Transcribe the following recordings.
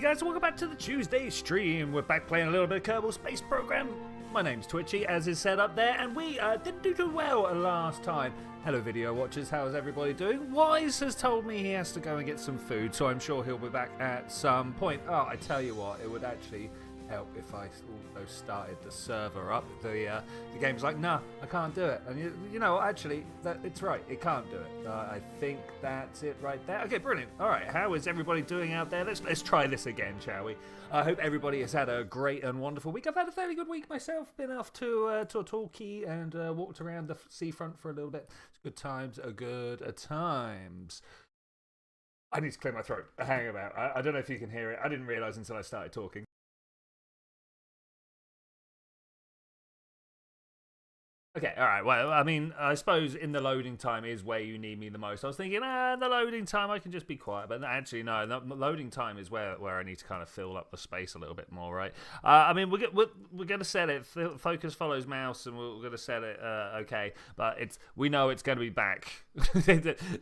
guys, welcome back to the Tuesday stream. We're back playing a little bit of Kerbal Space Program. My name's Twitchi, as is set up there, and we didn't do too well last time. Hello video watchers, how's everybody doing? Wise has told me he has to go and get some food, so I'm sure he'll be back at some point. Oh, I tell you what, it would actually help if I also started the server up. The game's like, nah, I can't do it. And you know, actually, it's right, it can't do it. I think that's it right there. Okay, brilliant. All right, how is everybody doing out there? Let's try this again, shall we? I hope everybody has had a great and wonderful week. I've had a fairly good week myself. Been off to Torquay and walked around the seafront for a little bit. It's good times, good times. I need to clear my throat. Hang about. I don't know if you can hear it. I didn't realise until I started talking. Okay, all right. Well, I mean, I suppose in the loading time is where you need me the most. I was thinking, the loading time I can just be quiet, but actually, no. The loading time is where I need to kind of fill up the space a little bit more, right? I mean, we're going to set it focus follows mouse, and we're going to set it okay, but we know it's going to be back.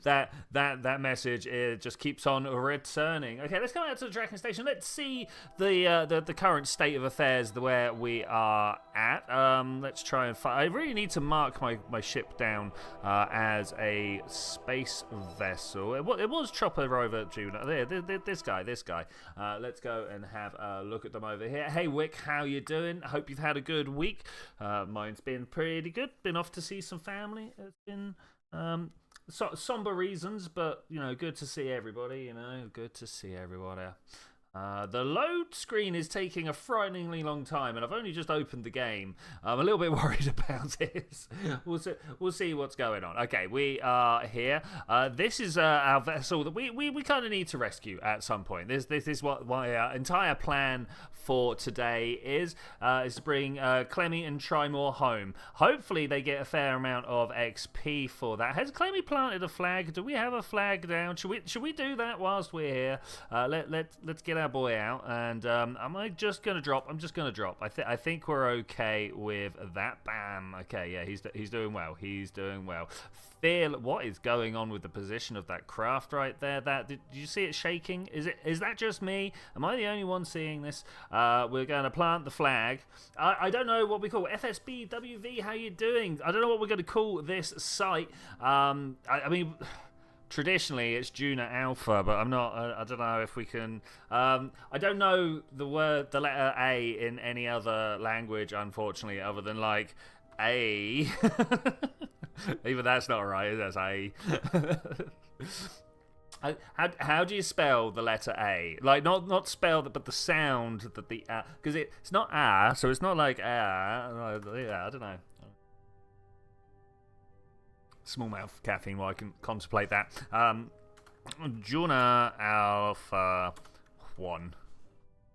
that message just keeps on returning. Okay, let's go out to the tracking station. Let's see the current state of affairs, where we are at. Let's try and find. I really need to mark my ship down as a space vessel. It was Chopper Rover Duna. There, this guy. Let's go and have a look at them over here. Hey Wick, how you doing? I hope you've had a good week. Mine's been pretty good. Been off to see some family. It's been somber reasons, but you know, good to see everybody. You know, good to see everybody. The load screen is taking a frighteningly long time, and I've only just opened the game. I'm a little bit worried about this. We'll see what's going on. Okay, we are here. This is our vessel that we kind of need to rescue at some point. This is what my entire plan for today is to bring Clemmy and Trimore home. Hopefully they get a fair amount of XP for that. Has Clemmy planted a flag? Do we have a flag down? Should we do that whilst we're here? Let's get our boy out, and am I just gonna drop? I'm just gonna drop. I think we're okay with that. Bam. Okay, yeah, he's doing well. He's doing well. What is going on with the position of that craft right there? Did you see it shaking? Is that just me? Am I the only one seeing this? We're going to plant the flag. I don't know what we call it. FSBWV. How you doing? I don't know what we're going to call this site. I mean, traditionally it's Duna Alpha, but I'm not. I don't know if we can. I don't know the letter A in any other language, unfortunately, other than like A. Even that's not right. That's A. How do you spell the letter A? Like not spell that, but the sound that the because it's not so it's not like yeah, I don't know. Small mouth caffeine while I can contemplate that. Duna Alpha 1.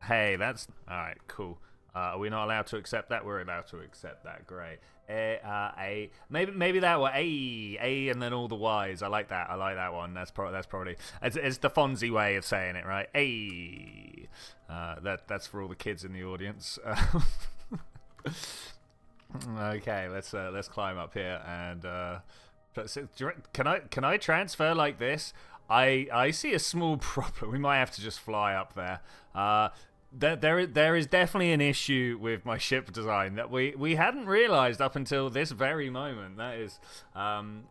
Hey, that's alright, cool. Are we not allowed to accept that? We're allowed to accept that. Great. A. Maybe that one. A, and then all the Y's. I like that. I like that one. That's probably. It's the Fonzie way of saying it, right? A. That's for all the kids in the audience. Okay, let's climb up here and. Can I transfer like this? I see a small problem. We might have to just fly up there. There is definitely an issue with my ship design that we hadn't realized up until this very moment. That is, of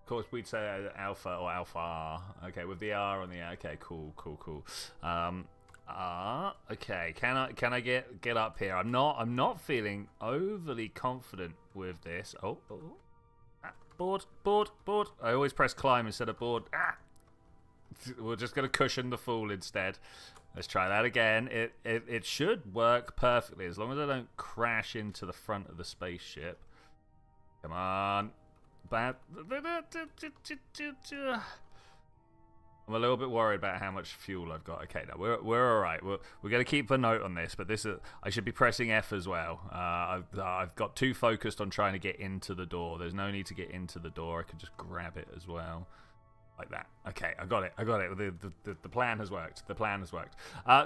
course, we'd say Alpha or Alpha R. Okay, with the R on the A. Okay, cool. Okay. Can I get up here? I'm not feeling overly confident with this. Oh. Board. I always press climb instead of board. We're just going to cushion the fall instead. Let's try that again. It should work perfectly as long as I don't crash into the front of the spaceship. Come on. I'm a little bit worried about how much fuel I've got. Okay, no, we're all right. We're going to keep a note on this, but I should be pressing F as well. I've got too focused on trying to get into the door. There's no need to get into the door. I can just grab it as well. Like that. Okay, I got it. The plan has worked.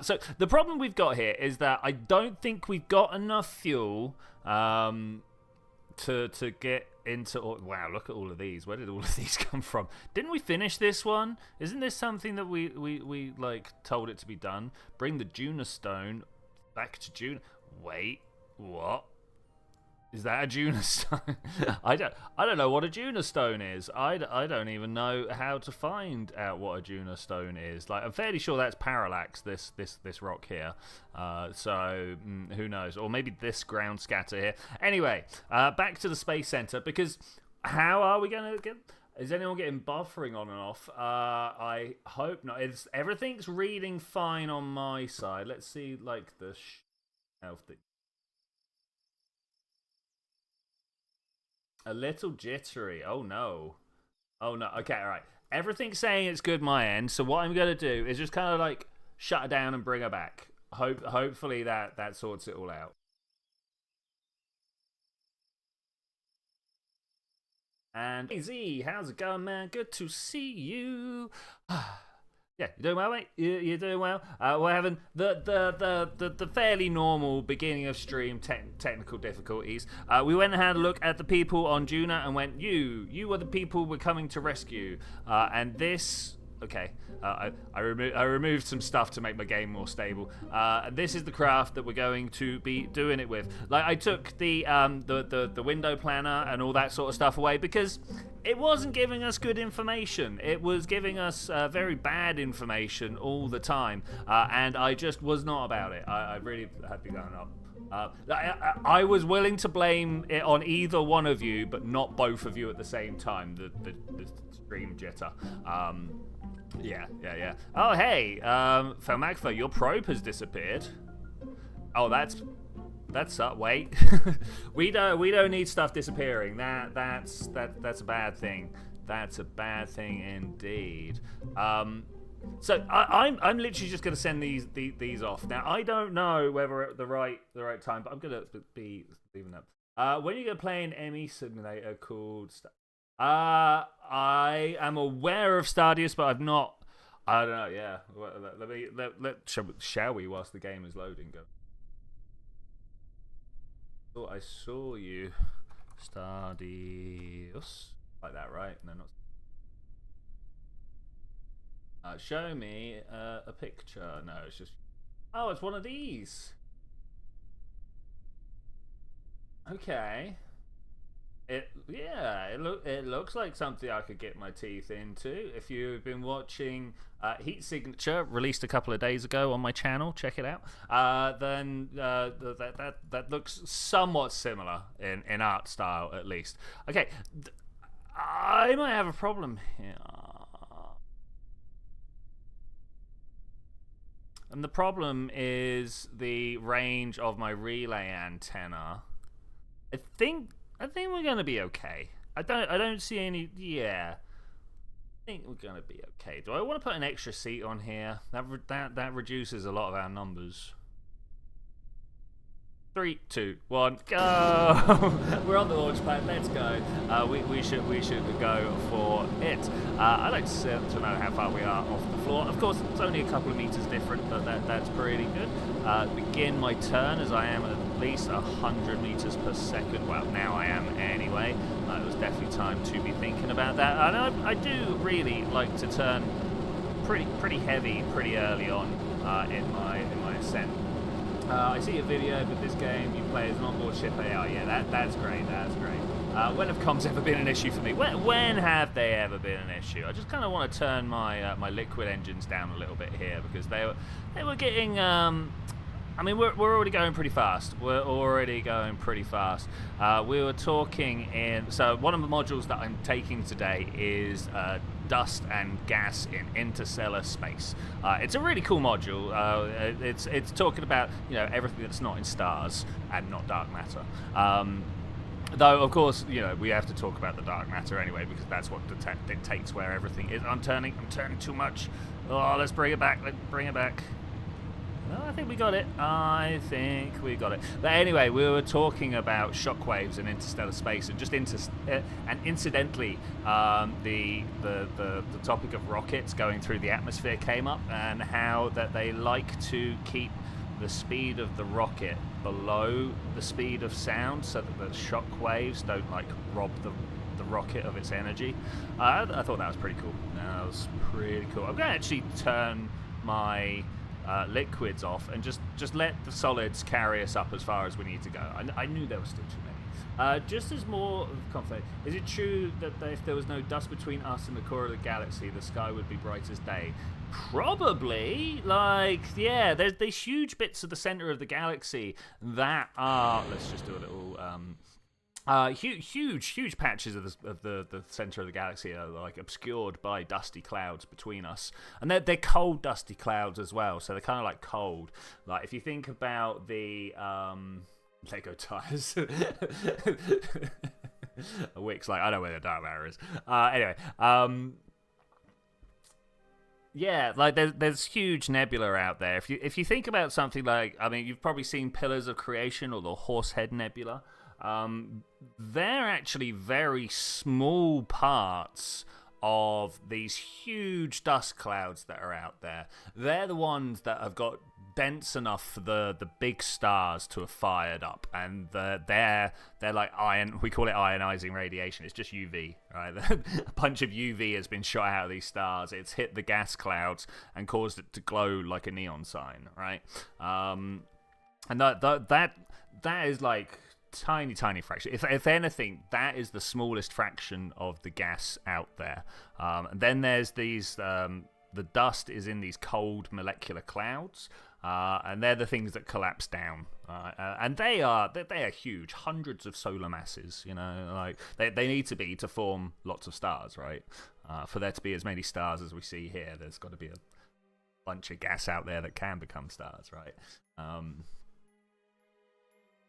So the problem we've got here is that I don't think we've got enough fuel to get into. Wow, look at all of these. Where did all of these come from? Didn't we finish this one? Isn't this something that we like told it to be done? Bring the Duna stone back to Duna. Wait, what? Is that a Duna stone? I don't know what a Duna stone is. I don't even know how to find out what a Duna stone is. Like, I'm fairly sure that's parallax, this rock here. So who knows? Or maybe this ground scatter here. Anyway, back to the Space Center, because how are we going to get... Is anyone getting buffering on and off? I hope not. Everything's reading fine on my side. Let's see, like, the health that... A little jittery. Oh no. Oh no. Okay, all right. Everything's saying it's good my end. So what I'm going to do is just kind of like shut it down and bring her back. Hopefully that sorts it all out. And Z, how's it going, man? Good to see you. Yeah, you doing well, mate? You're doing well. We're having the fairly normal beginning of stream technical difficulties. We went and had a look at the people on Duna and went, you are the people we're coming to rescue. And this... Okay, I removed some stuff to make my game more stable. This is the craft that we're going to be doing it with. Like, I took the window planner and all that sort of stuff away because it wasn't giving us good information. It was giving us very bad information all the time, and I just was not about it. I really had to go up. I was willing to blame it on either one of you, but not both of you at the same time. The stream jitter. Yeah. Oh, hey, Felmagfa, your probe has disappeared. Oh, that's wait. we don't need stuff disappearing. That's a bad thing. That's a bad thing indeed. So I'm literally just gonna send these off. Now I don't know whether at the right time, but I'm gonna be leaving up. When are you gonna play an ME simulator called? I am aware of Stadius, but I've not. I don't know. Yeah, shall we whilst the game is loading? Go. Oh, I saw you, Stadius, like that, right? No, not. Show me a picture. No, it's just. Oh, it's one of these. Okay. It looks like something I could get my teeth into. If you've been watching Heat Signature, released a couple of days ago on my channel, check it out. Then that looks somewhat similar in art style, at least. Okay, I might have a problem here, and the problem is the range of my relay antenna. I think we're gonna be okay. I don't see any. Yeah, I think we're gonna be okay. Do I want to put an extra seat on here? That reduces a lot of our numbers. 3, 2, 1, go! We're on the launch pad. Let's go. We should go for it. I'd like to know how far we are off the floor. Of course, it's only a couple of meters different, but that's pretty good. Begin my turn as I am at least 100 meters per second. Well, now I am anyway. It was definitely time to be thinking about that. And I do really like to turn pretty heavy pretty early on in my ascent. I see a video with this game. You play as an onboard ship AI. Yeah, that's great. That's great. When have comms ever been an issue for me? When have they ever been an issue? I just kind of want to turn my my liquid engines down a little bit here because they were getting. I mean, we're already going pretty fast. We were talking in. So one of the modules that I'm taking today is dust and gas in interstellar space. It's a really cool module. It's talking about everything that's not in stars and not dark matter. Though of course we have to talk about the dark matter anyway because that's what dictates where everything is. I'm turning too much. Oh, let's bring it back. No, I think we got it. But anyway, we were talking about shockwaves in interstellar space, and just incidentally, the topic of rockets going through the atmosphere came up, and how that they like to keep the speed of the rocket below the speed of sound, so that the shock waves don't like rob the rocket of its energy. I thought that was pretty cool. That was pretty cool. I'm gonna actually turn my liquids off and just let the solids carry us up as far as we need to go. I knew there was still too many. Just as more conflict, is it true that if there was no dust between us and the core of the galaxy, the sky would be bright as day? Probably. Like, yeah, there's these huge bits of the center of the galaxy that are, let's just do a little huge patches of the center of the galaxy are like obscured by dusty clouds between us, and they're cold dusty clouds as well, so they're kind of like cold. Like if you think about the Lego tires. Wick's like, I know where the dark matter is. Anyway, yeah, like there's huge nebula out there. If you think about something like, I mean, you've probably seen Pillars of Creation or the Horsehead Nebula. They're actually very small parts of these huge dust clouds that are out there. They're the ones that have got dense enough for the big stars to have fired up, and they're like iron. We call it ionizing radiation. It's just UV, right? A bunch of UV has been shot out of these stars. It's hit the gas clouds and caused it to glow like a neon sign, right? And that is like tiny fraction. If anything, that is the smallest fraction of the gas out there. And then there's these the dust is in these cold molecular clouds, and they're the things that collapse down, and they are huge, hundreds of solar masses. You know, like they need to be to form lots of stars, right? For there to be as many stars as we see here, there's got to be a bunch of gas out there that can become stars, right?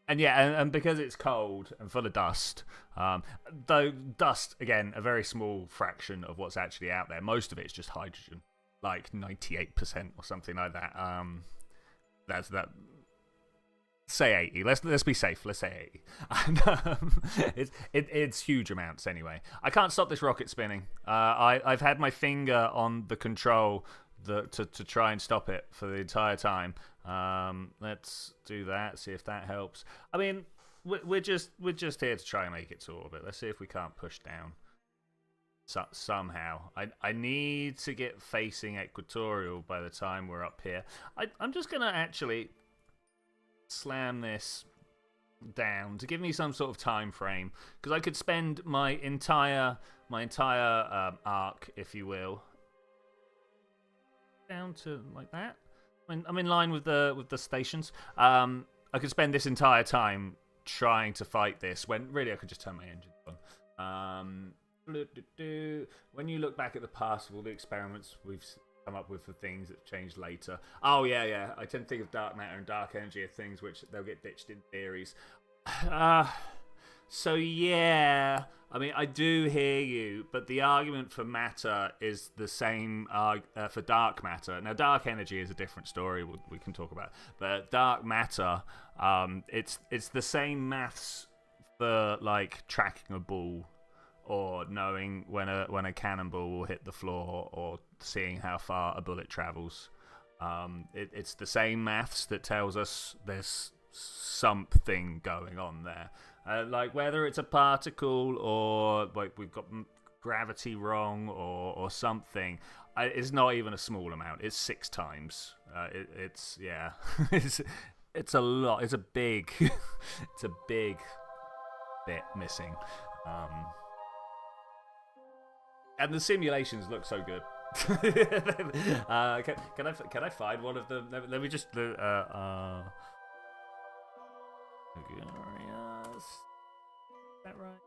And yeah, and because it's cold and full of dust, though dust, again, a very small fraction of what's actually out there. Most of it is just hydrogen, like 98% or something like that. That's that. Say 80. Let's be safe. Let's say 80. And, it's huge amounts anyway. I can't stop this rocket spinning. I've had my finger on the control to try and stop it for the entire time. Let's do that. See if that helps. I mean, we're just here to try and make it to orbit. Let's see if we can't push down somehow. I need to get facing equatorial by the time we're up here. I'm just gonna actually slam this down to give me some sort of time frame, because I could spend my entire arc, if you will, down to like that. I'm in line with the stations. I could spend this entire time trying to fight this when really I could just turn my engine on. When you look back at the past of all the experiments we've come up with for things that changed later. Oh yeah. I tend to think of dark matter and dark energy as things which they'll get ditched in theories. So yeah, I mean, I do hear you, but the argument for matter is the same for dark matter. Now, dark energy is a different story we can talk about, but dark matter, it's the same maths for like tracking a ball, or knowing when a cannonball will hit the floor, or seeing how far a bullet travels. It's the same maths that tells us there's something going on there. Like whether it's a particle or like we've got gravity wrong or something, it's not even a small amount. It's 6 times. It's yeah, it's a lot. It's a big, it's a big bit missing. And the simulations look so good. Can I find one of them? Let me just Is that right?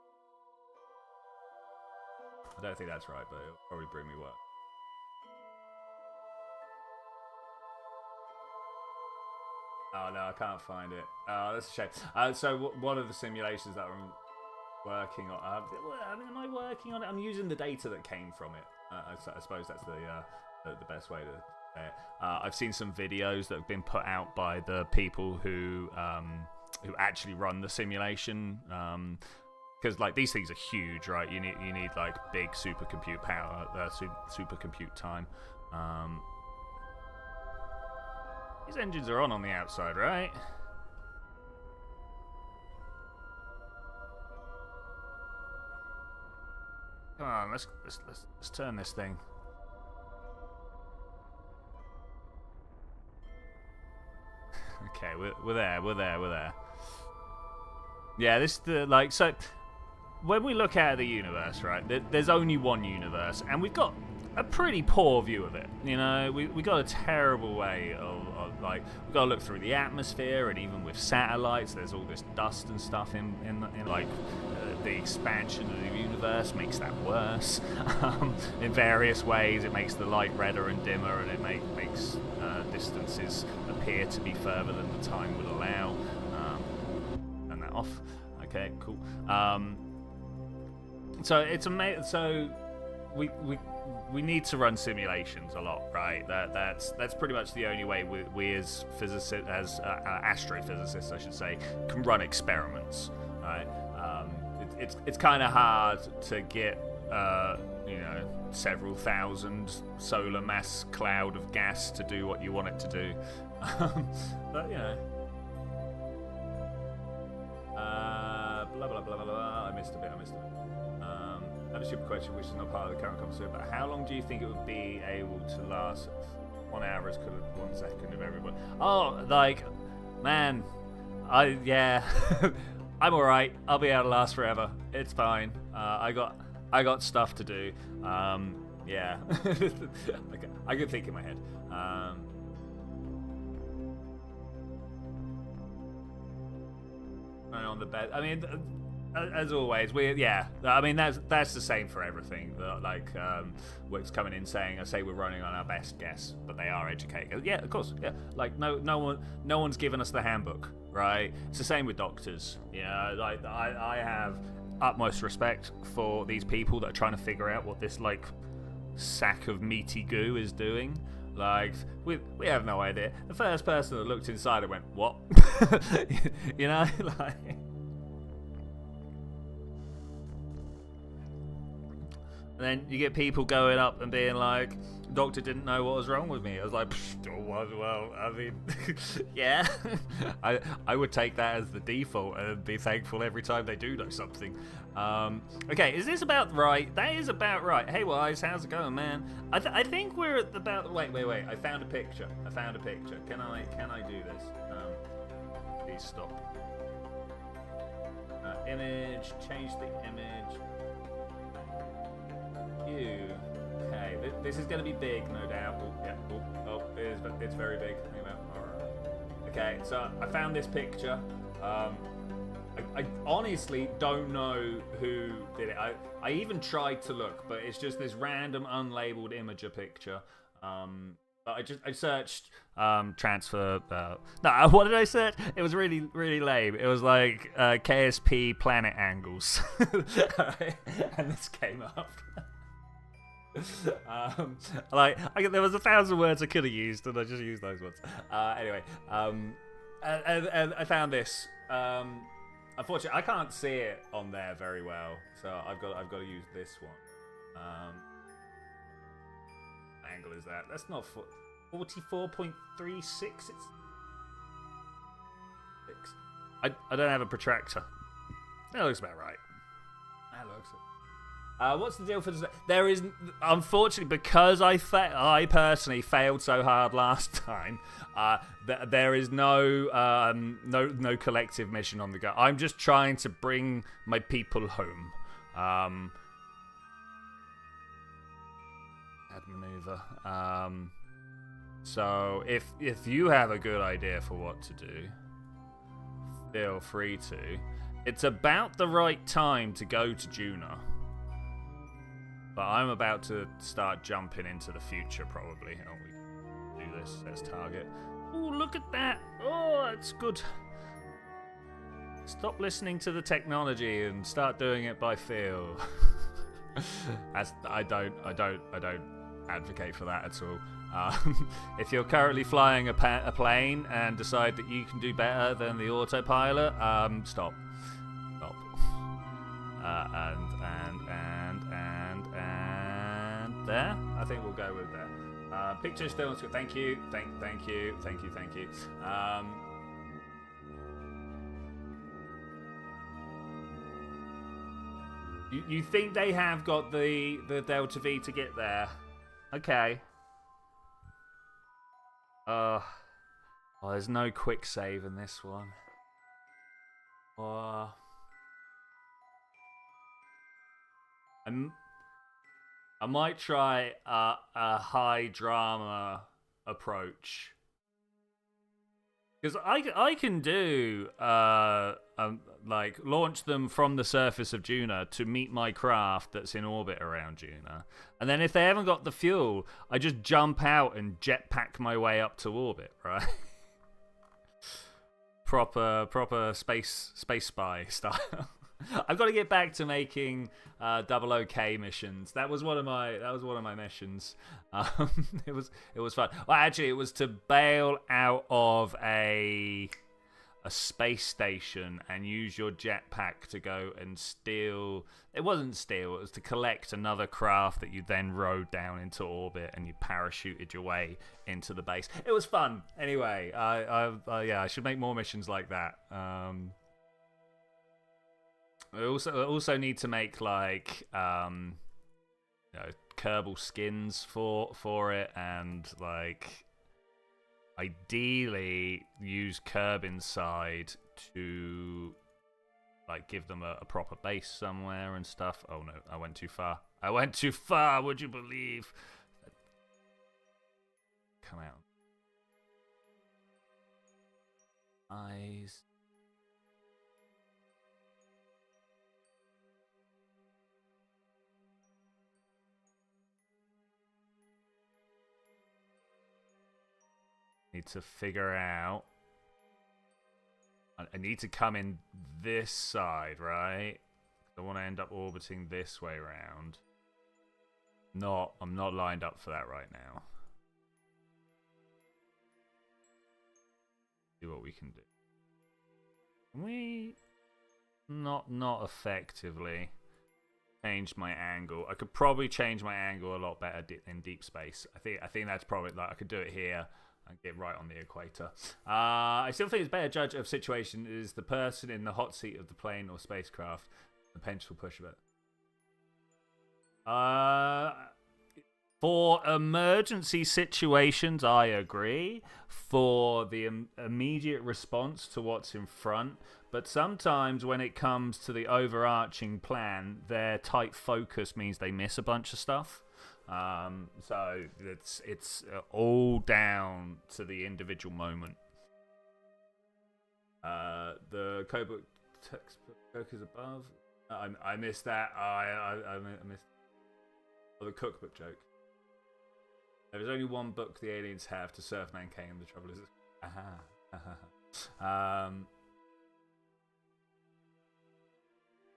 I don't think that's right, but it'll probably bring me work. Oh no, I can't find it. Oh, that's a shame. So one of the simulations that I'm working on, am I working on it? I'm using the data that came from it. I suppose that's the best way to say it. I've seen some videos that have been put out by the people who actually run the simulation, because like these things are huge, right? You need like big supercompute power, supercompute time. These engines are on the outside, right? Come on, let's turn this thing. Okay, we're there. Yeah, so when we look at the universe, right? There's only one universe, and we've got a pretty poor view of it. You know, we got a terrible way of like, we've got to look through the atmosphere, and even with satellites, there's all this dust and stuff in the expansion of the universe makes that worse. In various ways, it makes the light redder and dimmer, and it makes distances appear to be further than the time would allow. Turn that off. Okay, cool. So it's amazing. So we need to run simulations a lot, right? That's pretty much the only way we as physicists, as astrophysicists, I should say, can run experiments, right? It's kind of hard to get several thousand solar mass cloud of gas to do what you want it to do, but blah blah blah blah blah. I missed a bit. I have a stupid question, which is not part of the current conversation, but how long do you think it would be able to last? 1 hour is good at 1 second of everybody. Oh, like, man, I'm alright. I'll be able to last forever. It's fine. I got stuff to do. Yeah. I can think in my head. On the bed. I mean, as always, I mean, that's the same for everything. Like, Wick's coming in saying, I say we're running on our best guess, but they are educated. Yeah, of course. Yeah, like no one's given us the handbook, right? It's the same with doctors. Yeah, like I have utmost respect for these people that are trying to figure out what this like sack of meaty goo is doing. Like, we have no idea. The first person that looked inside it went, what? You know, like. And then you get people going up and being like, doctor didn't know what was wrong with me. I was like, well, I mean, yeah. I would take that as the default and be thankful every time they do know something. Okay, is this about right? That is about right. Hey, Wise, how's it going, man? I think we're at about... Wait. I found a picture. Can I do this? Please stop. Image, change the image. Okay, this is going to be big, no doubt. It's very big. Okay, so I found this picture. I honestly don't know who did it. I even tried to look, but it's just this random unlabeled imager picture. But I searched transfer. No, what did I search? It was really, really lame. It was like KSP planet angles, and this came up. There was 1,000 words I could have used, and I just used those ones. Anyway, and I found this. Unfortunately, I can't see it on there very well, so I've got to use this one. Angle is that? That's not 44.36. It's I don't have a protractor. That looks about right. That looks. What's the deal for this? There is, unfortunately, because I personally failed so hard last time. There is no collective mission on the go. I'm just trying to bring my people home. Add maneuver. So if you have a good idea for what to do, feel free to. It's about the right time to go to Duna. But I'm about to start jumping into the future, probably. Oh, we do this. Let's target. Oh, look at that. Oh, that's good. Stop listening to the technology and start doing it by feel. I don't advocate for that at all. If you're currently flying a plane and decide that you can do better than the autopilot, stop. And there. I think we'll go with that. Picture still on screen. Thank you. Thank you. You think they have got the Delta V to get there? Okay. Oh, there's no quick save in this one. I might try a high drama approach. Because I can do like launch them from the surface of Duna to meet my craft that's in orbit around Duna, and then if they haven't got the fuel, I just jump out and jetpack my way up to orbit, right? proper space spy style. I've got to get back to making double OK missions. That was one of my missions. It was fun. Well, actually, it was to bail out of a space station and use your jetpack to go and steal. It wasn't steal. It was to collect another craft that you then rode down into orbit and you parachuted your way into the base. It was fun. Anyway, I should make more missions like that. I also need to make like Kerbal skins for it, and like ideally use Kerb inside to like give them a proper base somewhere and stuff. Oh no, I went too far. Would you believe? Come out. Eyes. Need to figure out. I need to come in this side, right? I want to end up orbiting this way around. I'm not lined up for that right now. See what we can do. Can we not effectively change my angle? I could probably change my angle a lot better in deep space. I think that's probably like I could do it here. And get right on the equator. I still think it's better judge of situation is the person in the hot seat of the plane or spacecraft. The pendulum push of it. For emergency situations, I agree. For the immediate response to what's in front. But sometimes when it comes to the overarching plan, their tight focus means they miss a bunch of stuff. So it's all down to the individual moment. The code book textbook is above. I missed that. I missed the cookbook joke. There is only one book the aliens have to serve mankind. The trouble is,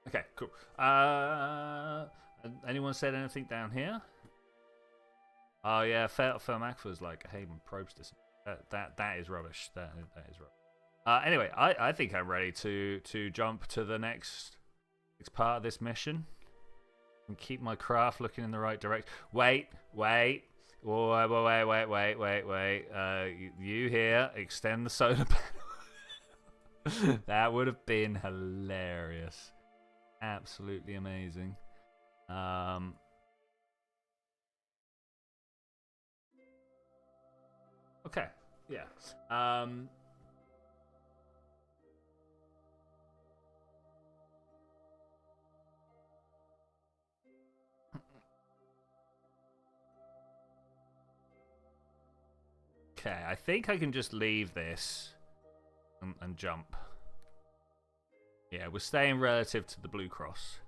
okay, cool. Anyone said anything down here? Oh yeah, Fermac was like, hey, probes this. That is rubbish. That is rubbish. Anyway, I think I'm ready to jump to the next part of this mission and keep my craft looking in the right direction. Wait. You here? Extend the solar panel. That would have been hilarious. Absolutely amazing. Okay, yeah. Okay, I think I can just leave this and jump. Yeah, we're staying relative to the Blue Cross.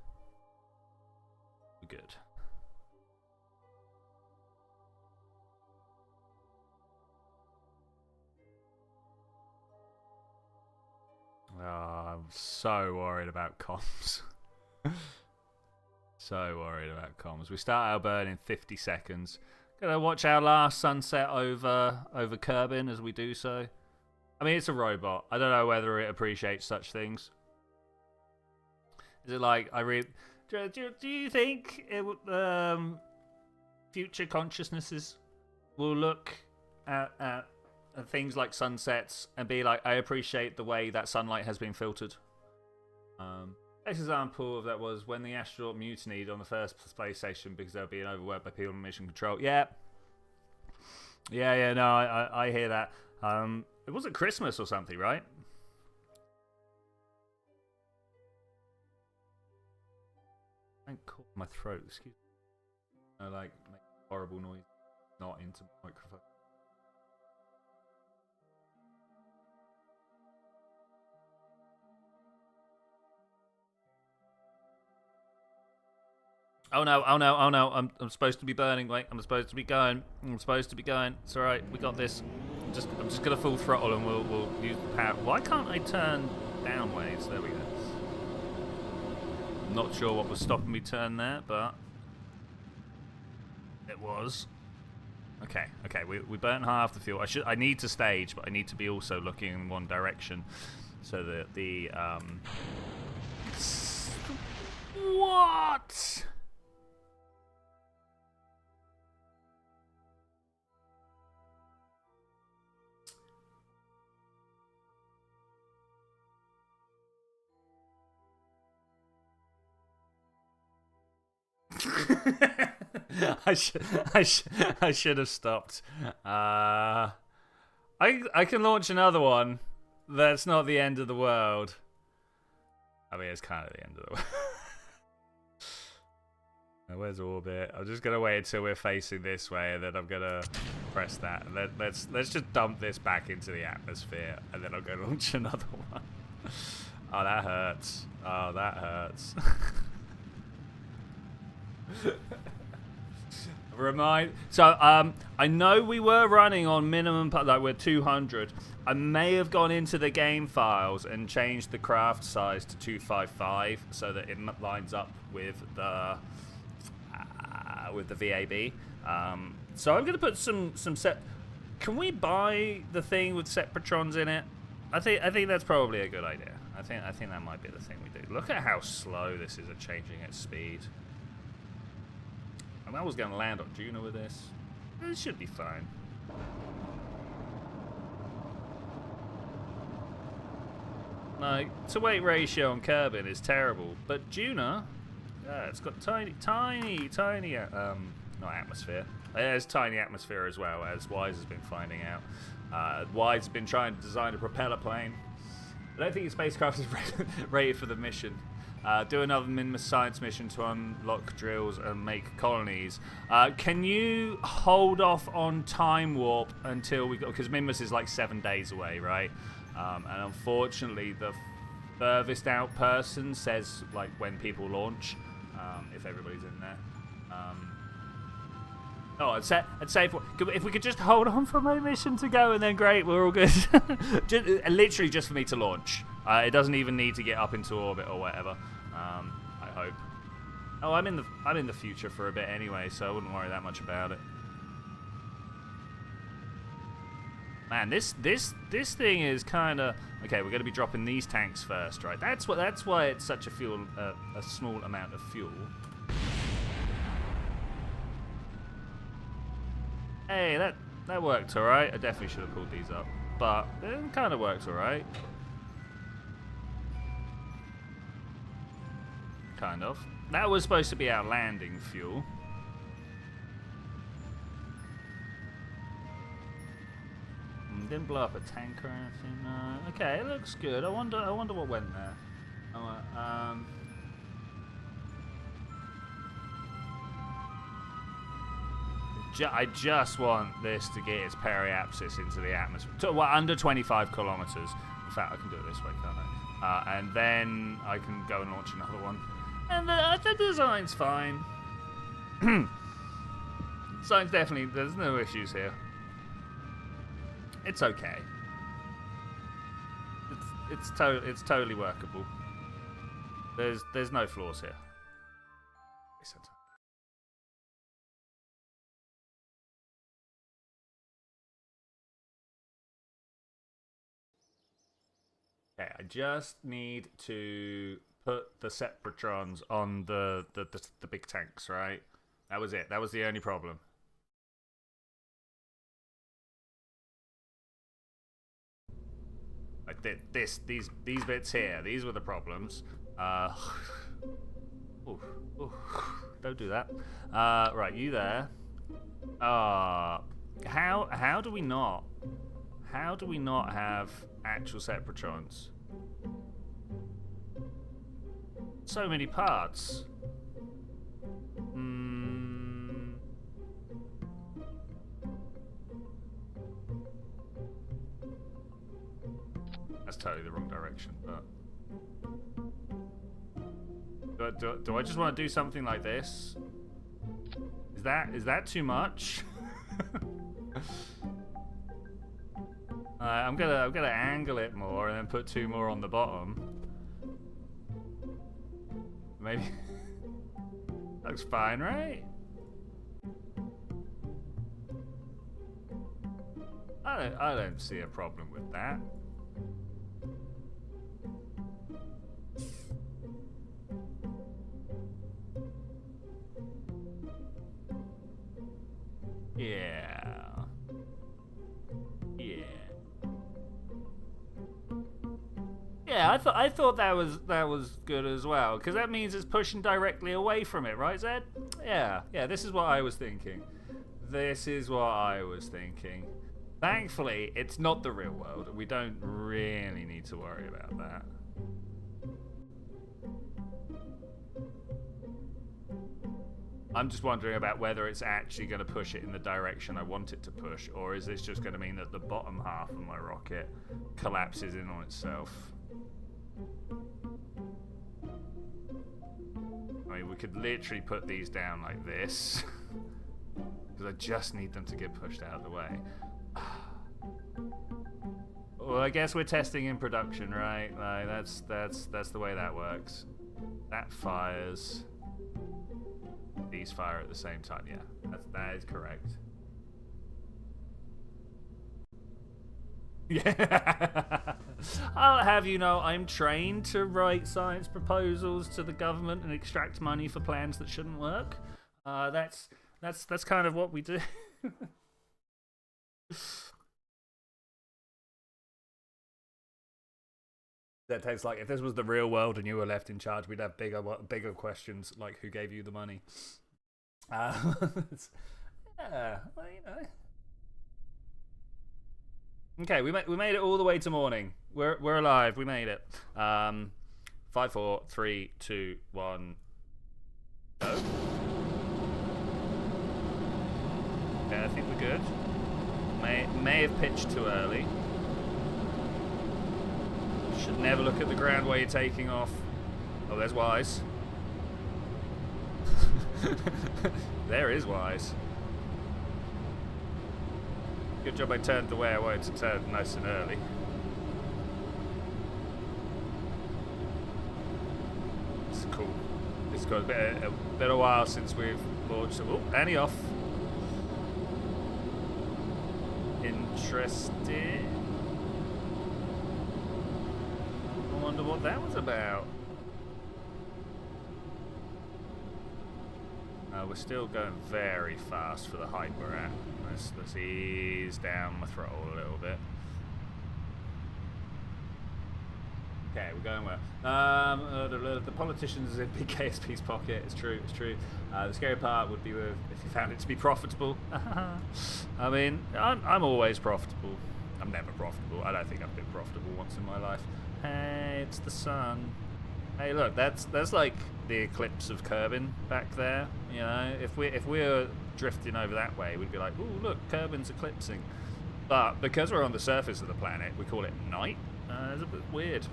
We're good. Oh, I'm so worried about comms. So worried about comms. We start our burn in 50 seconds. Gonna watch our last sunset over Kerbin as we do so. I mean, it's a robot. I don't know whether it appreciates such things. Is it like do you think it future consciousnesses will look at things like sunsets and be like, I appreciate the way that sunlight has been filtered? Next example of that was when the astronaut mutinied on the first space station because they were being overworked by people in mission control. Yeah. No, I hear that. It wasn't Christmas or something, right? I caught my throat, excuse me. I like make horrible noise, not into the microphone. Oh no! I'm supposed to be burning. Wait, I'm supposed to be going. It's alright. We got this. I'm just gonna full throttle and we'll use the power. Why can't I turn down waves? There we go. Not sure what was stopping me turn there, but it was. Okay. We burnt half the fuel. I need to stage, but I need to be also looking in one direction so that the what? I should have stopped. I can launch another one. That's not the end of the world. I mean, it's kind of the end of the world. Now, where's orbit? I'm just gonna wait until we're facing this way, and then I'm gonna press that. And let's just dump this back into the atmosphere, and then I'll go launch another one. Oh, that hurts. Oh, that hurts. I know we were running on minimum, like we're 200. I may have gone into the game files and changed the craft size to 255 so that it lines up with the VAB. So I'm gonna put some set. Can we buy the thing with Separatrons in it? I think that's probably a good idea. I think that might be the thing we do. Look at how slow this is at changing its speed. I was going to land on Duna with this. It should be fine. Like, to weight ratio on Kerbin is terrible, but Duna, it's got tiny, not atmosphere. It has tiny atmosphere as well, as Wise has been finding out. Wise has been trying to design a propeller plane. I don't think his spacecraft is ready for the mission. Do another Minmus science mission to unlock drills and make colonies. Can you hold off on Time Warp until we go? Because Minmus is like 7 days away, right? And unfortunately, the furthest out person says like when people launch, if everybody's in there. I'd say if we could just hold on for my mission to go, and then great, we're all good. Literally just for me to launch. It doesn't even need to get up into orbit or whatever. I hope. Oh, I'm in the future for a bit anyway, so I wouldn't worry that much about it. Man, this thing is kind of okay. We're going to be dropping these tanks first, right? That's why it's such a small amount of fuel. Hey, that worked all right. I definitely should have pulled these up, but it kind of worked all right. Kind of. That was supposed to be our landing fuel. Didn't blow up a tank or anything. No. Okay, it looks good. I wonder what went there. I just want this to get its periapsis into the atmosphere. Well, under 25 kilometers. In fact, I can do it this way, can't I? And then I can go and launch another one. And the design's fine. Design's definitely, there's no issues here. It's okay. It's totally workable. There's no flaws here. Okay, I just need to put the Separatrons on the big tanks, right? That was it. That was the only problem. Like these bits here, these were the problems. Ooh, ooh, don't do that. Right, you there. How do we not? How do we not have actual Separatrons? So many parts. That's totally the wrong direction, but do I just want to do something like this? Is that too much? I'm gonna angle it more and then put 2 more on the bottom. Maybe looks fine, right? I don't see a problem with that. Yeah. Yeah, I thought that was good as well, because that means it's pushing directly away from it, right, Zed? Yeah, this is what I was thinking. Thankfully, it's not the real world. We don't really need to worry about that. I'm just wondering about whether it's actually going to push it in the direction I want it to push, or is this just going to mean that the bottom half of my rocket collapses in on itself? I mean, we could literally put these down like this, because I just need them to get pushed out of the way. Well, I guess we're testing in production, right? Like that's the way that works. That fires. These fire at the same time. Yeah, that is correct. Yeah. I'll have you know, I'm trained to write science proposals to the government and extract money for plans that shouldn't work. That's kind of what we do. That takes, like, if this was the real world and you were left in charge, we'd have bigger questions like who gave you the money. Yeah, well, you know. Okay, we made it all the way to morning. We're alive. We made it. 5, 4, 3, 2, 1. Go. Okay, I think we're good. May have pitched too early. Should never look at the ground while you're taking off. Oh, there's Wise. There is Wise. Good job I turned the way I wanted to turn nice and early. It's cool. It's got a bit of while since we've launched. Oh, Annie off. Interesting. I wonder what that was about. We're still going very fast for the height we're at. Let's ease down my throttle a little bit. Okay, we're going well. The politicians is in big KSP's pocket. It's true. The scary part would be if you found it to be profitable. I mean, I'm always profitable. I'm never profitable. I don't think I've been profitable once in my life. Hey, it's the sun. Hey, look, that's like the eclipse of Kerbin back there. You know, if we were drifting over that way, we'd be like, ooh, look, Kerbin's eclipsing. But because we're on the surface of the planet, we call it night. It's a bit weird.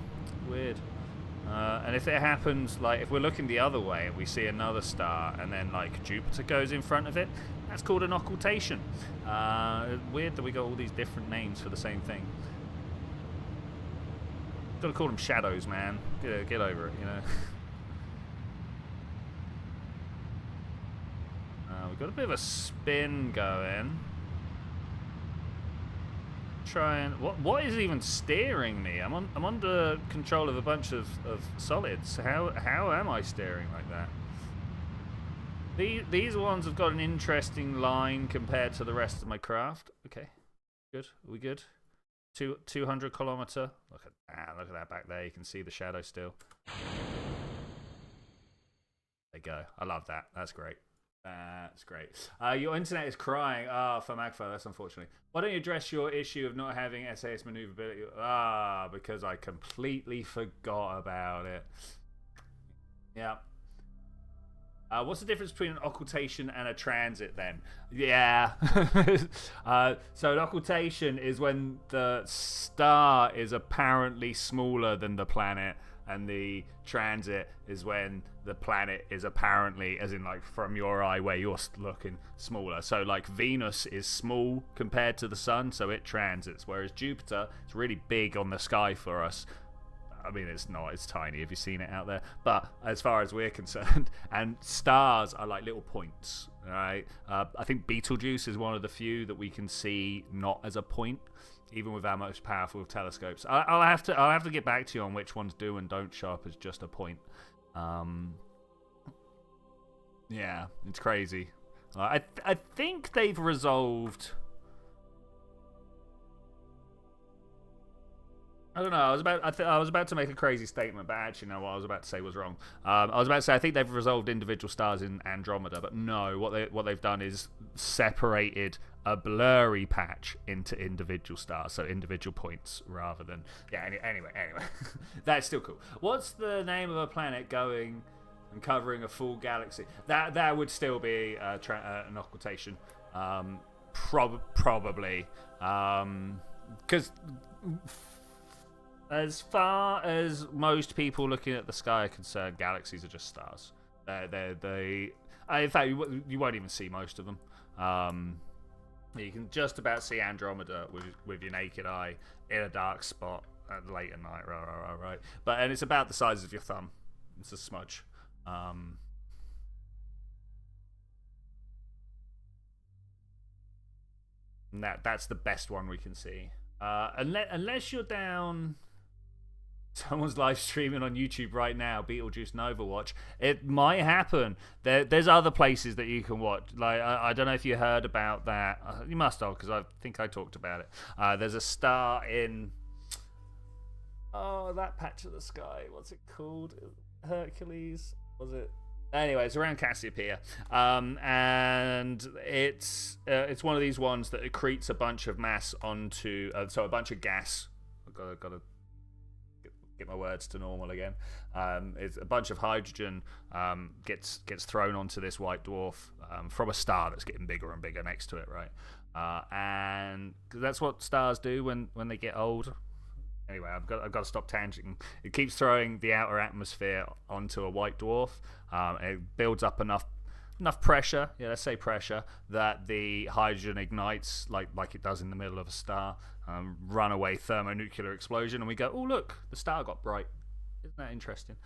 And if it happens, like if we're looking the other way and we see another star, and then like Jupiter goes in front of it, that's called an occultation. Weird that we got all these different names for the same thing. Gotta call them shadows, man. Get over it, you know. We've got a bit of a spin going. What is even steering me? I'm under control of a bunch of solids. How am I steering like that? These ones have got an interesting line compared to the rest of my craft. Okay, good. Are we good? 200 kilometer. Look at that back there. You can see the shadow still. go. I love that. That's great. That's great. Your internet is crying. For Magfo, that's unfortunate. Why don't you address your issue of not having SAS maneuverability? Because I completely forgot about it. Yeah. What's the difference between an occultation and a transit then? Yeah. So an occultation is when the star is apparently smaller than the planet, and the transit is when the planet is apparently, as in like from your eye where you're looking, smaller. So like Venus is small compared to the sun, so it transits, whereas Jupiter is really big on the sky for us. I mean, it's not, it's tiny. Have you seen it out there? But as far as we're concerned, and stars are like little points, right? I think Betelgeuse is one of the few that we can see not as a point, even with our most powerful telescopes. I'll have to get back to you on which ones do and don't show up as just a point. Yeah, it's crazy. I think they've resolved. I don't know. I was about to make a crazy statement, but actually, no. What I was about to say was wrong. I was about to say I think they've resolved individual stars in Andromeda, but no. What they've done is separated a blurry patch into individual stars, so individual points rather than Anyway, that's still cool. What's the name of a planet going and covering a full galaxy? That would still be an occultation, probably, because. As far as most people looking at the sky are concerned, galaxies are just stars. In fact, you won't even see most of them. You can just about see Andromeda with your naked eye in a dark spot late at night, right. And it's about the size of your thumb. It's a smudge. And that's the best one we can see. Unless you're down. Someone's live streaming on YouTube right now, Betelgeuse Nova Watch. It might happen. There's other places that you can watch. Like I don't know if you heard about that. You must have, because I think I talked about it. There's a star in that patch of the sky. What's it called? Hercules? Was it? Anyway, it's around Cassiopeia, and it's one of these ones that accretes a bunch of mass onto so a bunch of gas. I've got to get my words to normal again. It's a bunch of hydrogen gets thrown onto this white dwarf from a star that's getting bigger and bigger next to it, right? And that's what stars do when they get old. Anyway, I've got to stop tangenting. It keeps throwing the outer atmosphere onto a white dwarf. It builds up enough pressure, let's say pressure, that the hydrogen ignites like it does in the middle of a star. Runaway thermonuclear explosion, and we go, oh look, the star got bright. Isn't that interesting?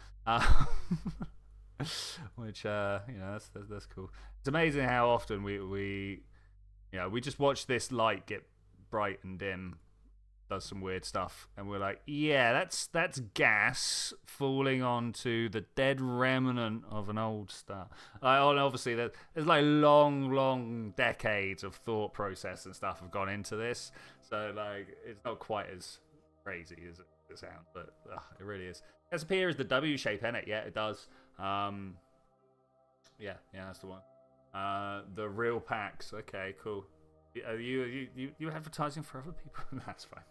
Which that's cool. It's amazing how often we just watch this light get bright and dim, does some weird stuff, and we're like, yeah, that's gas falling onto the dead remnant of an old star. And obviously there's like long decades of thought process and stuff have gone into this, so like it's not quite as crazy as it sounds, but it really is. Cassiopeia is the W shape, isn't it? Yeah, it does. Yeah, that's the one. The real packs. Okay, cool. Are you advertising for other people? That's fine.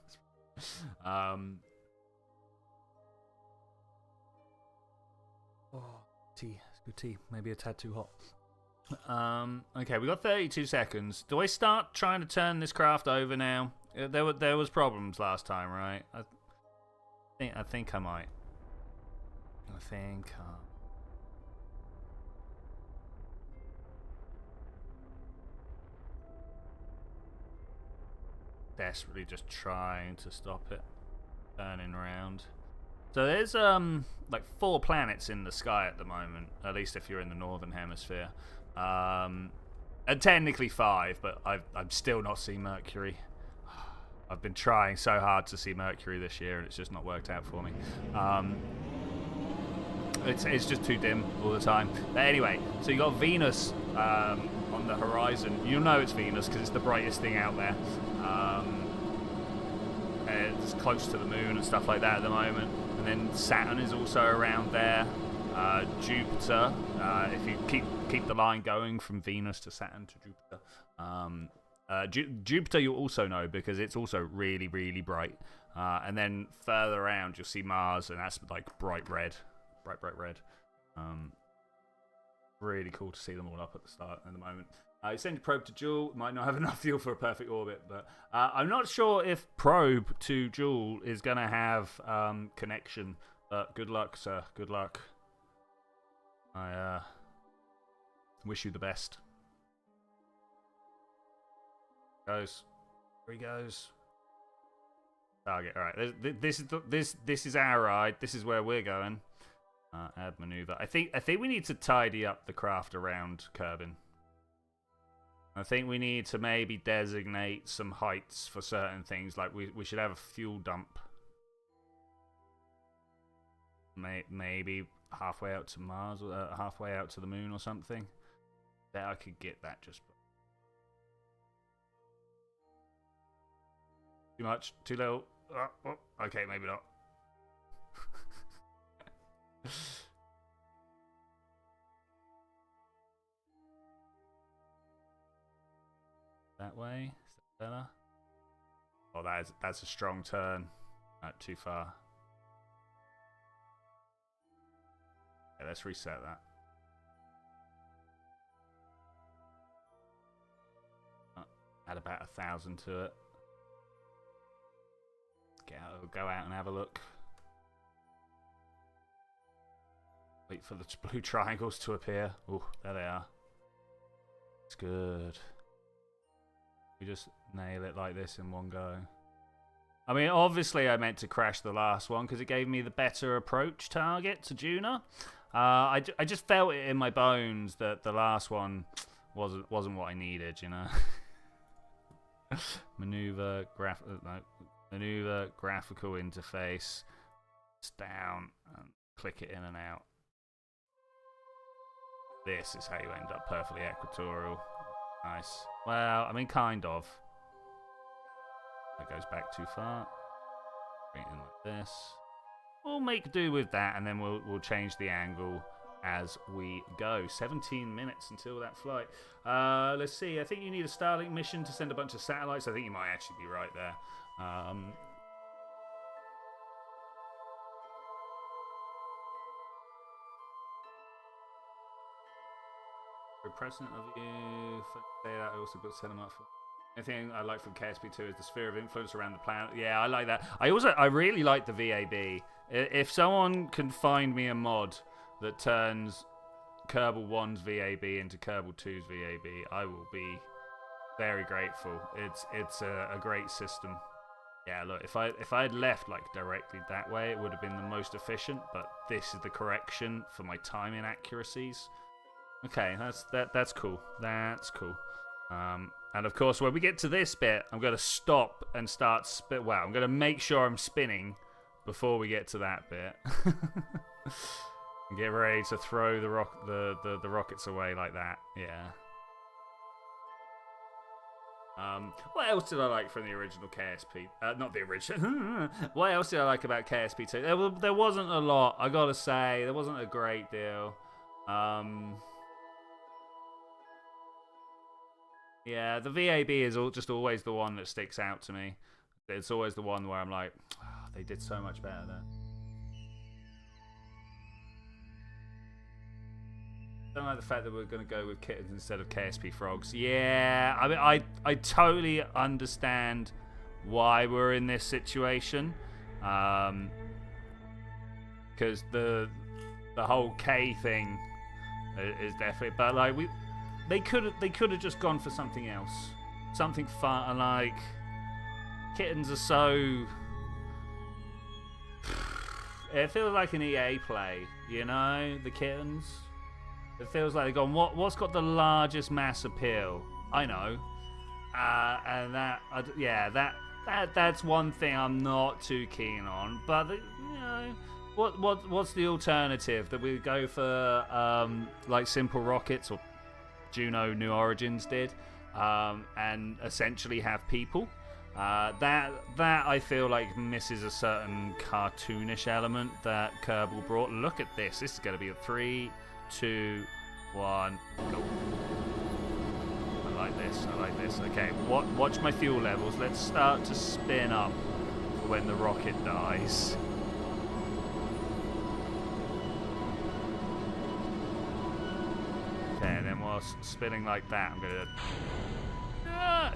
Tea. It's good tea. Maybe a tad too hot. Okay, we got 32 seconds. Do I start trying to turn this craft over now? There was problems last time, right? I think I might. Desperately just trying to stop it turning around. So there's like 4 planets in the sky at the moment, at least if you're in the northern hemisphere, and technically 5, but I've still not seen Mercury. I've been trying so hard to see Mercury this year, and it's just not worked out for me. It's just too dim all the time. But anyway, so you got Venus on the horizon. You'll know it's Venus because it's the brightest thing out there. It's close to the moon and stuff like that at the moment. And then Saturn is also around there. Jupiter, if you keep the line going from Venus to Saturn to Jupiter. Jupiter you'll also know because it's also really, really bright. And then further around you'll see Mars, and that's like bright red. Bright red. Really cool to see them all up at the start at the moment. You send your probe to Joule. Might not have enough fuel for a perfect orbit, but I'm not sure if probe to Joule is going to have connection. Good luck, sir. Good luck. I wish you the best. Goes. Here he goes. Target. All right. This is our ride. This is where we're going. Add maneuver. I think we need to tidy up the craft around Kerbin. I think we need to maybe designate some heights for certain things. Like we should have a fuel dump. Maybe halfway out to Mars, or halfway out to the moon or something. Bet I could get that just. Too much? Too little? Okay, maybe not. That way? Is that better? Oh, that's a strong turn. Not too far. Yeah, let's reset that. Add about 1,000 to it. Go out and have a look. Wait for the blue triangles to appear. Oh, there they are. It's good. We just nail it like this in one go. I mean, obviously I meant to crash the last one because it gave me the better approach target to Duna. I just felt it in my bones that the last one wasn't what I needed, you know. Maneuver graphical interface. It's down and click it in and out. This is how you end up perfectly equatorial. Nice. Well, I mean, kind of. That goes back too far. Bring it in like this. We'll make do with that, and then we'll change the angle as we go. 17 minutes until that flight. Let's see. I think you need a Starlink mission to send a bunch of satellites. I think you might actually be right there. President of you. Say that. I also got set them up for. Anything I like from KSP 2 is the sphere of influence around the planet. Yeah, I like that. I really like the VAB. If someone can find me a mod that turns Kerbal 1's VAB into Kerbal 2's VAB, I will be very grateful. It's a great system. Yeah, look, if I had left like directly that way, it would have been the most efficient. But this is the correction for my time inaccuracies. Okay, that's cool. That's cool. And of course, when we get to this bit, I'm going to stop and start Wow, I'm going to make sure I'm spinning before we get to that bit. Get ready to throw the rockets away like that. Yeah. What else did I like from the original KSP? Not the original. What else did I like about KSP 2? There wasn't a lot, I gotta say. There wasn't a great deal. Yeah, the VAB is just always the one that sticks out to me. It's always the one where I'm like, oh, they did so much better there. I don't like the fact that we're going to go with kittens instead of KSP frogs. Yeah, I mean, I totally understand why we're in this situation. Because the whole K thing is definitely, but like they could have just gone for something else, something fun. Like kittens are so. It feels like an EA play, you know, the kittens. It feels like they've gone, what's got the largest mass appeal? I know. And that's one thing I'm not too keen on. But, you know, what's the alternative? That we go for, like, simple rockets, or Juno New Origins did, and essentially have people. That I feel like misses a certain cartoonish element that Kerbal brought. Look at this. This is going to be a 3, 2, 1. Go. I like this. I like this. Okay, watch my fuel levels. Let's start to spin up for when the rocket dies. Okay, and then whilst spinning like that, I'm gonna.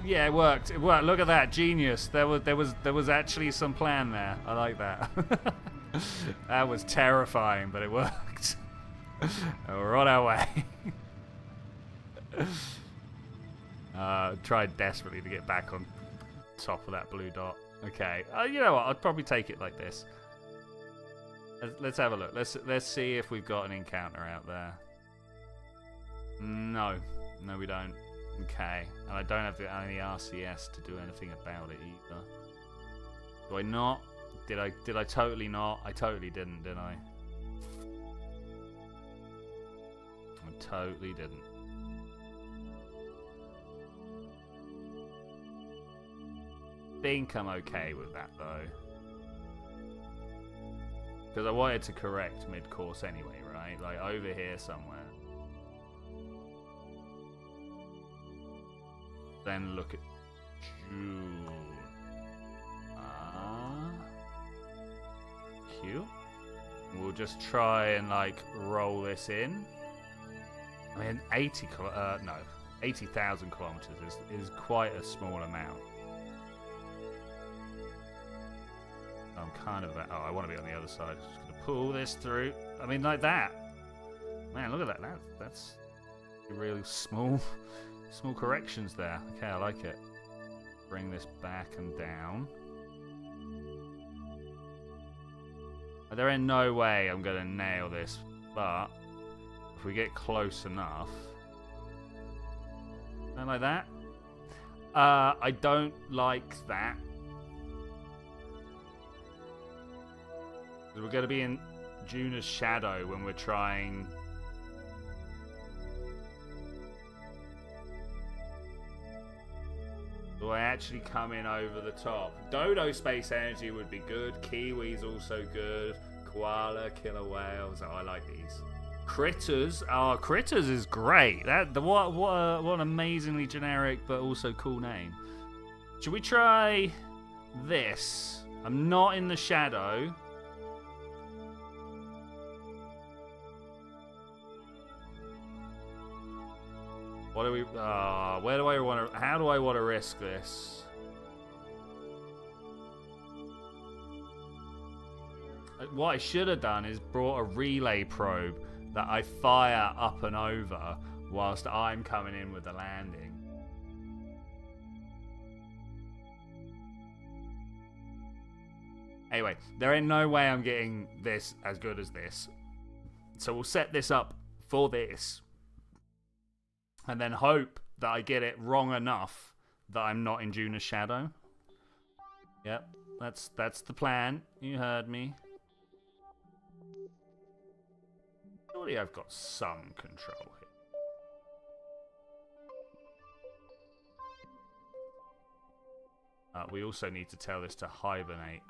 Yeah, it worked. It worked. Look at that, genius. There was actually some plan there. I like that. That was terrifying, but it worked. We're on our way. Tried desperately to get back on top of that blue dot. Okay, you know what? I'd probably take it like this. Let's have a look. Let's see if we've got an encounter out there. No, we don't. Okay, and I don't have any RCS to do anything about it either. Do I not? Did I totally not? I totally didn't, did I? I totally didn't. Think I'm okay with that though, because I wanted to correct mid-course anyway, right? Like over here somewhere. Then look at June. Cute. We'll just try and like roll this in. I mean, 80,000 kilometers is quite a small amount. I'm kind of oh, I want to be on the other side. Just gonna pull this through. I mean, like that. Man, look at that. That's really small. Small corrections there. Okay, I like it. Bring this back and down. There ain't no way I'm going to nail this, but if we get close enough... Something like that. I don't like that. We're going to be in Duna's shadow when we're trying... Do I actually come in over the top? Dodo Space Energy would be good. Kiwi's also good. Koala, Killer Whales. Oh, I like these. Critters. Oh, Critters is great. What an amazingly generic but also cool name. Should we try this? I'm not in the shadow. What do we? Where do I want to? How do I want to risk this? What I should have done is brought a relay probe that I fire up and over whilst I'm coming in with the landing. Anyway, there ain't no way I'm getting this as good as this. So we'll set this up for this. And then hope that I get it wrong enough that I'm not in Duna's shadow. Yep, that's the plan. You heard me. Surely I've got some control here. We also need to tell this to hibernate.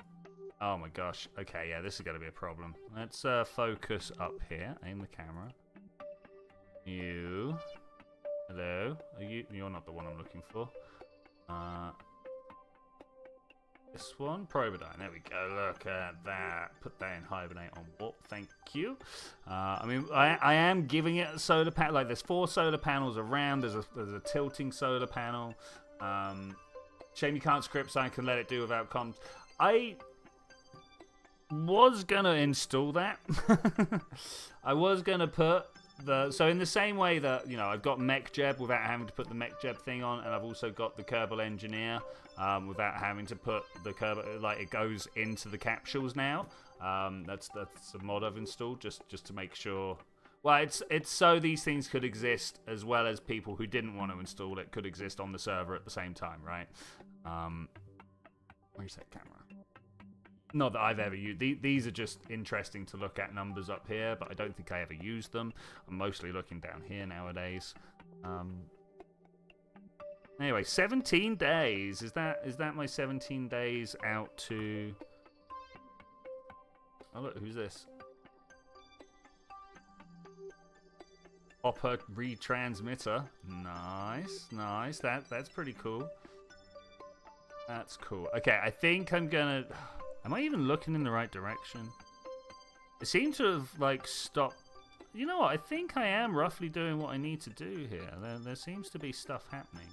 Oh my gosh. Okay, yeah, this is going to be a problem. Let's focus up here. Aim the camera. You... Hello? You're not the one I'm looking for. This one? Probodyne. There we go. Look at that. Put that in hibernate on warp. Thank you. I mean, I am giving it a solar panel. Like, there's 4 solar panels around. There's a tilting solar panel. Shame you can't script, so I can let it do without comms. I was going to install that. I was going to put... So in the same way that, you know, I've got MechJeb without having to put the MechJeb thing on, and I've also got the Kerbal Engineer without having to put the Kerbal, like, it goes into the capsules now. That's a mod I've installed just to make sure. Well, it's so these things could exist as well as people who didn't want to install it could exist on the server at the same time, right? Where's that camera? Not that I've ever used. These are just interesting to look at numbers up here, but I don't think I ever used them. I'm mostly looking down here nowadays. Anyway, 17 days. Is that my 17 days out to... Oh, look, who's this? Hopper retransmitter. Nice, nice. That's pretty cool. That's cool. Okay, I think I'm gonna... Am I even looking in the right direction? It seems to have, like, stopped... You know what? I think I am roughly doing what I need to do here. There seems to be stuff happening.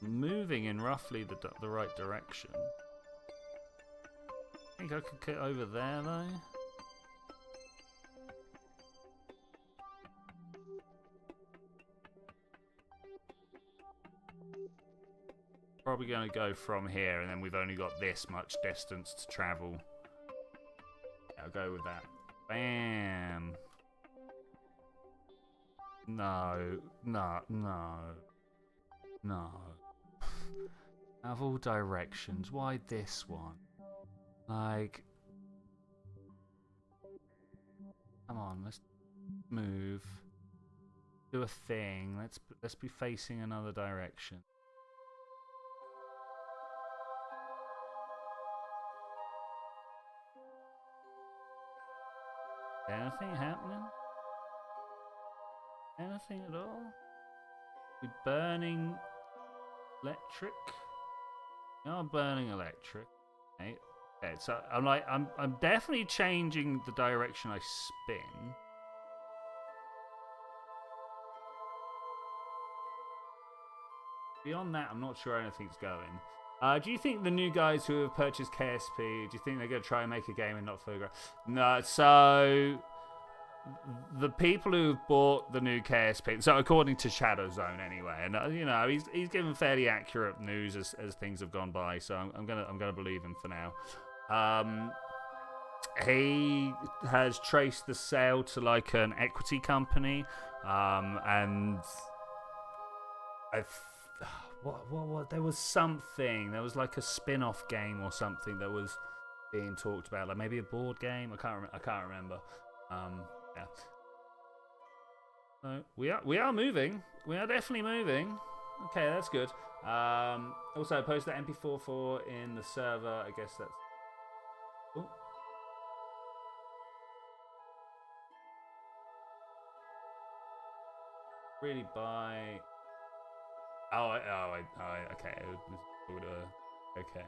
Moving in roughly the right direction. I think I could get over there, though. Probably going to go from here, and then we've only got this much distance to travel. Yeah, I'll go with that. Bam. No. Out of all directions, why this one? Like, come on, let's move. Do a thing. Let's be facing another direction. Anything happening? Anything at all? We burning electric? We are burning electric. Okay. Okay, so I'm definitely changing the direction I spin. Beyond that, I'm not sure anything's going. Do you think the new guys who have purchased KSP, do you think they're going to try and make a game and not photograph? No, so the people who've bought the new KSP, so according to Shadow Zone anyway, and you know, he's given fairly accurate news as things have gone by, so I'm gonna believe him for now. He has traced the sale to like an equity company, and what there was something, there was like a spin-off game or something that was being talked about, like maybe a board game. I can't remember. Yeah. So we are moving. We are definitely moving. Okay, that's good. Also, post that MP4 in the server. I guess that's. Ooh. Really buy. Okay. Okay.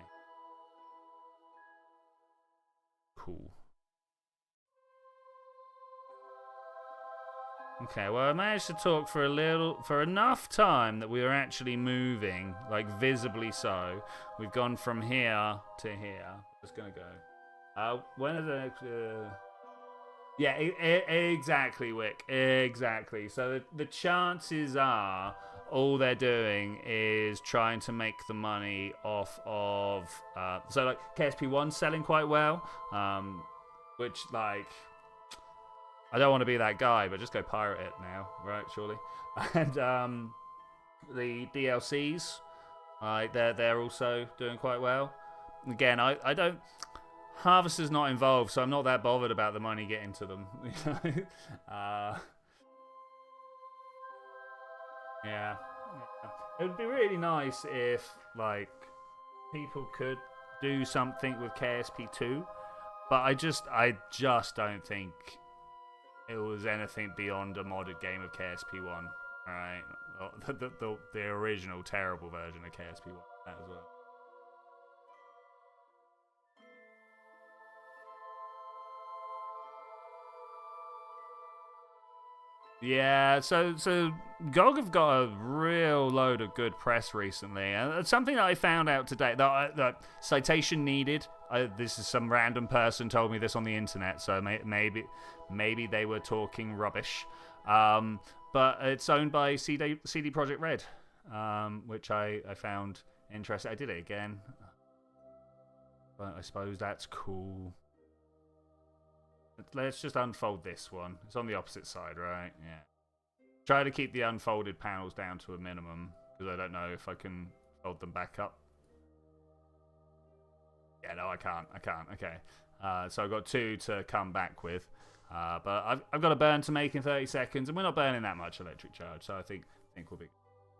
Cool. Okay, well, I managed to talk for enough time that we were actually moving, like visibly so. We've gone from here to here. Just gonna go. When are the next? Yeah, exactly, Wick. Exactly. So the chances are all they're doing is trying to make the money off of. So like KSP1's selling quite well, which like. I don't want to be that guy, but just go pirate it now, right? Surely. And the DLCs, they're also doing quite well. Again, I don't. Harvester's not involved, so I'm not that bothered about the money getting to them. Yeah. It would be really nice if like people could do something with KSP2, but I just don't think it was anything beyond a modded game of KSP1. Alright? The original terrible version of KSP1. That as well. Yeah, so GOG have got a real load of good press recently, and it's something that I found out today. That citation needed. This is some random person told me this on the internet, so maybe they were talking rubbish. But it's owned by CD Projekt Red, which I found interesting. I did it again, but I suppose that's cool. Let's just unfold this one. It's on the opposite side, right? Yeah. Try to keep the unfolded panels down to a minimum, because I don't know if I can fold them back up. Yeah, no, I can't. Okay. So I've got 2 to come back with. But I've got a burn to make in 30 seconds, and we're not burning that much electric charge, so I think we'll be...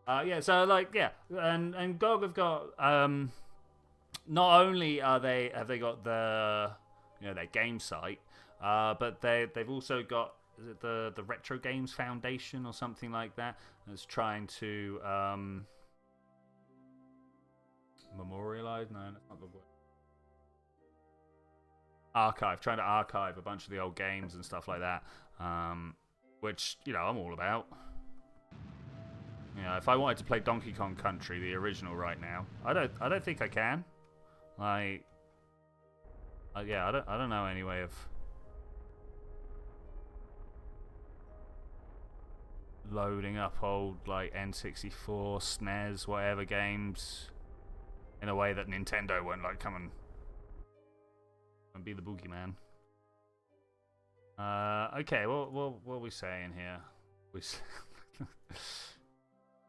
Yeah, so like and GOG have got not only have they got their game site, but they've also got, is it the Retro Games Foundation or something like that, that's trying to memorialize. No, that's not the word. Trying to archive a bunch of the old games and stuff like that, which I'm all about. If I wanted to play Donkey Kong Country, the original, right now, I don't think I can. Like, I don't know any way of loading up old like N64, SNES, whatever games in a way that Nintendo won't like come and be the boogeyman. Okay, what are we saying here?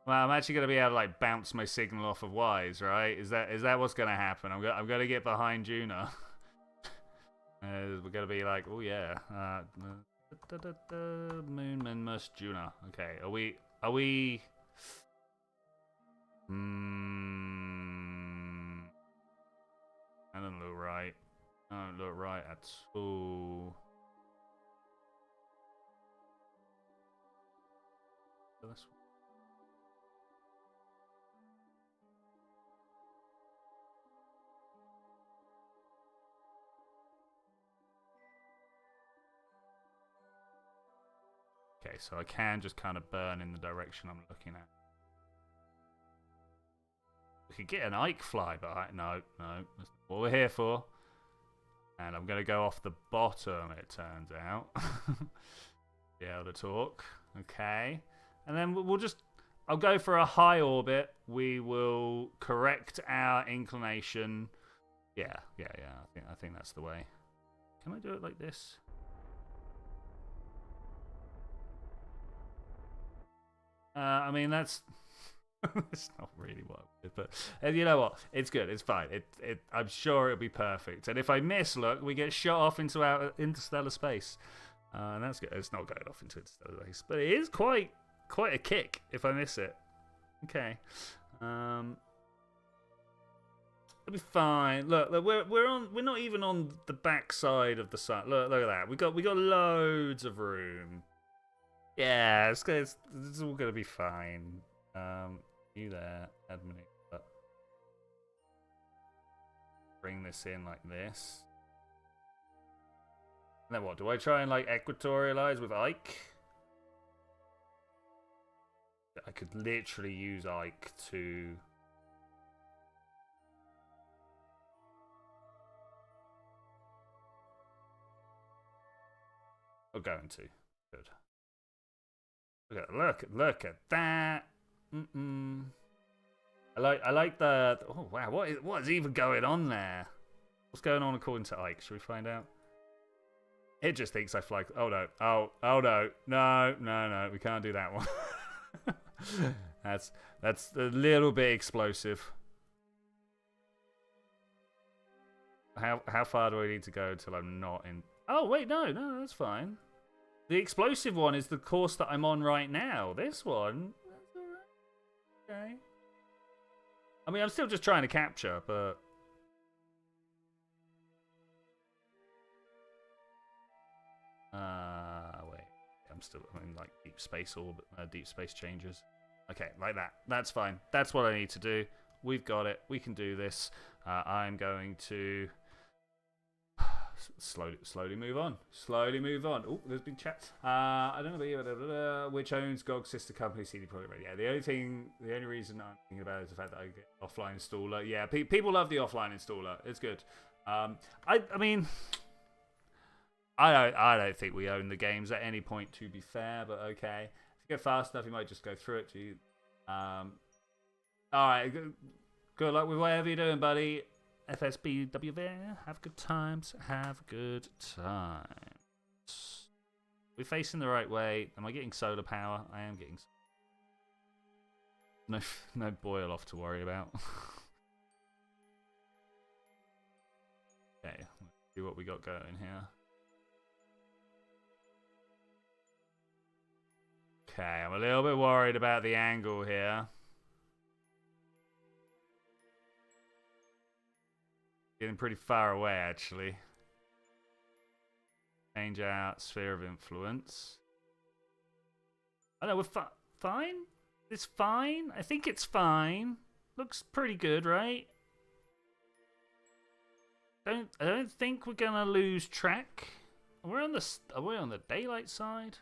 Well, I'm actually going to be able to like bounce my signal off of Wise, right? Is that what's going to happen? I'm going to get behind Duna. We're going to be like, oh yeah, Moonman must Duna. Okay, are we? I don't look right. I don't look right at all. Okay, so I can just kind of burn in the direction I'm looking at. We could get an Ike fly, but no, that's not what we're here for. And I'm going to go off the bottom, it turns out. Be able to talk. Okay. And then I'll go for a high orbit. We will correct our inclination. Yeah. I think that's the way. Can I do it like this? I mean, that's not really what I did, but you know what? It's good. It's fine. I'm sure it'll be perfect. And if I miss, look, we get shot off into our interstellar space. And that's good. It's not going off into interstellar space, but it is quite a kick if I miss it. Okay. It'll be fine. Look, we're not even on the back side of the sun. Look at that. We got loads of room. Yeah, it's all gonna be fine. You there, admin. Bring this in like this. And then what? Do I try and like equatorialize with Ike? I could literally use Ike to. I'm going to. Good. Look at that. I like the. Oh wow, what is even going on there? What's going on according to Ike? Should we find out? It just thinks I fly. Oh no! Oh no! We can't do that one. That's a little bit explosive. How far do I need to go until I'm not in? Oh wait, no, that's fine. The explosive one is the course that I'm on right now. This one, that's alright. Okay. I mean, I'm still just trying to capture, but wait. I'm in like deep space orbit, deep space changes. Okay, like that. That's fine. That's what I need to do. We've got it. We can do this. I'm going to slowly move on. Oh, there's been chat. I don't know which owns GOG's sister company, CD Projekt Red. Yeah, the only reason I'm thinking about it is the fact that I get offline installer. Yeah, people love the offline installer. It's good. I mean, I don't think we own the games at any point, to be fair. But okay, if you go fast enough, you might just go through it. All right, good luck with whatever you're doing, buddy. FSBW there. Have good times. We're facing the right way. Am I getting solar power? I am getting. No boil off to worry about. Okay, let's see what we got going here. Okay, I'm a little bit worried about the angle here. Getting pretty far away, actually. Change out sphere of influence. I know, we're fine? It's fine? I think it's fine. Looks pretty good, right? I don't think we're gonna lose track. Are we on the daylight side?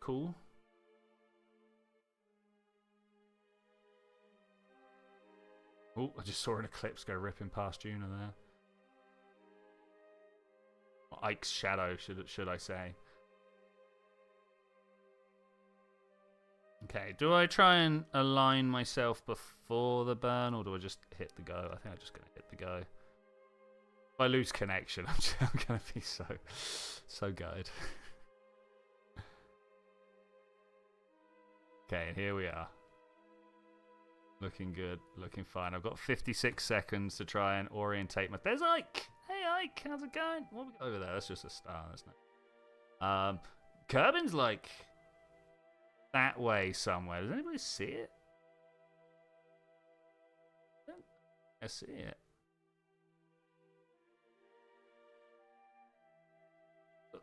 Cool. Oh, I just saw an eclipse go ripping past Duna there. Ike's shadow, should I say? Okay, do I try and align myself before the burn, or do I just hit the go? I think I'm just gonna hit the go. If I lose connection, I'm gonna be so good. Okay, here we are. Looking good, looking fine. I've got 56 seconds to try and orientate my... There's Ike! Hey Ike, how's it going? What we got over there? That's just a star, isn't it? Kerbin's like that way somewhere. Does anybody see it? I see it.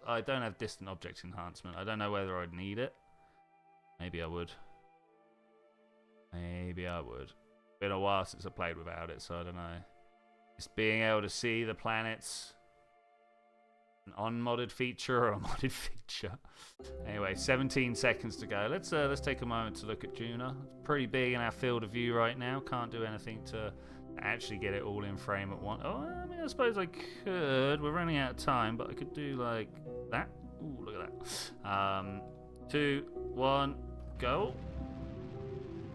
I don't have distant object enhancement. I don't know whether I'd need it. Maybe I would. Maybe I would. Been a while since I played without it, so I don't know. Just being able to see the planets, an unmodded feature or a modded feature. Anyway, 17 seconds to go. Let's take a moment to look at Duna. It's pretty big in our field of view right now. Can't do anything to actually get it all in frame at once. Oh, I mean, I suppose I could. We're running out of time, but I could do like that. Ooh, look at that. 2, 1, go.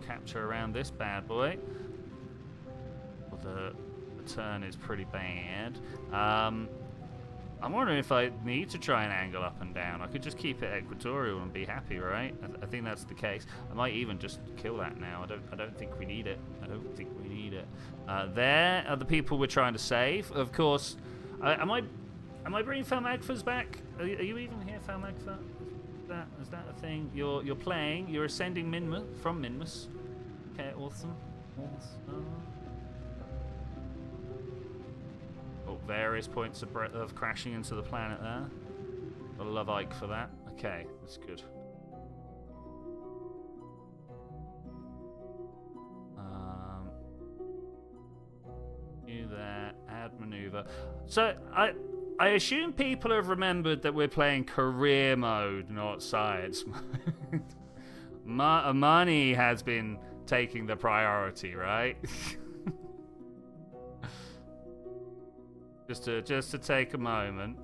Capture around this bad boy. Well, the turn is pretty bad. I'm wondering if I need to try and angle up and down. I could just keep it equatorial and be happy, right? I think that's the case. I might even just kill that now. I don't think we need it. I don't think we need it. There are the people we're trying to save. Of course, am I bringing Falmagfas back? Are you even here, Falmagfa? Is that a thing? You're playing. You're ascending from Minmus. Okay, awesome. Oh, various points of crashing into the planet there. Gotta love Ike for that. Okay, that's good. You there, add maneuver. So I assume people have remembered that we're playing career mode, not science mode. Money has been taking the priority, right? just to take a moment.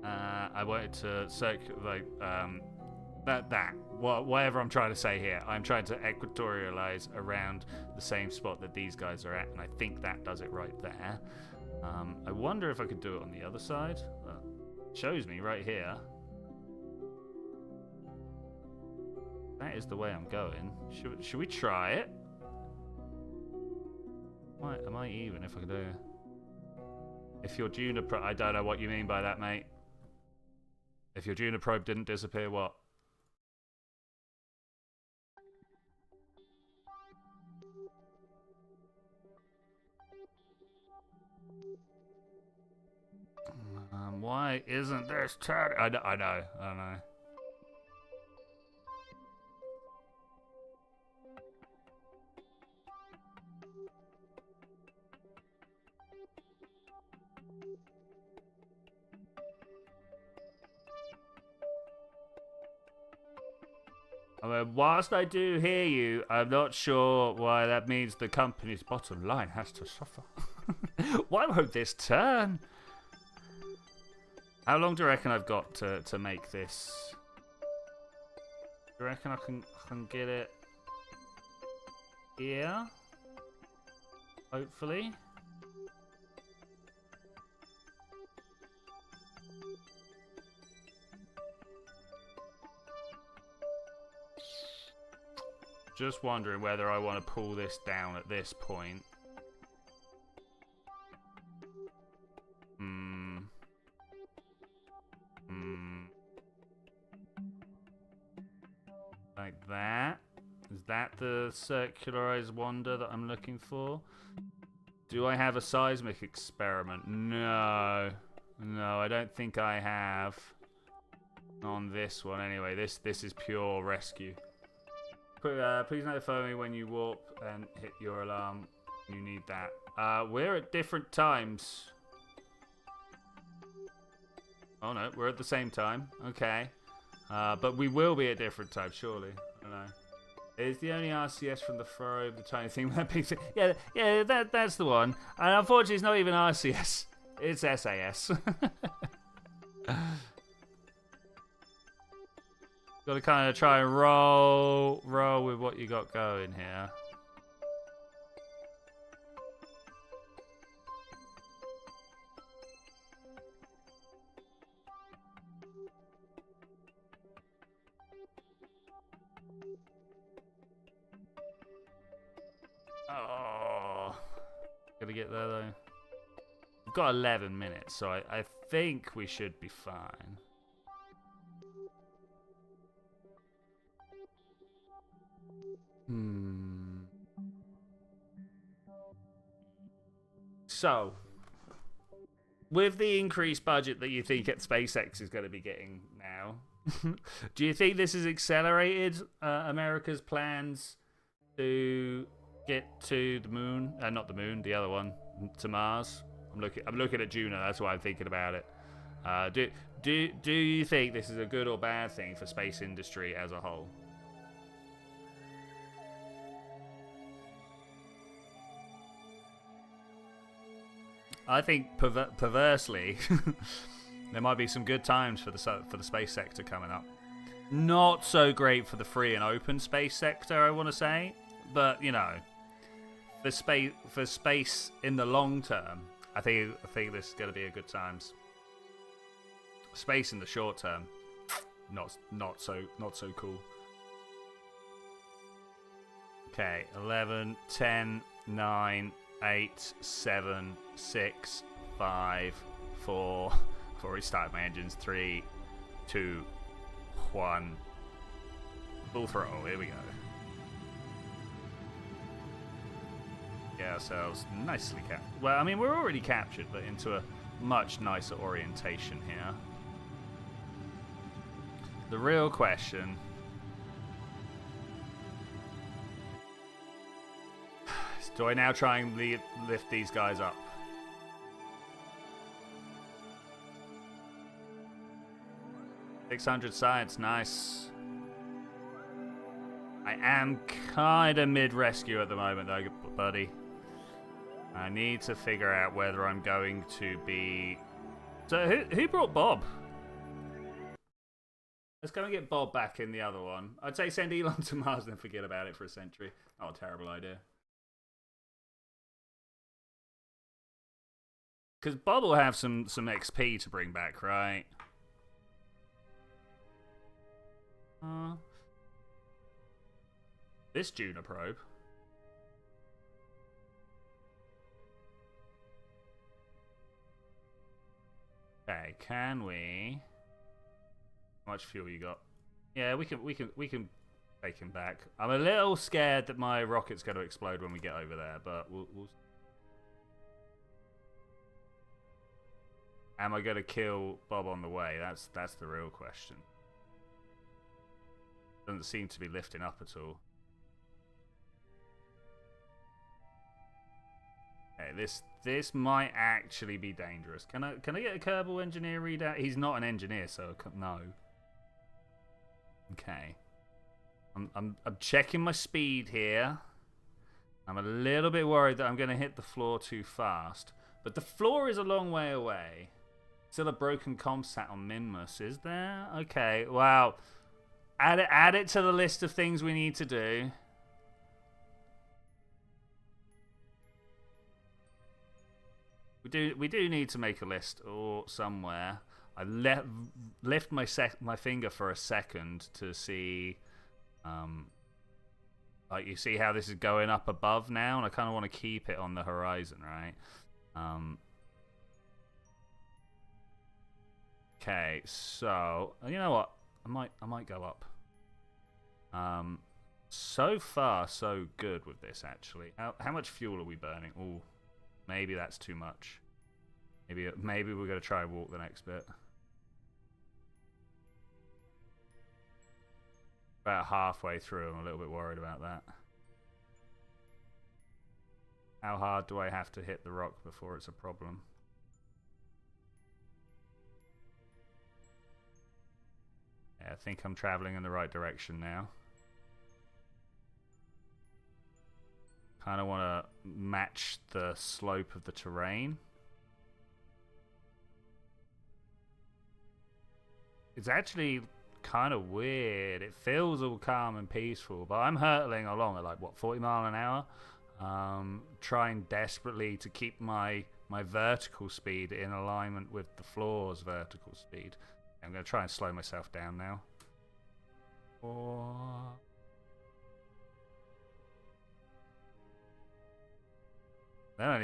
I wanted to circulate whatever I'm trying to say here. I'm trying to equatorialize around the same spot that these guys are at, and I think that does it right there. I wonder if I could do it on the other side. It shows me right here. That is the way I'm going. Should we try it? Am I even if I can do it? If your Duna probe... I don't know what you mean by that, mate. If your Duna probe didn't disappear, what? Why isn't this turn? I know. I mean, whilst I do hear you, I'm not sure why that means the company's bottom line has to suffer. Why won't this turn? How long do you reckon I've got to make this? Do you reckon I can get it here? Hopefully. Just wondering whether I want to pull this down at this point. Like that. Is that the circularized wonder that I'm looking for? Do I have a seismic experiment? No. No, I don't think I have. On this one, anyway. This is pure rescue. Please notify me when you warp and hit your alarm. You need that. We're at different times. Oh no, we're at the same time. Okay. But we will be at different times, surely. I don't know. It's the only RCS from the probe, the tiny thing with that big thing. Yeah, that's the one. And unfortunately, it's not even RCS. It's SAS. Got to kind of try and roll with what you got going here. Oh, gotta get there though. We've got 11 minutes, so I think we should be fine. So, with the increased budget that you think SpaceX is going to be getting now, do you think this has accelerated America's plans to get to the moon? Not the moon, the other one, to Mars. I'm looking at Duna. That's why I'm thinking about it. Do you think this is a good or bad thing for space industry as a whole? I think perversely, there might be some good times for the space sector coming up. Not so great for the free and open space sector, I want to say, but you know, for space in the long term, I think this is going to be a good times. Space in the short term, not so cool. Okay, 11, 10, 9. 8, 7, 6, 5, 4. Before we start my engines, 3, 2, 1. Full throttle. Here we go. Get ourselves nicely captured. Well, I mean, we're already captured, but into a much nicer orientation here. The real question. Do I now try and lift these guys up? $600 science, nice. I am kind of mid-rescue at the moment, though, buddy. I need to figure out whether I'm going to be... So, who brought Bob? Let's go and get Bob back in the other one. I'd say send Elon to Mars and then forget about it for a century. Not a terrible idea. Because Bob will have some XP to bring back, right? This Duna probe. Okay, can we? How much fuel you got? Yeah, we can take him back. I'm a little scared that my rocket's going to explode when we get over there, but we'll am I going to kill Bob on the way? That's the real question. Doesn't seem to be lifting up at all. Okay, this might actually be dangerous. Can I get a Kerbal engineer readout? He's not an engineer, so no. Okay. I'm checking my speed here. I'm a little bit worried that I'm going to hit the floor too fast, but the floor is a long way away. Still a broken comsat on Minmus, is there? Okay, wow. Add it to the list of things we need to do. We do need to make a list or somewhere. I lift my finger for a second to see, like you see how this is going up above now, and I kind of want to keep it on the horizon, right? Okay, so you know what? I might go up. So far, so good with this, actually. How much fuel are we burning? Oh, maybe that's too much. Maybe we're going to try and walk the next bit. About halfway through, I'm a little bit worried about that. How hard do I have to hit the rock before it's a problem? Yeah, I think I'm traveling in the right direction now. Kind of want to match the slope of the terrain. It's actually kind of weird. It feels all calm and peaceful, but I'm hurtling along at like, what, 40 miles an hour? Trying desperately to keep my vertical speed in alignment with the floor's vertical speed. I'm going to try and slow myself down now. Then I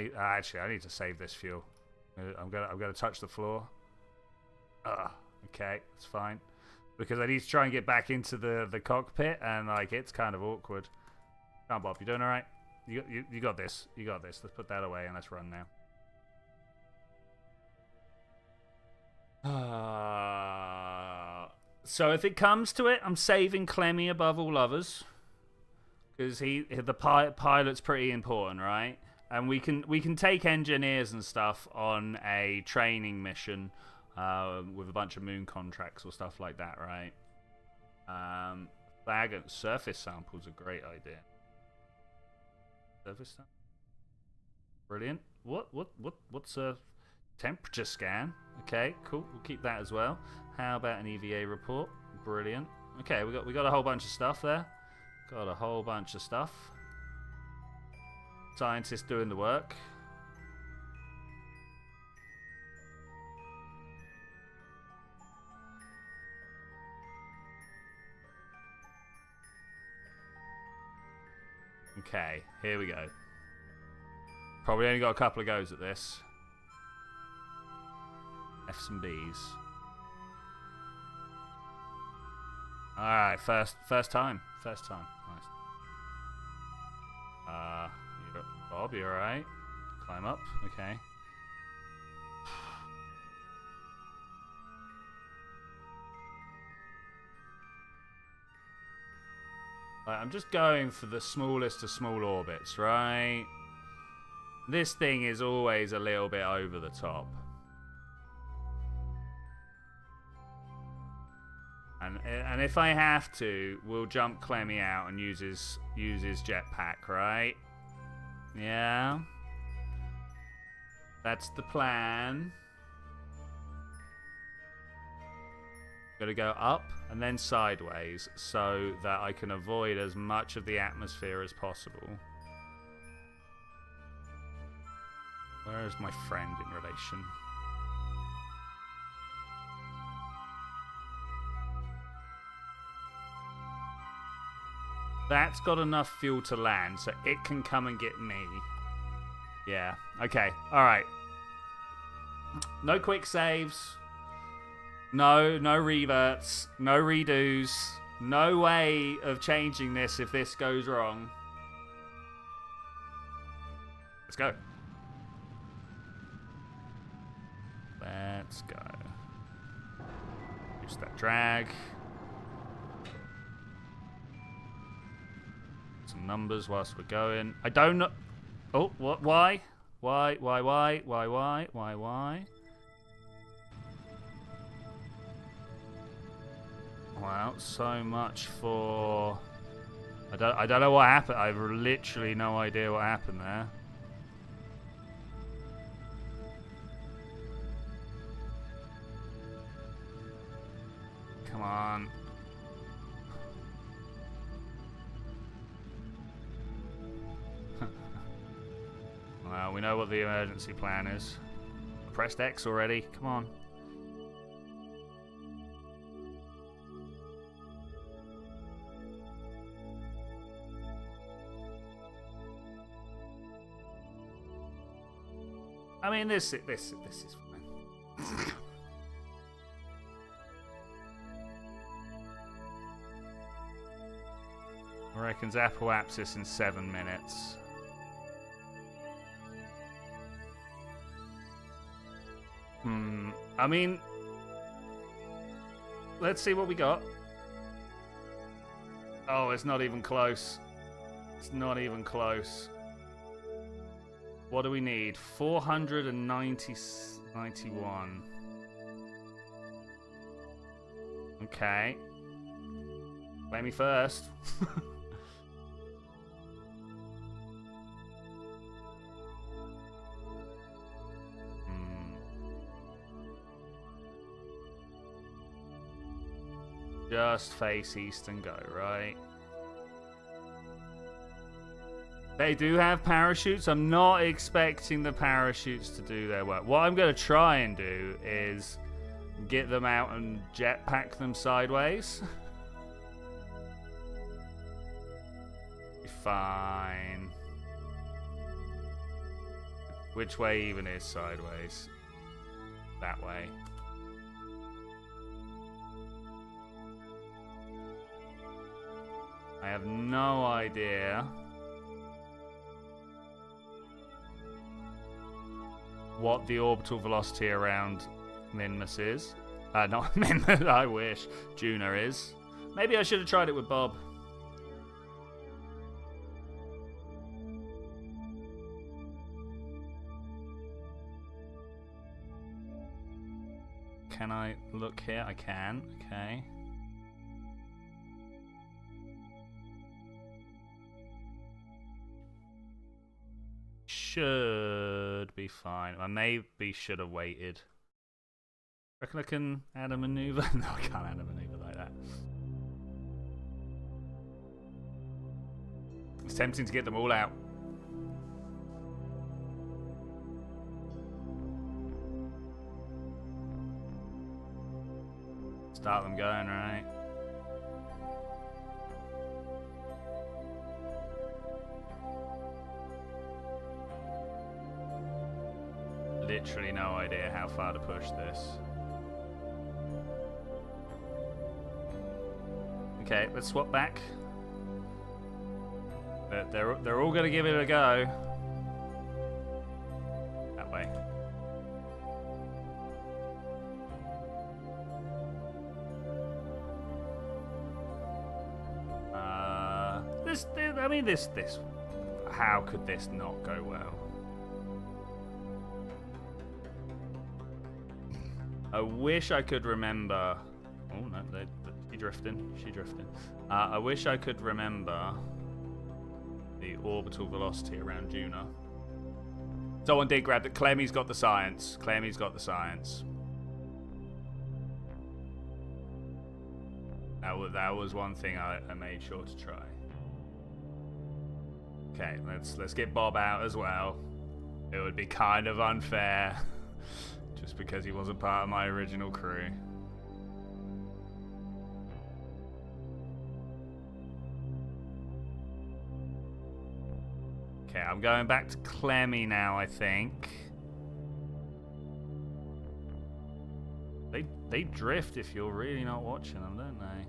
need to save this fuel. I'm gonna touch the floor. Okay, that's fine. Because I need to try and get back into the cockpit, and like it's kind of awkward. Come on, Bob, you doing all right? You got this. You got this. Let's put that away and let's run now. So if it comes to it, I'm saving Clemmy above all others, because the pilot's pretty important, right? And we can take engineers and stuff on a training mission with a bunch of moon contracts or stuff like that, right? Flag and surface samples are a great idea. Surface sample. Brilliant. What's a temperature scan? Okay, cool. We'll keep that as well. How about an EVA report? Brilliant. Okay, we got a whole bunch of stuff there. Got a whole bunch of stuff. Scientists doing the work. Okay, here we go. Probably only got a couple of goes at this. F's and B's. Alright, first time. First time. Nice. Bob, you alright? Climb up, okay. Right, I'm just going for the smallest of small orbits, right? This thing is always a little bit over the top. And if I have to, we'll jump Clemmy out and use his jetpack, right? Yeah. That's the plan. Gotta go up and then sideways so that I can avoid as much of the atmosphere as possible. Where is my friend in relation? That's got enough fuel to land, so it can come and get me. Yeah, okay, alright. No quick saves. No reverts. No redos. No way of changing this if this goes wrong. Let's go. Let's go. Use that drag. Some numbers whilst we're going. I don't know. Oh, what? Why? Why? Wow, so much for. I don't know what happened. I have literally no idea what happened there. Come on. Well, we know what the emergency plan is. I pressed X already. Come on. I mean, this is fine. reckons apoapsis in 7 minutes. I mean, let's see what we got. Oh, it's not even close. It's not even close. What do we need? 491. Okay. Play me first. Just face east and go, right? They do have parachutes. I'm not expecting the parachutes to do their work. What I'm going to try and do is get them out and jetpack them sideways. Fine. Which way even is sideways? That way. I have no idea what the orbital velocity around Minmus is. Not Minmus, I wish. Duna is. Maybe I should have tried it with Bob. Can I look here? I can. Okay. Should be fine. I maybe should have waited. Reckon I can add a maneuver? No, I can't add a maneuver like that. It's tempting to get them all out. Start them going, right? Literally no idea how far to push this. Okay, let's swap back. They're all gonna give it a go. That way. I mean, this. How could this not go well? I wish I could remember. Oh no, she drifting. I wish I could remember the orbital velocity around Duna. Someone did grab it. Clemmy's got the science. That was one thing I made sure to try. Okay, let's get Bob out as well. It would be kind of unfair, just because he wasn't part of my original crew. Okay, I'm going back to Clemmy now, I think. They drift if you're really not watching them, don't they?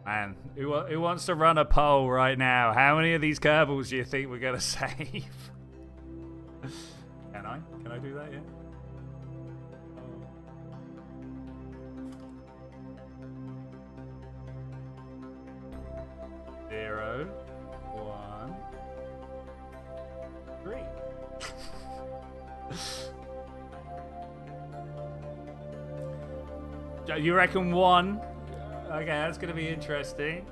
Man, who wants to run a poll right now? How many of these Kerbals do you think we're gonna save? Can I do that yet? Zero, 1, 3. You reckon 1? Okay, that's gonna be interesting.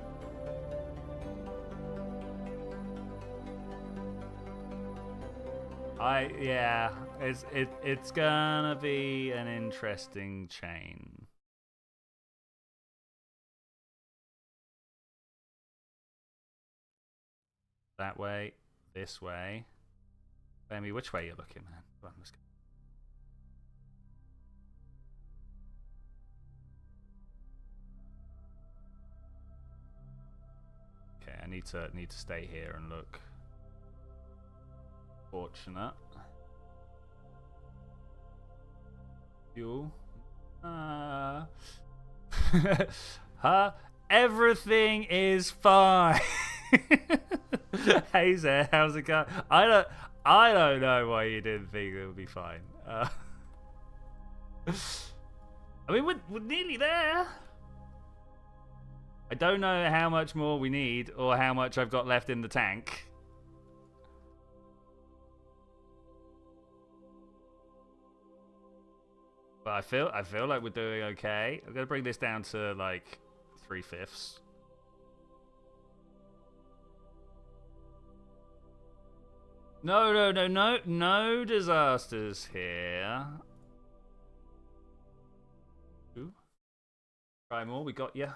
Yeah, it's gonna be an interesting chain. That way, this way. Amy, which way are you looking, man? Come on, let's go. Okay, I need to stay here and look. Fortunate. Fuel. Huh? Everything is fine. Hey there, how's it going? I don't know why you didn't think it would be fine. I mean, we're nearly there. I don't know how much more we need or how much I've got left in the tank. But I feel like we're doing okay. I'm gonna bring this down to like 3/5. No disasters here. Ooh. Try more. We got ya.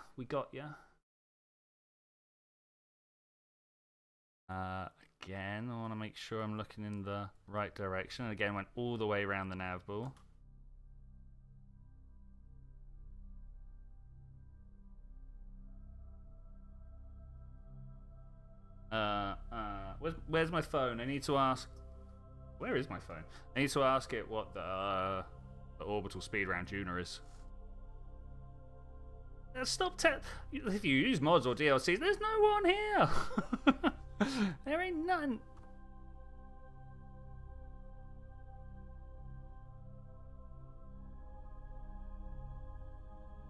Again, I want to make sure I'm looking in the right direction. Again, went all the way around the nav ball. Where's my phone? I need to ask. Where is my phone? I need to ask it what the orbital speed around Duna is. Stop. If you use mods or DLCs, there's no one here. There ain't none.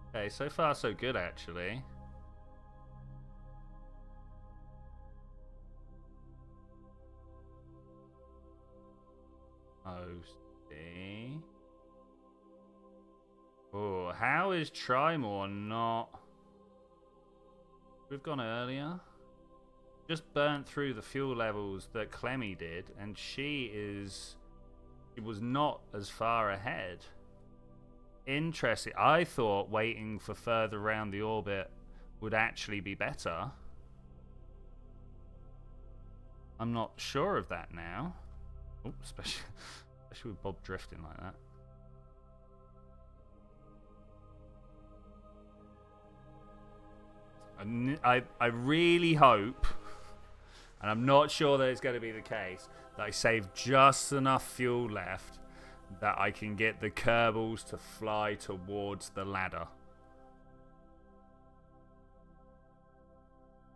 Okay, so far so good actually. OC. Oh, how is Trimore not? We've gone earlier. Just burnt through the fuel levels that Clemmy did, and she was not as far ahead. Interesting. I thought waiting for further around the orbit would actually be better. I'm not sure of that now. Oh, especially with Bob drifting like that. I really hope, and I'm not sure that it's going to be the case, that I save just enough fuel left that I can get the Kerbals to fly towards the ladder.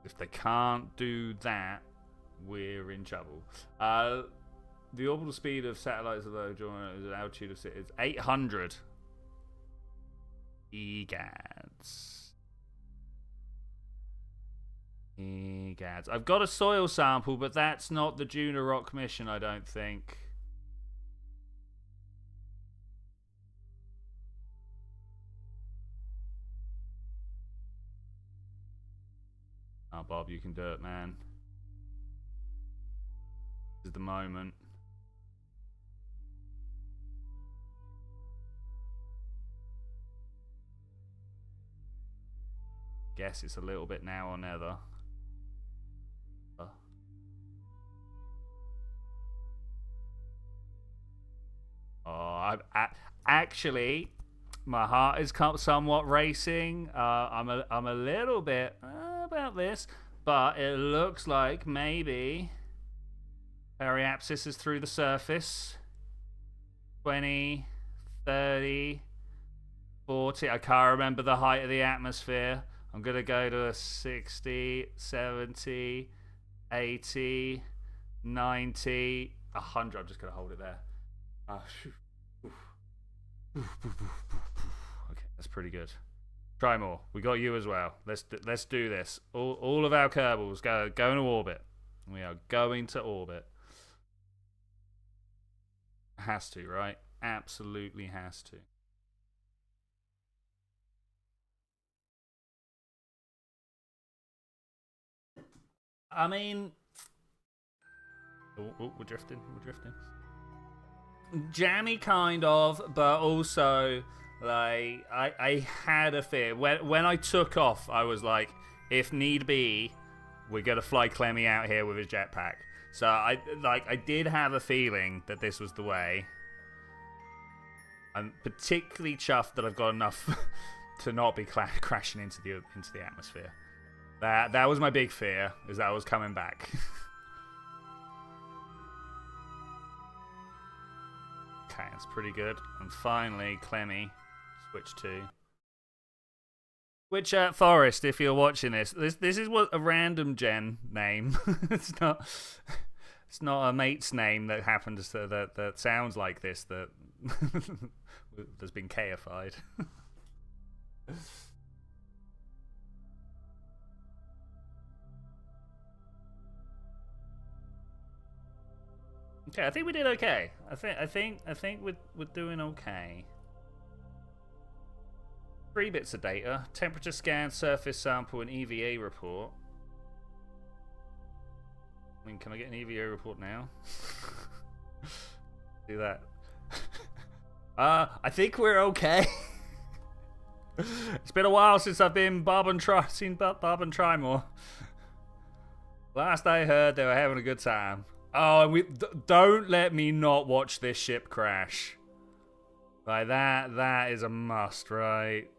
If they can't do that, we're in trouble. The orbital speed of satellites, although an altitude of is 800 egads. I've got a soil sample, but that's not the Duna rock mission, I don't think. Oh, Bob, you can do it, man. This is the moment. Guess it's a little bit now or never. Oh, actually, my heart is somewhat racing. I'm a little bit about this, but it looks like maybe Periapsis is through the surface. 20, 30, 40. I can't remember the height of the atmosphere. I'm going to go to a 60, 70, 80, 90, 100. I'm just going to hold it there. Okay, that's pretty good. Try more. We got you as well. Let's do this. All of our Kerbals go into orbit. We are going to orbit. Has to, right? Absolutely has to. I mean, we're drifting. Jammy kind of, but also like I had a fear when I took off. I was like, if need be, we're gonna fly Clemmy out here with his jetpack. So I did have a feeling that this was the way. I'm particularly chuffed that I've got enough to not be crashing into the atmosphere. That was my big fear, is that I was coming back. Okay, that's pretty good. And finally, Clemmy switch to Which Forest, if you're watching this is what a random gen name. It's not a mate's name that happens to that sounds like this that has been Kified. Okay, I think we did okay. I think we're doing okay. 3 bits of data: temperature scan, surface sample, and EVA report. I mean, can I get an EVA report now? Do that. I think we're okay. It's been a while since I've been seen Barb and Try more. Last I heard, they were having a good time. Oh, and don't let me not watch this ship crash. Like that is a must, right?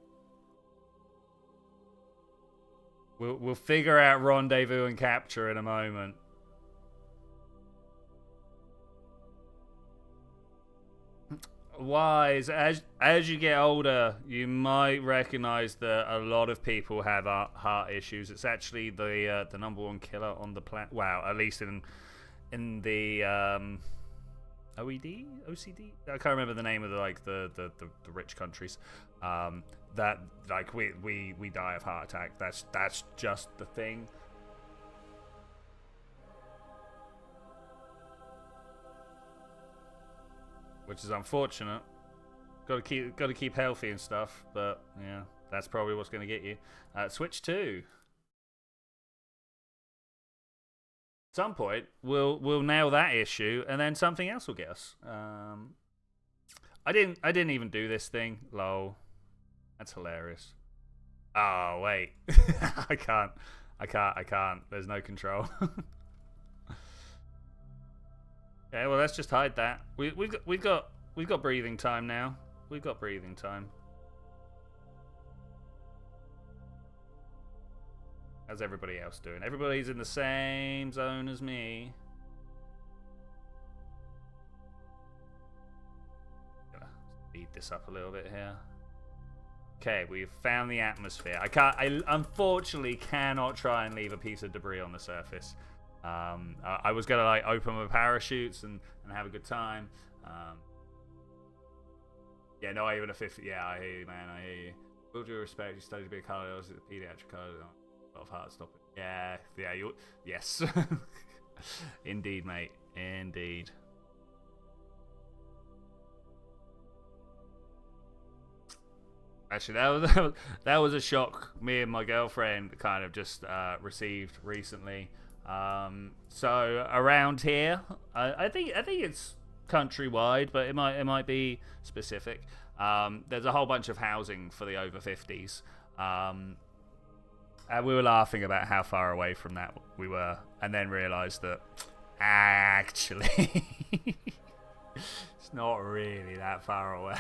We'll figure out rendezvous and capture in a moment. Wise, as you get older, you might recognize that a lot of people have heart issues. It's actually the #1 killer on the planet. Wow, at least in the OCD. I can't remember the name of the rich countries. That like we die of heart attack. That's just the thing. Which is unfortunate. Got to keep healthy and stuff, but yeah, that's probably what's going to get you. Switch 2. At some point, we'll nail that issue, and then something else will get us. I didn't even do this thing. Lol, that's hilarious. Oh wait, I can't. There's no control. Okay, well let's just hide that. We've got breathing time now. We've got breathing time. How's everybody else doing? Everybody's in the same zone as me. Gonna speed this up a little bit here. Okay, we've found the atmosphere. I unfortunately cannot try and leave a piece of debris on the surface. I was gonna like open my parachutes and have a good time. Yeah, no, even a 50. Yeah, I hear you, man. I hear you. With all due respect, you studied to be a cardiologist at the pediatric cardiologist. A lot of heart stopping. Yeah. Yes. Indeed, mate. Indeed. Actually, that was a shock me and my girlfriend kind of just received recently. So around here, I think it's countrywide, but it might be specific. There's a whole bunch of housing for the over 50s. And we were laughing about how far away from that we were, and then realised that actually it's not really that far away.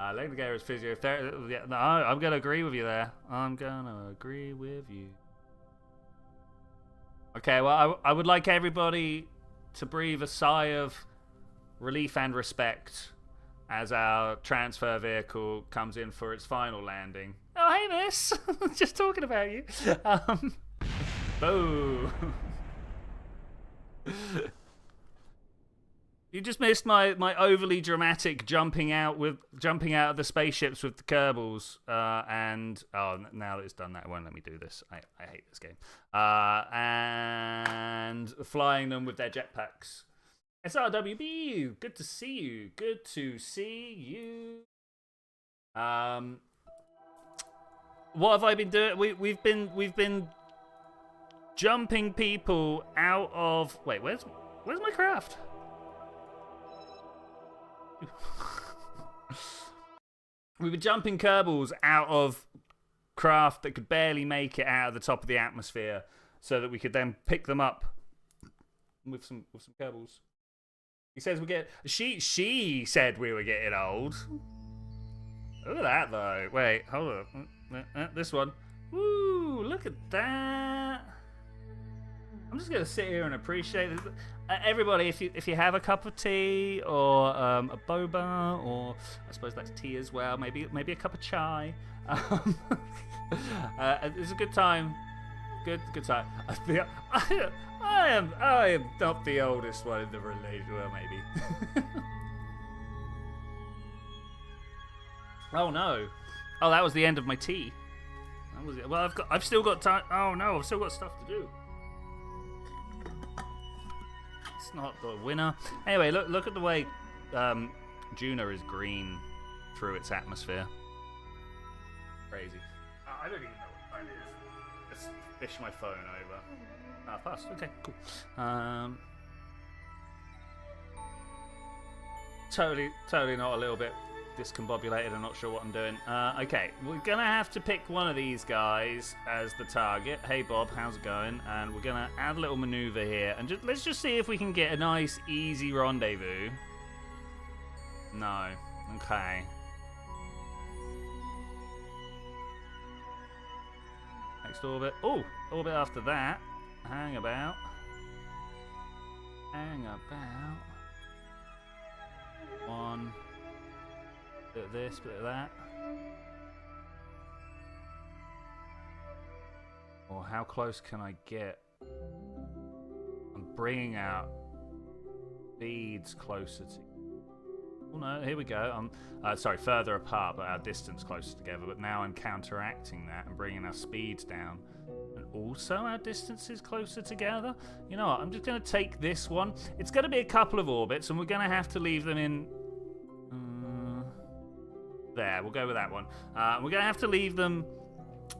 Legnager is physiotherapy. Yeah, no, I'm gonna agree with you there. I'm gonna agree with you. Okay, well, I would like everybody to breathe a sigh of relief and respect as our transfer vehicle comes in for its final landing. Oh, hey, miss. Just talking about you. Boo. You just missed my overly dramatic jumping out of the spaceships with the Kerbals, and now that it's done that, it won't let me do this. I hate this game. And flying them with their jetpacks. SRWB, good to see you. Good to see you. What have I been doing? We've been jumping people out of. Wait, where's my craft? We were jumping Kerbals out of craft that could barely make it out of the top of the atmosphere, so that we could then pick them up with some Kerbals. He says we get. She said we were getting old. Look at that though. Wait, hold up. This one. Woo! Look at that. I'm just gonna sit here and appreciate it. Everybody, if you have a cup of tea or a boba, or I suppose that's tea as well, maybe a cup of chai. It's a good time. Good time. I am not the oldest one in the relation. Well, maybe. Oh no! Oh, that was the end of my tea. That was it. Well, I've still got time. Oh no, I've still got stuff to do. It's not the winner. Anyway, look at the way Duna is green through its atmosphere. Crazy. I don't even know what time it is. Let's fish my phone over. Passed. Okay, cool. Totally not a little bit discombobulated and not sure what I'm doing. Okay, we're gonna have to pick one of these guys as the target. Hey Bob, how's it going? And we're gonna add a little maneuver here and let's just see if we can get a nice easy rendezvous. No. Okay. Next orbit. Oh, orbit after that. Hang about. One. Bit of this, bit of that. Or how close can I get? I'm bringing out beads closer to... Oh no, here we go. Sorry, further apart, but our distance closer together. But now I'm counteracting that and bringing our speeds down. And also our distance is closer together. You know what, I'm just going to take this one. It's going to be a couple of orbits, and we're going to have to leave them in... There, we'll go with that one. We're going to have to leave them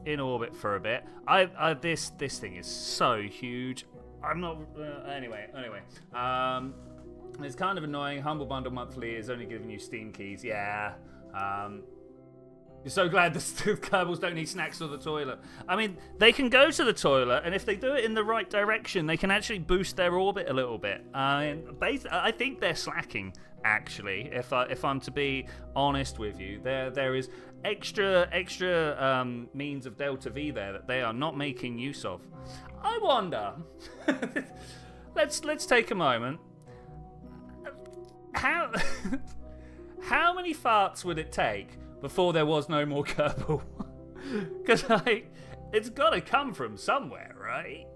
in orbit for a bit. This thing is so huge. I'm not... Anyway. It's kind of annoying. Humble Bundle Monthly is only giving you Steam keys. Yeah. You're so glad the Kerbals don't need snacks or the toilet. I mean, they can go to the toilet, and if they do it in the right direction, they can actually boost their orbit a little bit. I think they're slacking, actually, if I'm to be honest with you. There is extra means of Delta V there that they are not making use of. I wonder... Let's take a moment. How many farts would it take before there was no more Kerbal? Because it's got to come from somewhere, right?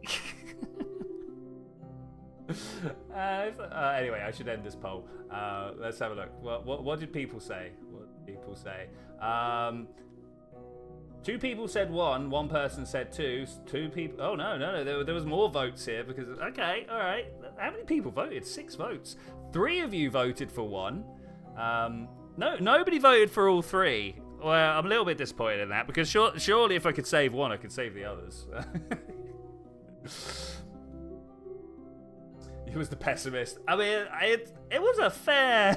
Anyway, I should end this poll. Let's have a look. What did people say? Two people said one person said two people... Oh, no, there was more votes here because... Okay, all right. How many people voted? 6 votes. 3 of you voted for one. No, nobody voted for all 3. Well, I'm a little bit disappointed in that because surely if I could save one, I could save the others. He was the pessimist. I mean, it was a fair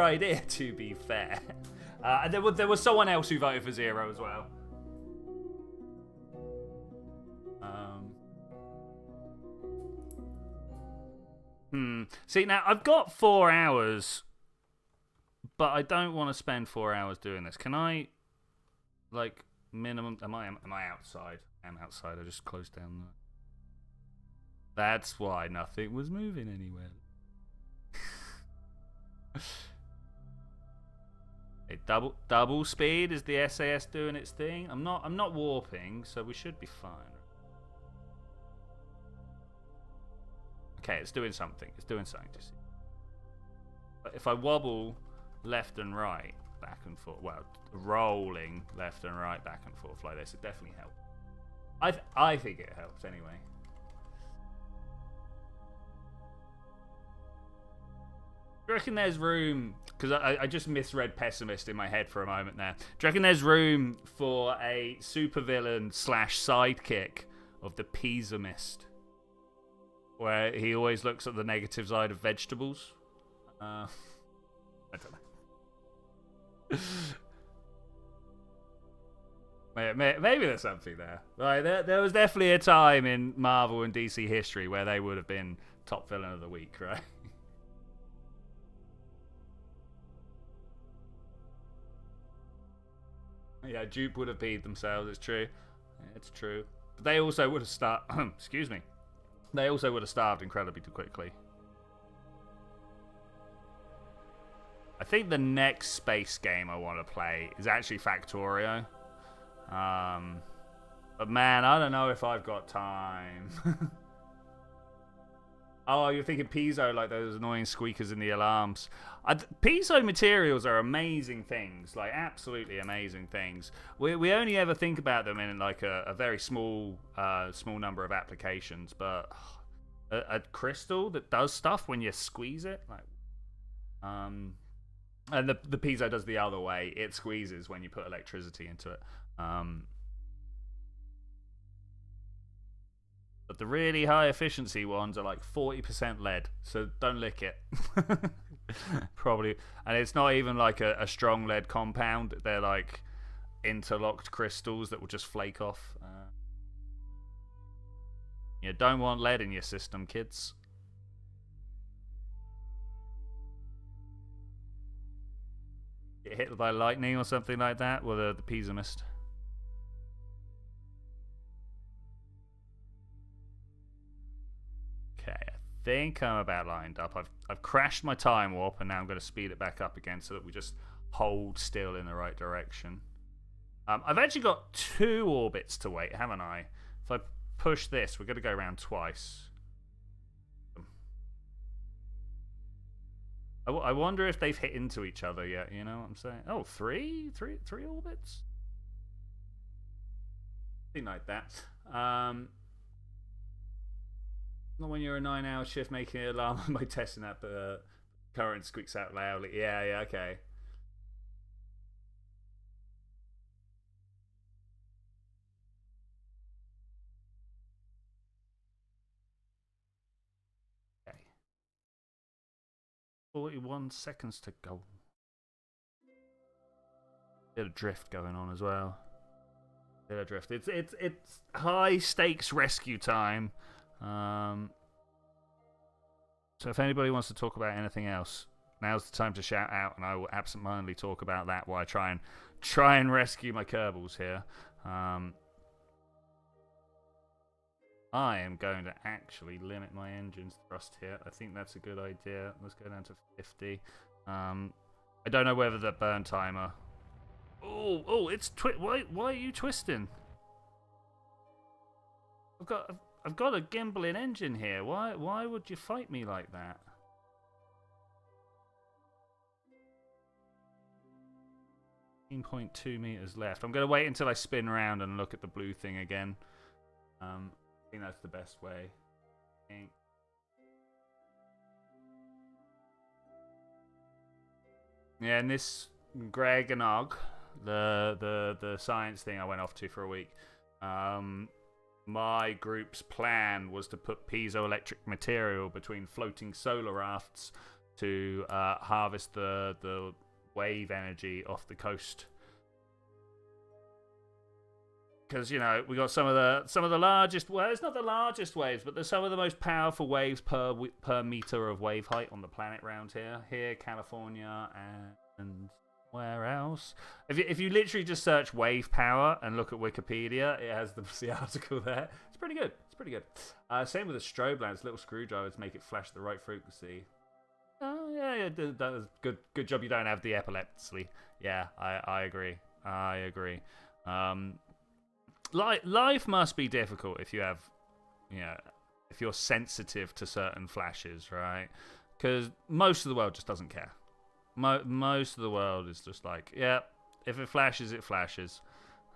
idea, to be fair. And there was someone else who voted for 0 as well. See, now I've got 4 hours, but I don't want to spend 4 hours doing this. Can I, like, minimum? Am I outside? I'm outside. I just closed down the... That's why nothing was moving anywhere. Double speed, is the SAS doing its thing? I'm not warping, so we should be fine. Okay, it's doing something. It's doing something to see. But if I wobble left and right, back and forth, well, rolling left and right, back and forth like this, it definitely helps. I think it helps anyway. Do you reckon there's room, because I just misread pessimist in my head for a moment there. Do you reckon there's room for a supervillain / sidekick of the pessimist, where he always looks at the negative side of vegetables? I don't know. Maybe there's something there. Right, there was definitely a time in Marvel and DC history where they would have been top villain of the week, right? Yeah, Dupe would have peed themselves, it's true. It's true. But they also would have excuse me. They also would have starved incredibly too quickly. I think the next space game I want to play is actually Factorio. But man, I don't know if I've got time. Oh, you're thinking piezo, like those annoying squeakers in the alarms. Piezo materials are amazing things, like absolutely amazing things. We only ever think about them in like a very small number of applications, but a crystal that does stuff when you squeeze it, like and the piezo does the other way. It squeezes when you put electricity into it. But the really high efficiency ones are like 40% lead, so don't lick it. Probably. And it's not even like a strong lead compound. They're like interlocked crystals that will just flake off. You don't want lead in your system, kids. Get hit by lightning or something like that? Well, the pessimist. Okay, I think I'm about lined up. I've crashed my time warp, and now I'm going to speed it back up again so that we just hold still in the right direction. I've actually got 2 orbits to wait, haven't I? If I push this, we're going to go around twice. I wonder if they've hit into each other yet, you know what I'm saying? Oh, three orbits? Something like that. Not when you're a 9-hour shift making an alarm by testing that, but current squeaks out loudly. Yeah, okay. Okay. 41 seconds to go. Bit of drift going on as well. Bit of drift. It's high stakes rescue time. So if anybody wants to talk about anything else, now's the time to shout out, and I will absentmindedly talk about that while I try and rescue my Kerbals here. I am going to actually limit my engine's thrust here. I think that's a good idea. Let's go down to 50. I don't know whether the burn timer. Oh, it's why are you twisting? I've got a gimbling engine here. Why would you fight me like that? .2 meters left. I'm going to wait until I spin around and look at the blue thing again. I think that's the best way. Yeah, and this Greg and Og, the science thing I went off to for a week. My group's plan was to put piezoelectric material between floating solar rafts to harvest the wave energy off the coast. Because, you know, we got some of the largest, well, it's not the largest waves, but there's some of the most powerful waves per meter of wave height on the planet round here. Here, California, and where else? If you literally just search wave power and look at Wikipedia, it has the article there. It's pretty good. Same with the strobe lamps. Little screwdrivers make it flash the right frequency. Oh yeah, that was good job. You don't have the epilepsy. Yeah, I agree. Life must be difficult if you have, you know, if you're sensitive to certain flashes, right? Because most of the world just doesn't care. Most of the world is just like, yeah, if it flashes, it flashes.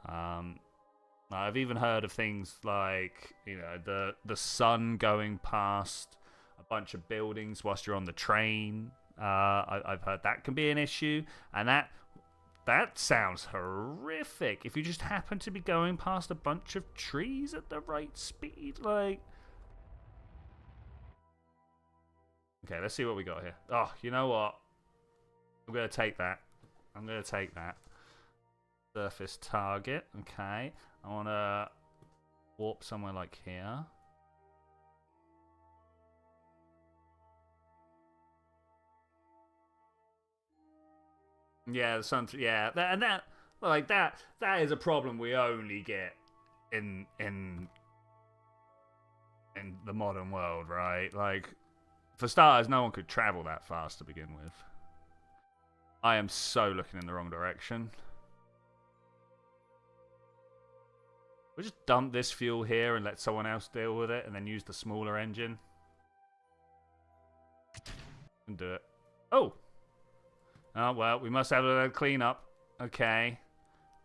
I've even heard of things like, you know, the sun going past a bunch of buildings whilst you're on the train. I've heard that can be an issue, and that sounds horrific. If you just happen to be going past a bunch of trees at the right speed, like. Okay, let's see what we got here. Oh, you know what? I'm going to take that. Surface target. Okay. I want to warp somewhere like here. Yeah, the sun. Yeah, that is a problem we only get in in the modern world, right? Like, for starters, no one could travel that fast to begin with. I am so looking in the wrong direction. We'll just dump this fuel here and let someone else deal with it and then use the smaller engine. And do it. Oh! Oh, well, we must have a cleanup. Okay.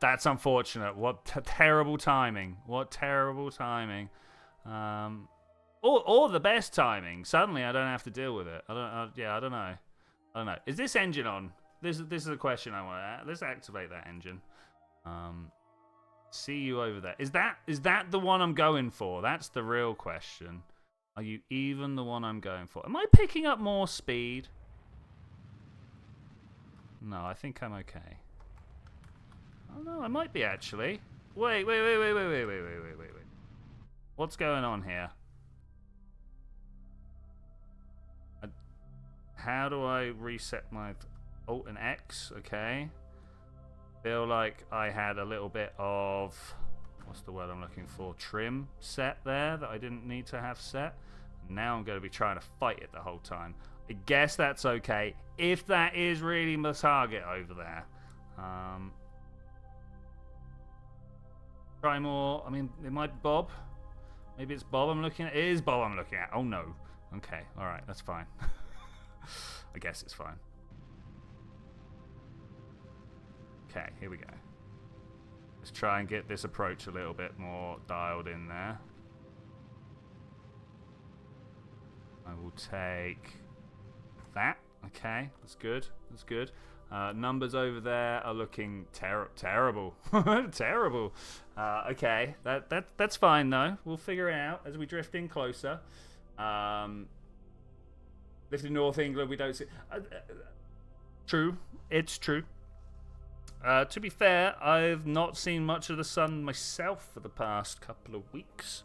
That's unfortunate. What terrible timing. What terrible timing. Or the best timing. Suddenly I don't have to deal with it. I don't know. I don't know. Is this engine on? This is a question I want to ask. Let's activate that engine. See you over there. Is that the one I'm going for? That's the real question. Are you even the one I'm going for? Am I picking up more speed? No, I think I'm okay. Oh no, I might be actually. Wait. What's going on here? How do I reset my Alt and X? Okay. Feel like I had a little bit of, what's the word I'm looking for? Trim set there that I didn't need to have set. Now I'm going to be trying to fight it the whole time. I guess that's okay if that is really my target over there. Try more. I mean, it might be Bob. Maybe it's Bob I'm looking at. It is Bob I'm looking at. Oh no. Okay. All right. That's fine. I guess it's fine. Okay. Here we go. Let's try and get this approach a little bit more dialed in there. I will take that. Okay, that's good. That's good. Numbers over there are looking terrible. Terrible. Okay, that's fine though. We'll figure it out as we drift in closer. Lift in North England, we don't see. True, it's true. To be fair, I've not seen much of the sun myself for the past couple of weeks.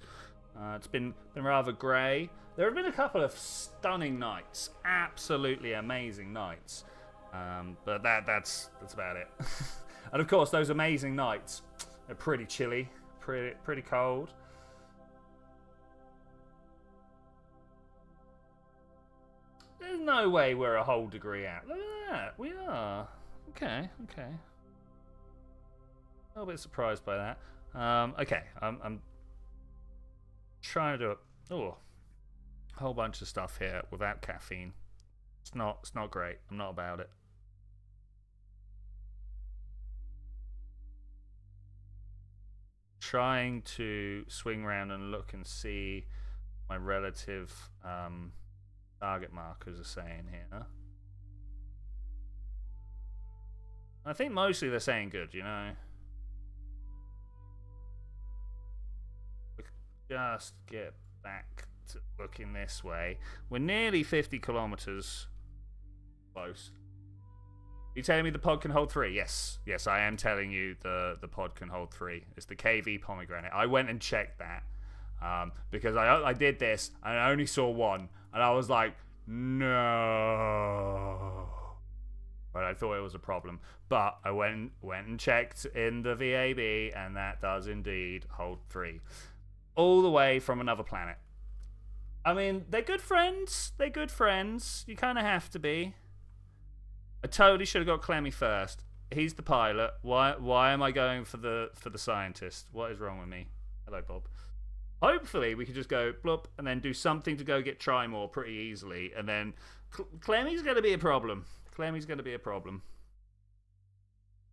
It's been rather grey. There have been a couple of stunning nights, absolutely amazing nights, but that's about it. And of course, those amazing nights are pretty chilly, pretty cold. There's no way we're a whole degree out. Look at that, we are. Okay. A little bit surprised by that. Okay, I'm trying to do it. Oh. Whole bunch of stuff here without caffeine. It's not great. I'm not about it. Trying to swing around and look and see my relative target markers are saying here. I think mostly they're saying good, you know. Just get back to looking this way. We're nearly 50 kilometers close. You telling me the pod can hold 3? Yes, I am telling you the pod can hold 3. It's the KV pomegranate. I went and checked that because I did this and I only saw one, and I was like, no. But I thought it was a problem. But I went and checked in the VAB, and that does indeed hold 3, all the way from another planet. I mean, they're good friends. They're good friends. You kind of have to be. I totally should have got Clemmy first. He's the pilot. Why am I going for the scientist? What is wrong with me? Hello, Bob. Hopefully, we could just go blop and then do something to go get Trimore pretty easily, and then Clemmy's going to be a problem. Clemmy's going to be a problem.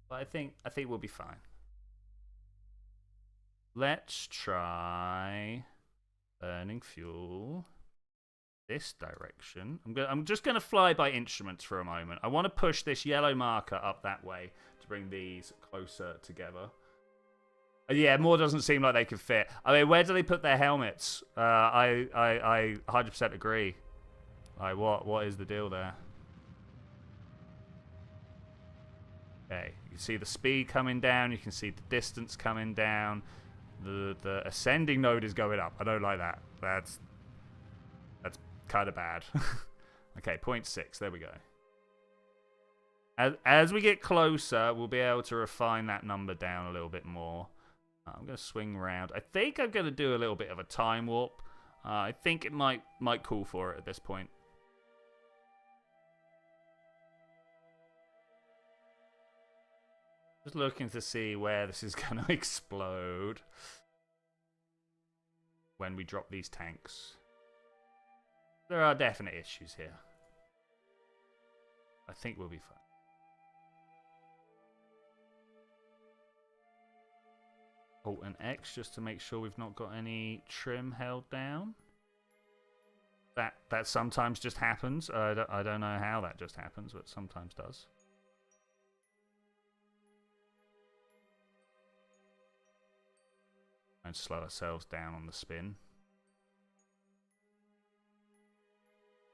But I think we'll be fine. Let's try burning fuel this direction. I'm just going to fly by instruments for a moment. I want to push this yellow marker up that way to bring these closer together. Yeah, more doesn't seem like they could fit. I mean, where do they put their helmets? I 100% agree. Like, what is the deal there? Okay, you can see the speed coming down. You can see the distance coming down. The ascending node is going up. I don't like that. That's kind of bad. Okay, 0.6. There we go. As we get closer, we'll be able to refine that number down a little bit more. I'm going to swing around. I think I'm going to do a little bit of a time warp. I think it might call for it at this point. Just looking to see where this is going to explode when we drop these tanks. There are definite issues here. I think we'll be fine. Alt and X just to make sure we've not got any trim held down. That sometimes just happens. I don't know how that just happens, but sometimes does. And slow ourselves down on the spin.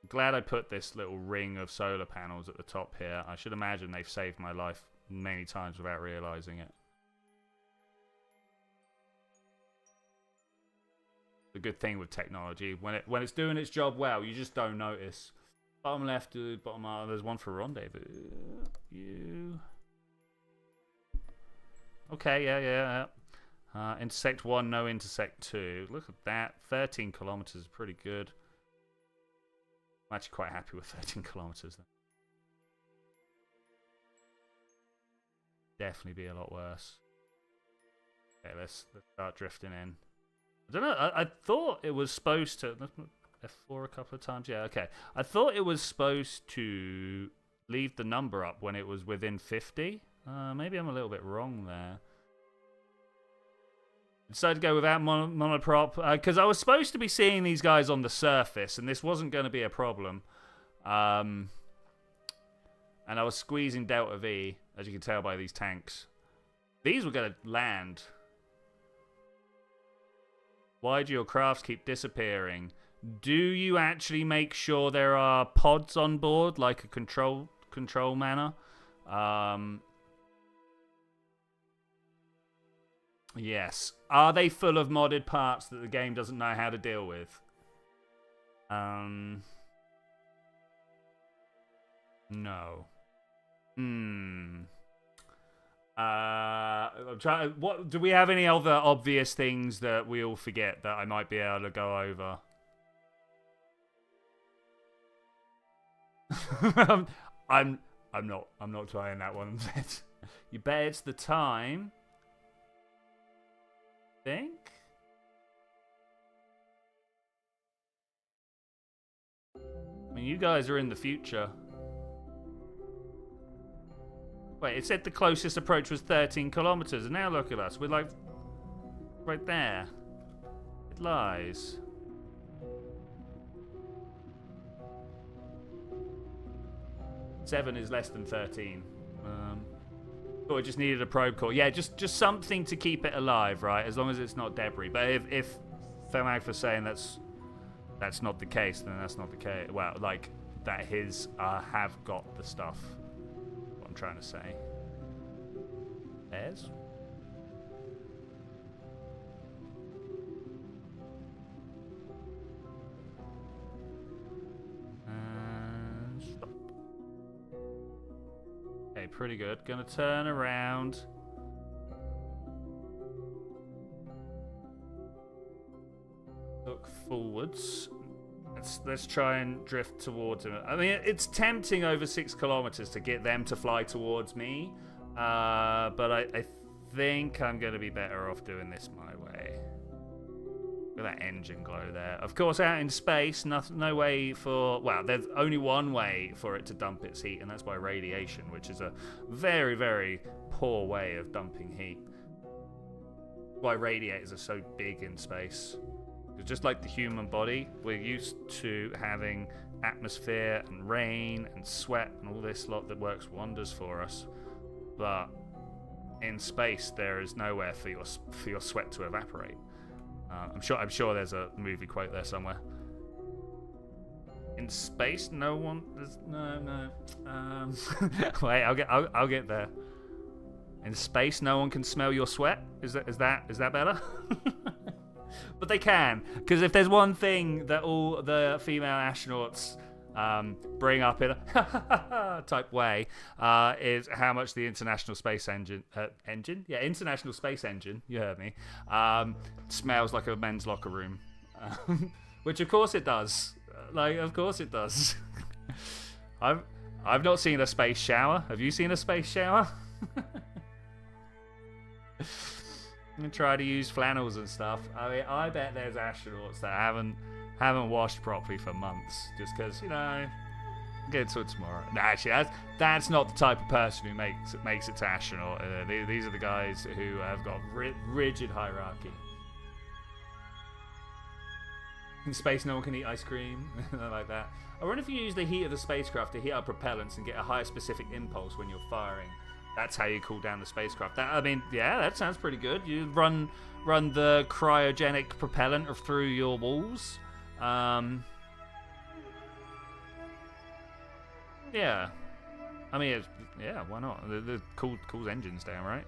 Glad I put this little ring of solar panels at the top here. I should imagine they've saved my life many times without realizing it. The good thing with technology, when it's doing its job well, you just don't notice. Bottom left, bottom right. There's one for rendezvous. You. Okay, yeah. Intersect 1, no intersect 2. Look at that. 13 kilometers is pretty good. I'm actually quite happy with 13 kilometers. Then. Definitely be a lot worse. Okay, let's start drifting in. I don't know. I thought it was supposed to F4 a couple of times. Yeah, okay. I thought it was supposed to leave the number up when it was within 50. Maybe I'm a little bit wrong there. Decided to go without monoprop because I was supposed to be seeing these guys on the surface, and this wasn't going to be a problem. And I was squeezing Delta V, as you can tell by these tanks. These were going to land. Why do your crafts keep disappearing? Do you actually make sure there are pods on board, like a control manor? Yes. Are they full of modded parts that the game doesn't know how to deal with? No. I'm trying. What do we have? Any other obvious things that we all forget that I might be able to go over? I'm not trying that one. You bet it's the time. Think. I mean, you guys are in the future. Wait, it said the closest approach was 13 kilometers, and now look at us. We're like right there. It lies. Seven is less than 13. Oh, it just needed a probe core. Yeah, just something to keep it alive, right? As long as it's not debris. But if Thermagfa's saying that's not the case, then that's not the case. Well, like that his have got the stuff. What I'm trying to say. Bears? Stop. Okay, pretty good. Gonna turn around. Look forwards. Let's try and drift towards him. I mean, it's tempting over 6 kilometers to get them to fly towards me, but I think I'm going to be better off doing this my way. Look at that engine glow there. Of course, out in space, no way for... Well, there's only one way for it to dump its heat, and that's by radiation, which is a very, very poor way of dumping heat. Why radiators are so big in space. Just like the human body, we're used to having atmosphere and rain and sweat and all this lot that works wonders for us. But in space, there is nowhere for your sweat to evaporate. I'm sure there's a movie quote there somewhere. In space, no one. No. Wait, I'll get there. In space, no one can smell your sweat. Is that better? But they can, because if there's one thing that all the female astronauts bring up in a type way, is how much the International Space International Space Engine, you heard me, smells like a men's locker room. Which of course it does. Like, of course it does. I've not seen a space shower. Have you seen a space shower? And try to use flannels and stuff. I mean, I bet there's astronauts that haven't washed properly for months, just because, you know, get to it tomorrow. No, actually, that's not the type of person who makes it to astronaut. These are the guys who have got rigid hierarchy. In space, no one can eat ice cream, like that. I wonder if you use the heat of the spacecraft to heat up propellants and get a higher specific impulse when you're firing. That's how you cool down the spacecraft. I mean, yeah, that sounds pretty good. You run the cryogenic propellant through your walls. Yeah. I mean, yeah, why not? The cools engines down, right?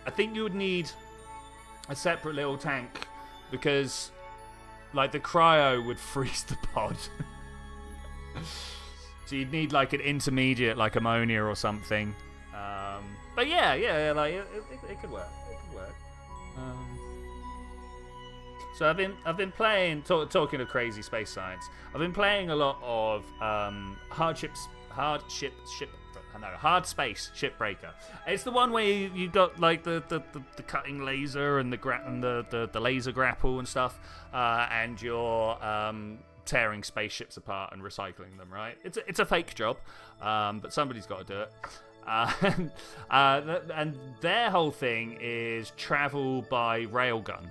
I think you would need a separate little tank because, like, the cryo would freeze the pod. So you'd need like an intermediate, like ammonia or something. But yeah, like it could work. It could work. So I've been playing. Talking of crazy space science, I've been playing a lot of Hard Space Shipbreaker. It's the one where you got like the cutting laser and the laser grapple and stuff, and you're tearing spaceships apart and recycling them, right? It's a fake job, but somebody's got to do it. And their whole thing is travel by railgun.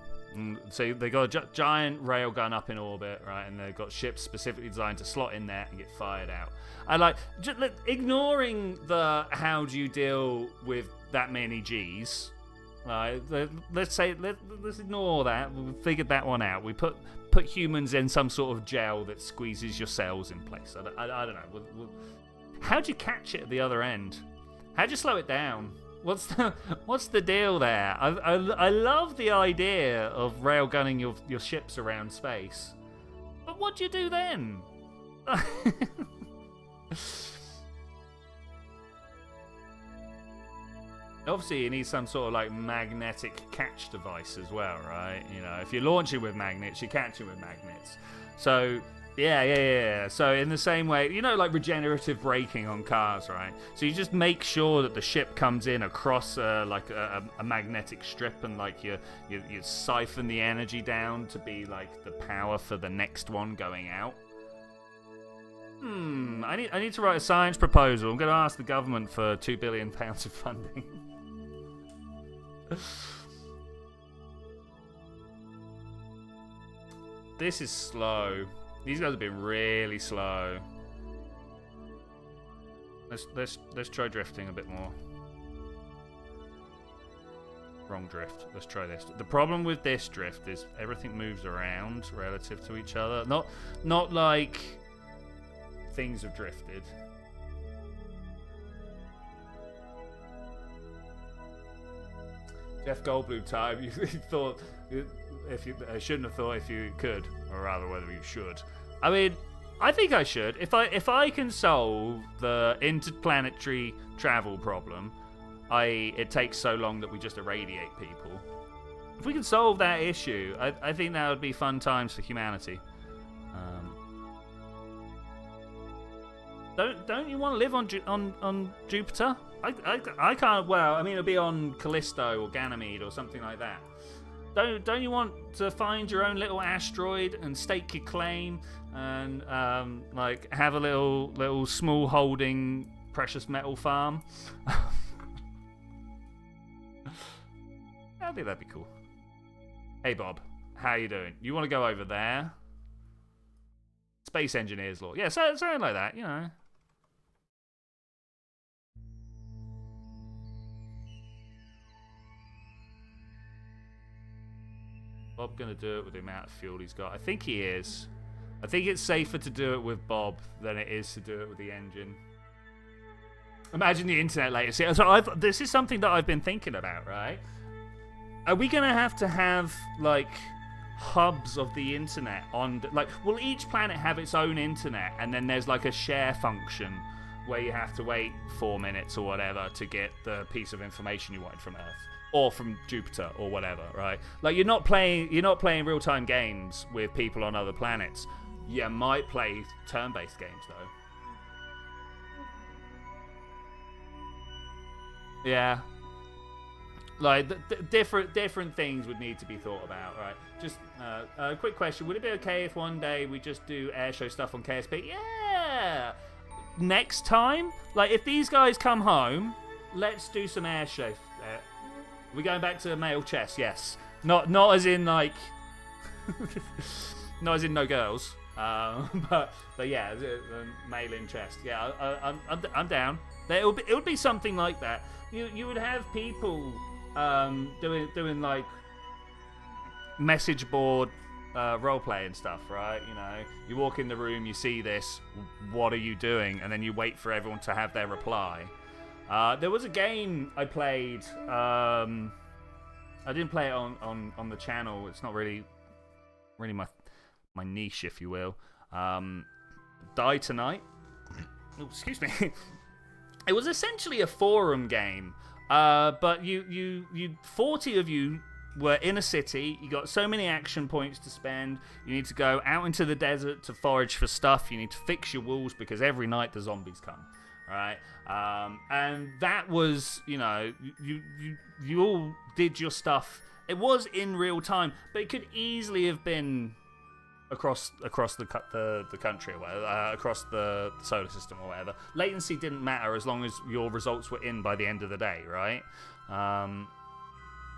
So they got a giant railgun up in orbit, right? And they've got ships specifically designed to slot in there and get fired out. And like, ignoring the how do you deal with that many G's, right? Let's ignore that. We figured that one out. We put humans in some sort of gel that squeezes your cells in place. I don't know. How'd you catch it at the other end? How'd you slow it down? What's the deal there? I love the idea of railgunning your ships around space, but what do you do then? Obviously, you need some sort of like magnetic catch device as well, right? You know, if you're launching with magnets, you're catching with magnets. So yeah. So in the same way, you know, like regenerative braking on cars, right? So you just make sure that the ship comes in across like a magnetic strip, and like you siphon the energy down to be like the power for the next one going out. I need to write a science proposal. I'm going to ask the government for £2 billion of funding. This is slow. These guys have been really slow. Let's try drifting a bit more. Wrong drift. Let's try this. The problem with this drift is everything moves around relative to each other. Not like things have drifted. Jeff Goldblum time. You thought I shouldn't have thought if you could, or rather whether you should. I mean, I think I should. If I can solve the interplanetary travel problem, it takes so long that we just irradiate people. If we can solve that issue, I think that would be fun times for humanity. Don't you want to live on Jupiter? I can't. Well, I mean, it'll be on Callisto or Ganymede or something like that. Don't you want to find your own little asteroid and stake your claim and like have a little small holding precious metal farm? I think that'd be cool. Hey Bob, how you doing? You want to go over there? Space engineers law. Yeah, something like that, you know. Bob gonna do it with the amount of fuel he's got? I think he is. I think it's safer to do it with Bob than it is to do it with the engine. Imagine the internet latency. So this is something that I've been thinking about, right? Are we gonna have like hubs of the internet on, like, will each planet have its own internet, and then there's like a share function where you have to wait 4 minutes or whatever to get the piece of information you wanted from Earth? or from Jupiter or whatever, right? Like you're not playing real-time games with people on other planets. You might play turn-based games though. Yeah. Like different things would need to be thought about, right? Just a quick question: would it be okay if one day we just do airshow stuff on KSP? Yeah. Next time, like if these guys come home, let's do some airshow. We're going back to male chess, yes. Not as in like, not as in no girls, but yeah, male in chess. Yeah, I'm down. It would be something like that. You would have people doing like message board roleplay and stuff, right? You know, you walk in the room, you see this, what are you doing? And then you wait for everyone to have their reply. There was a game I played. I didn't play it on the channel. It's not really my niche, if you will. Die Tonight. Oh, excuse me. It was essentially a forum game, but you 40 of you were in a city. You got so many action points to spend. You need to go out into the desert to forage for stuff. You need to fix your walls because every night the zombies come. Right, and that was, you know, you all did your stuff. It was in real time, but it could easily have been across the country or whatever, across the solar system or whatever. Latency didn't matter as long as your results were in by the end of the day, right?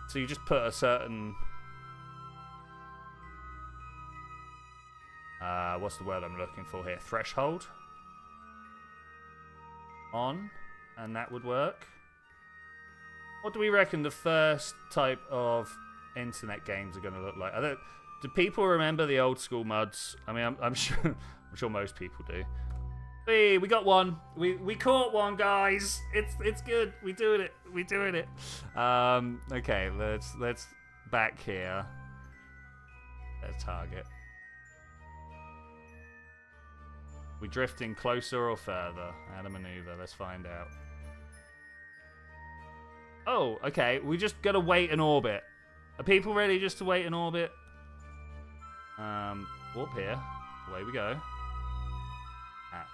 So you just put a certain what's the word I'm looking for here? Threshold on, and that would work. What do we reckon the first type of internet games are going to look like? Do people remember the old school mods? I mean, I'm sure most people do. Hey, we got one. We caught one, guys. It's good. We doing it. Okay, let's back here. Let's target. We drifting closer or further? Add a maneuver. Let's find out. Oh, okay. We just gotta wait in orbit. Are people ready just to wait in orbit? Warp here. Away we go. Ah.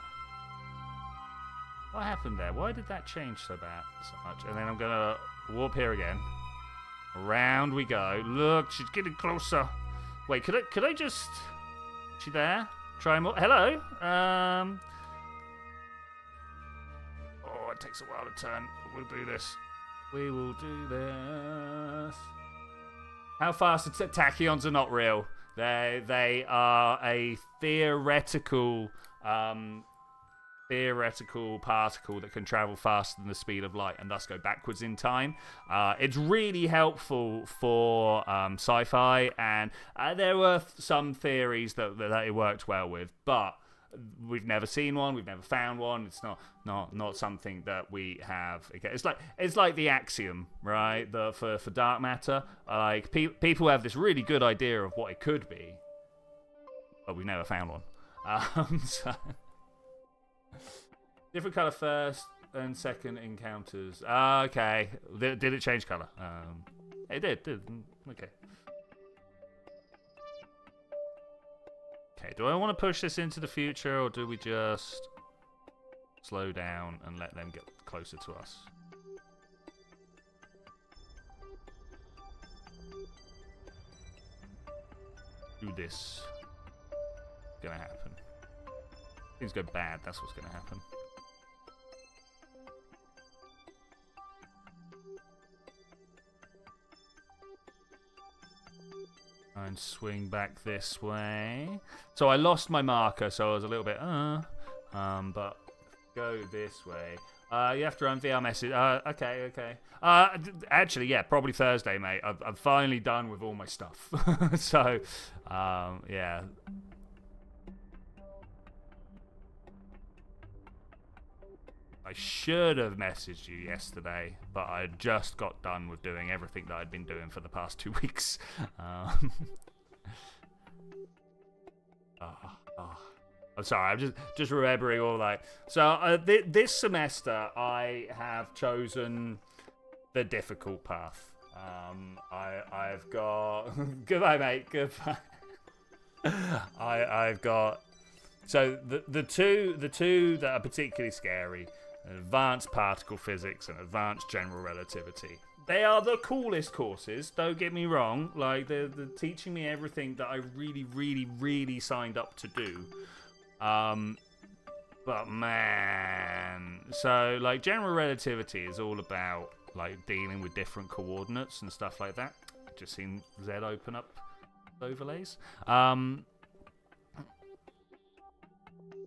What happened there? Why did that change so much? And then I'm gonna warp here again. Around we go. Look, she's getting closer. Wait, could I just? Is she there? Try more. Hello. Oh, it takes a while to turn. We'll do this. We will do this. How fast tachyons are not real. They are a theoretical particle that can travel faster than the speed of light and thus go backwards in time. It's really helpful for sci-fi, and there were some theories that it worked well with, but we've never seen one, we've never found one. It's not something that we have. It's like the axiom, right? For dark matter, like people have this really good idea of what it could be, but we've never found one. So. Different colour first and second encounters. Okay. Did it change colour? It did. Okay. Okay, do I want to push this into the future, or do we just slow down and let them get closer to us? Do this. Gonna happen. Things go bad, that's what's gonna happen. And swing back this way. So I lost my marker, so I was a little bit but go this way. You have to run VR message. Okay. Actually, yeah, probably Thursday, mate. I'm finally done with all my stuff. So, yeah. I should have messaged you yesterday, but I just got done with doing everything that I'd been doing for the past 2 weeks. I'm sorry, I'm just remembering all that. So this semester, I have chosen the difficult path. I've got goodbye, mate. Goodbye. I've got so the two that are particularly scary: advanced particle physics and advanced general relativity. They are the coolest courses. Don't get me wrong. Like they're teaching me everything that I really signed up to do. But man, so like general relativity is all about like dealing with different coordinates and stuff like that. I've just seen Z open up overlays.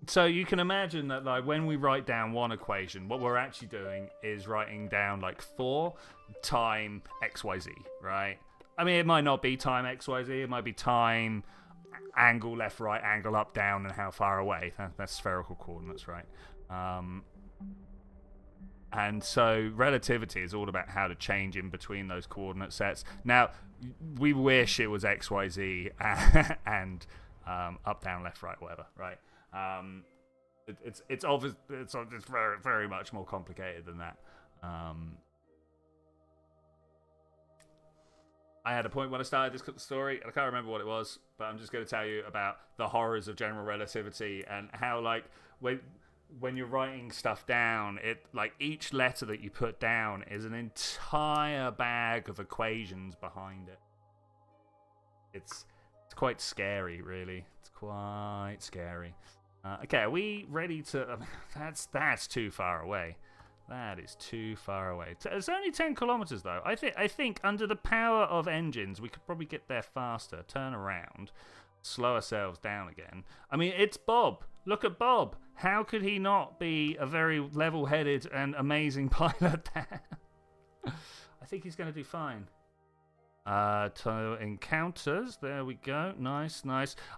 So you can imagine that like when we write down one equation, what we're actually doing is writing down like 4 time XYZ, right? I mean, it might not be time XYZ, it might be time angle left, right, angle up, down, and how far away. That's spherical coordinates, right? And so relativity is all about how to change in between those coordinate sets. Now, we wish it was XYZ and up, down, left, right, whatever, right? It's obvious. It's very, very much more complicated than that. I had a point when I started this story, and I can't remember what it was, but I'm just going to tell you about the horrors of general relativity and how, like, when you're writing stuff down, it like each letter that you put down is an entire bag of equations behind it. It's quite scary, really. It's quite scary. Okay, are we ready to? That's too far away. That is too far away. It's only 10 kilometers though. I think under the power of engines, we could probably get there faster. Turn around, slow ourselves down again. I mean, it's Bob. Look at Bob. How could he not be a very level-headed and amazing pilot there? I think he's going to do fine. To encounters. There we go. Nice.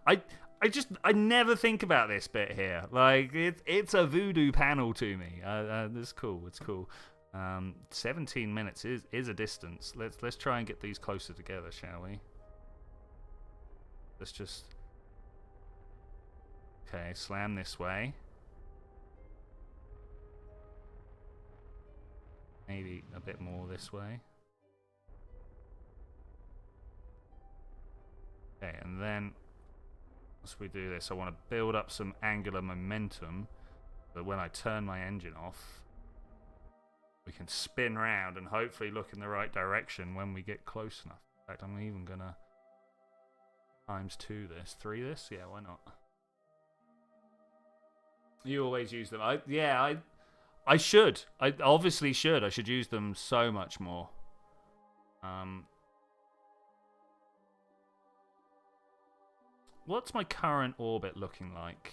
I never think about this bit here. Like it's a voodoo panel to me. It's cool. It's cool. 17 minutes is a distance. Let's try and get these closer together, shall we? Let's just. Okay, slam this way. Maybe a bit more this way. Okay, and then as we do this, I want to build up some angular momentum, but when I turn my engine off, we can spin round and hopefully look in the right direction when we get close enough. In fact, I'm even gonna ×2 this, 3 this. Yeah, why not? You always use them. I should. I obviously should. I should use them so much more. What's my current orbit looking like?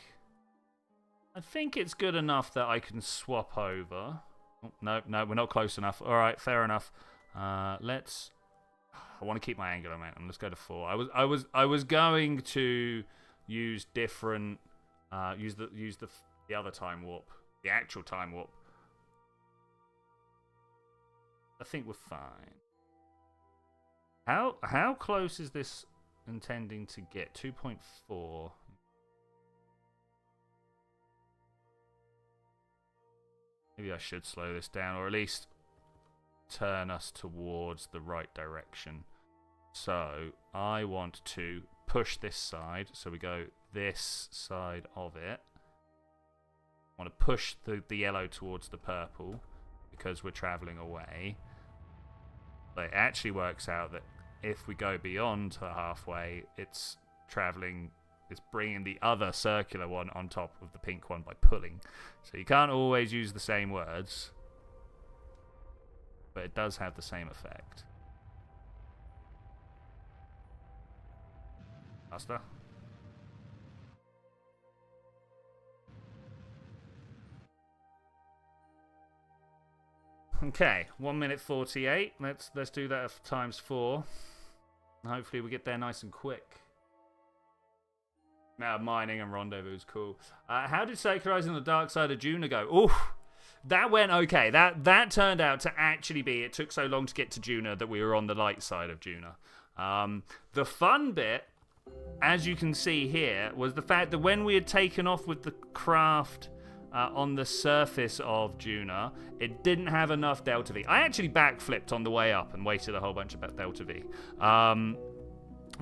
I think it's good enough that I can swap over. Oh, no, we're not close enough. All right, fair enough. Let's. I want to keep my angular momentum. Let's go to 4. I was going to use different. Use the other time warp, the actual time warp. I think we're fine. How close is this intending to get? 2.4. Maybe I should slow this down, or at least turn us towards the right direction. So I want to push this side, so we go this side of it. I want to push the yellow towards the purple because we're traveling away. But it actually works out that if we go beyond the halfway, it's bringing the other circular one on top of the pink one by pulling. So you can't always use the same words, but it does have the same effect. Faster. Okay, 1 minute 48. Let's do that ×4. Hopefully we get there nice and quick. Mining and rendezvous is cool. How did secularizing the dark side of Duna go? Oof, that went okay. That turned out to actually be. It took so long to get to Duna that we were on the light side of Duna. The fun bit, as you can see here, was the fact that when we had taken off with the craft on the surface of Duna. It didn't have enough Delta V. I actually backflipped on the way up and wasted a whole bunch of Delta V.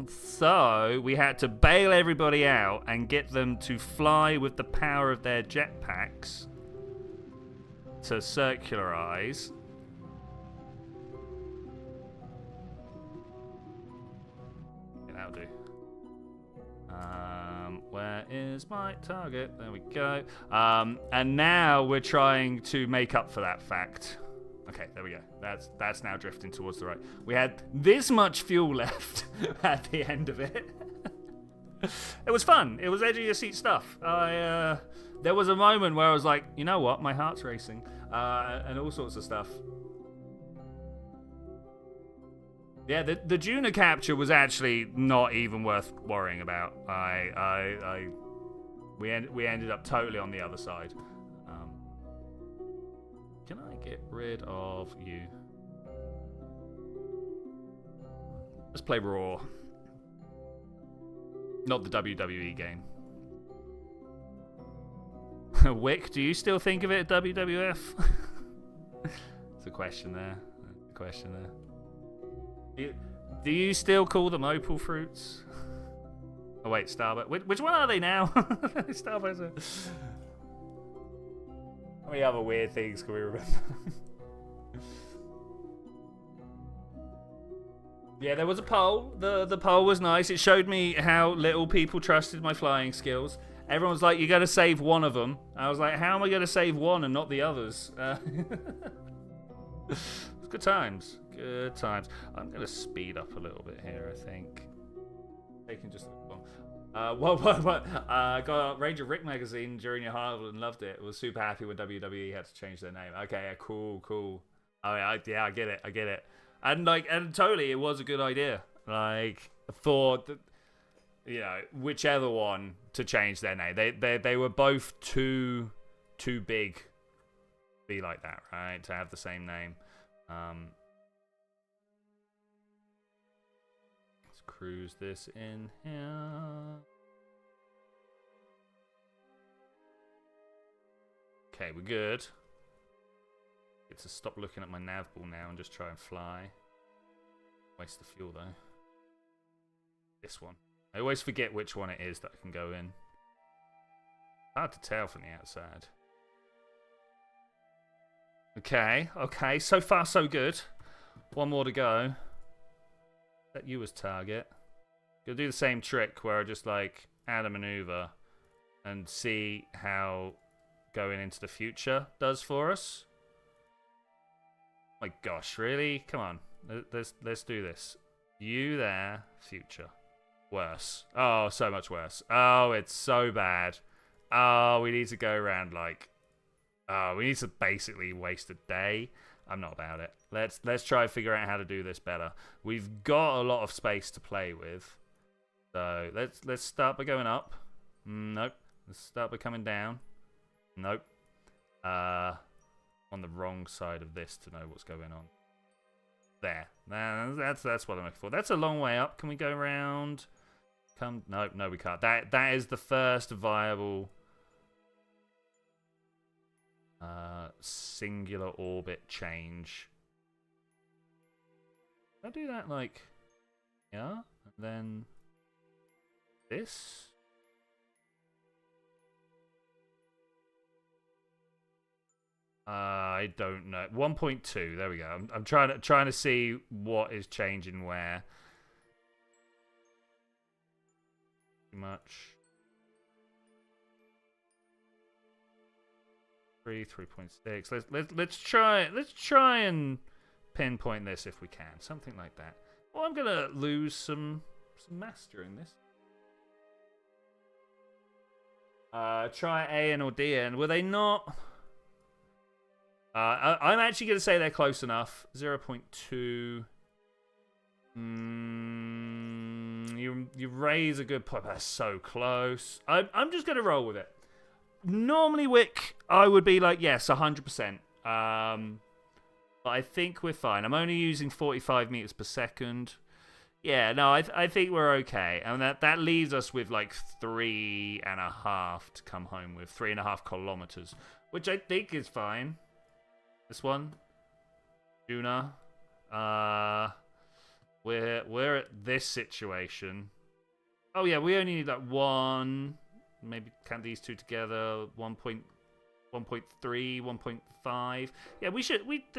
So we had to bail everybody out and get them to fly with the power of their jetpacks to circularize. Yeah, that'll do. Where is my target? There we go. And now we're trying to make up for that fact. Okay, there we go. That's now drifting towards the right. We had this much fuel left at the end of it. It was fun. It was edge of your seat stuff. There was a moment where I was like, you know what? My heart's racing, and all sorts of stuff. Yeah, the Duna capture was actually not even worth worrying about. We ended up totally on the other side. Can I get rid of you? Let's play Raw. Not the WWE game. Wick, do you still think of it WWF? It's a question there. Do you still call them opal fruits? Oh wait, Starbucks. Which one are they now? Starbucks. How many other weird things can we remember? Yeah, there was a poll. The poll was nice. It showed me how little people trusted my flying skills. Everyone was like, you got to save one of them. I was like, how am I going to save one and not the others? Good times. Good times. I'm going to speed up a little bit here, I think. Taking just a little long. What? Got Ranger Rick magazine during your Harvard and loved it. Was super happy when WWE had to change their name. Okay, yeah, cool. Oh yeah, I get it. And totally, it was a good idea. Like, thought that, you know, whichever one to change their name. They were both too big to be like that, right? To have the same name. Let's cruise this in here. Okay, we're good. Get to stop looking at my nav ball now and just try and fly. Waste the fuel though. This one. I always forget which one it is that I can go in. Hard to tell from the outside. Okay. So far, so good. One more to go. Set you as target. Gonna do the same trick where I just like add a maneuver and see how going into the future does for us. My gosh, really? Come on. Let's do this. You there, future. Worse. Oh, so much worse. Oh, it's so bad. Oh, we need to go around like... Oh, we need to basically waste a day. I'm not about it. Let's try and figure out how to do this better. We've got a lot of space to play with. So let's start by going up. Nope. Let's start by coming down. Nope. On the wrong side of this to know what's going on. There. That's what I'm looking for. That's a long way up. Can we go around? No, we can't. That is the first viable singular orbit change. I do that like, yeah, and then this. I don't know. 1.2. There we go. I'm trying to see what is changing where. Too much. 3.6. Let's try and pinpoint this if we can. Something like that. Well, I'm gonna lose some mass during this. Try AN or DN. Were they not? I'm actually going to say they're close enough. 0.2. You raise a good point. That's so close. I'm just going to roll with it. Normally, Wick, I would be like, yes, 100%. But I think we're fine. I'm only using 45 meters per second. Yeah, no, I think we're okay. And that leaves us with like 3.5 to come home with. 3.5 kilometers, which I think is fine. This one, Duna. We're at this situation. Oh yeah, we only need like one. Maybe count these two together. 1.3, 1.5. Yeah,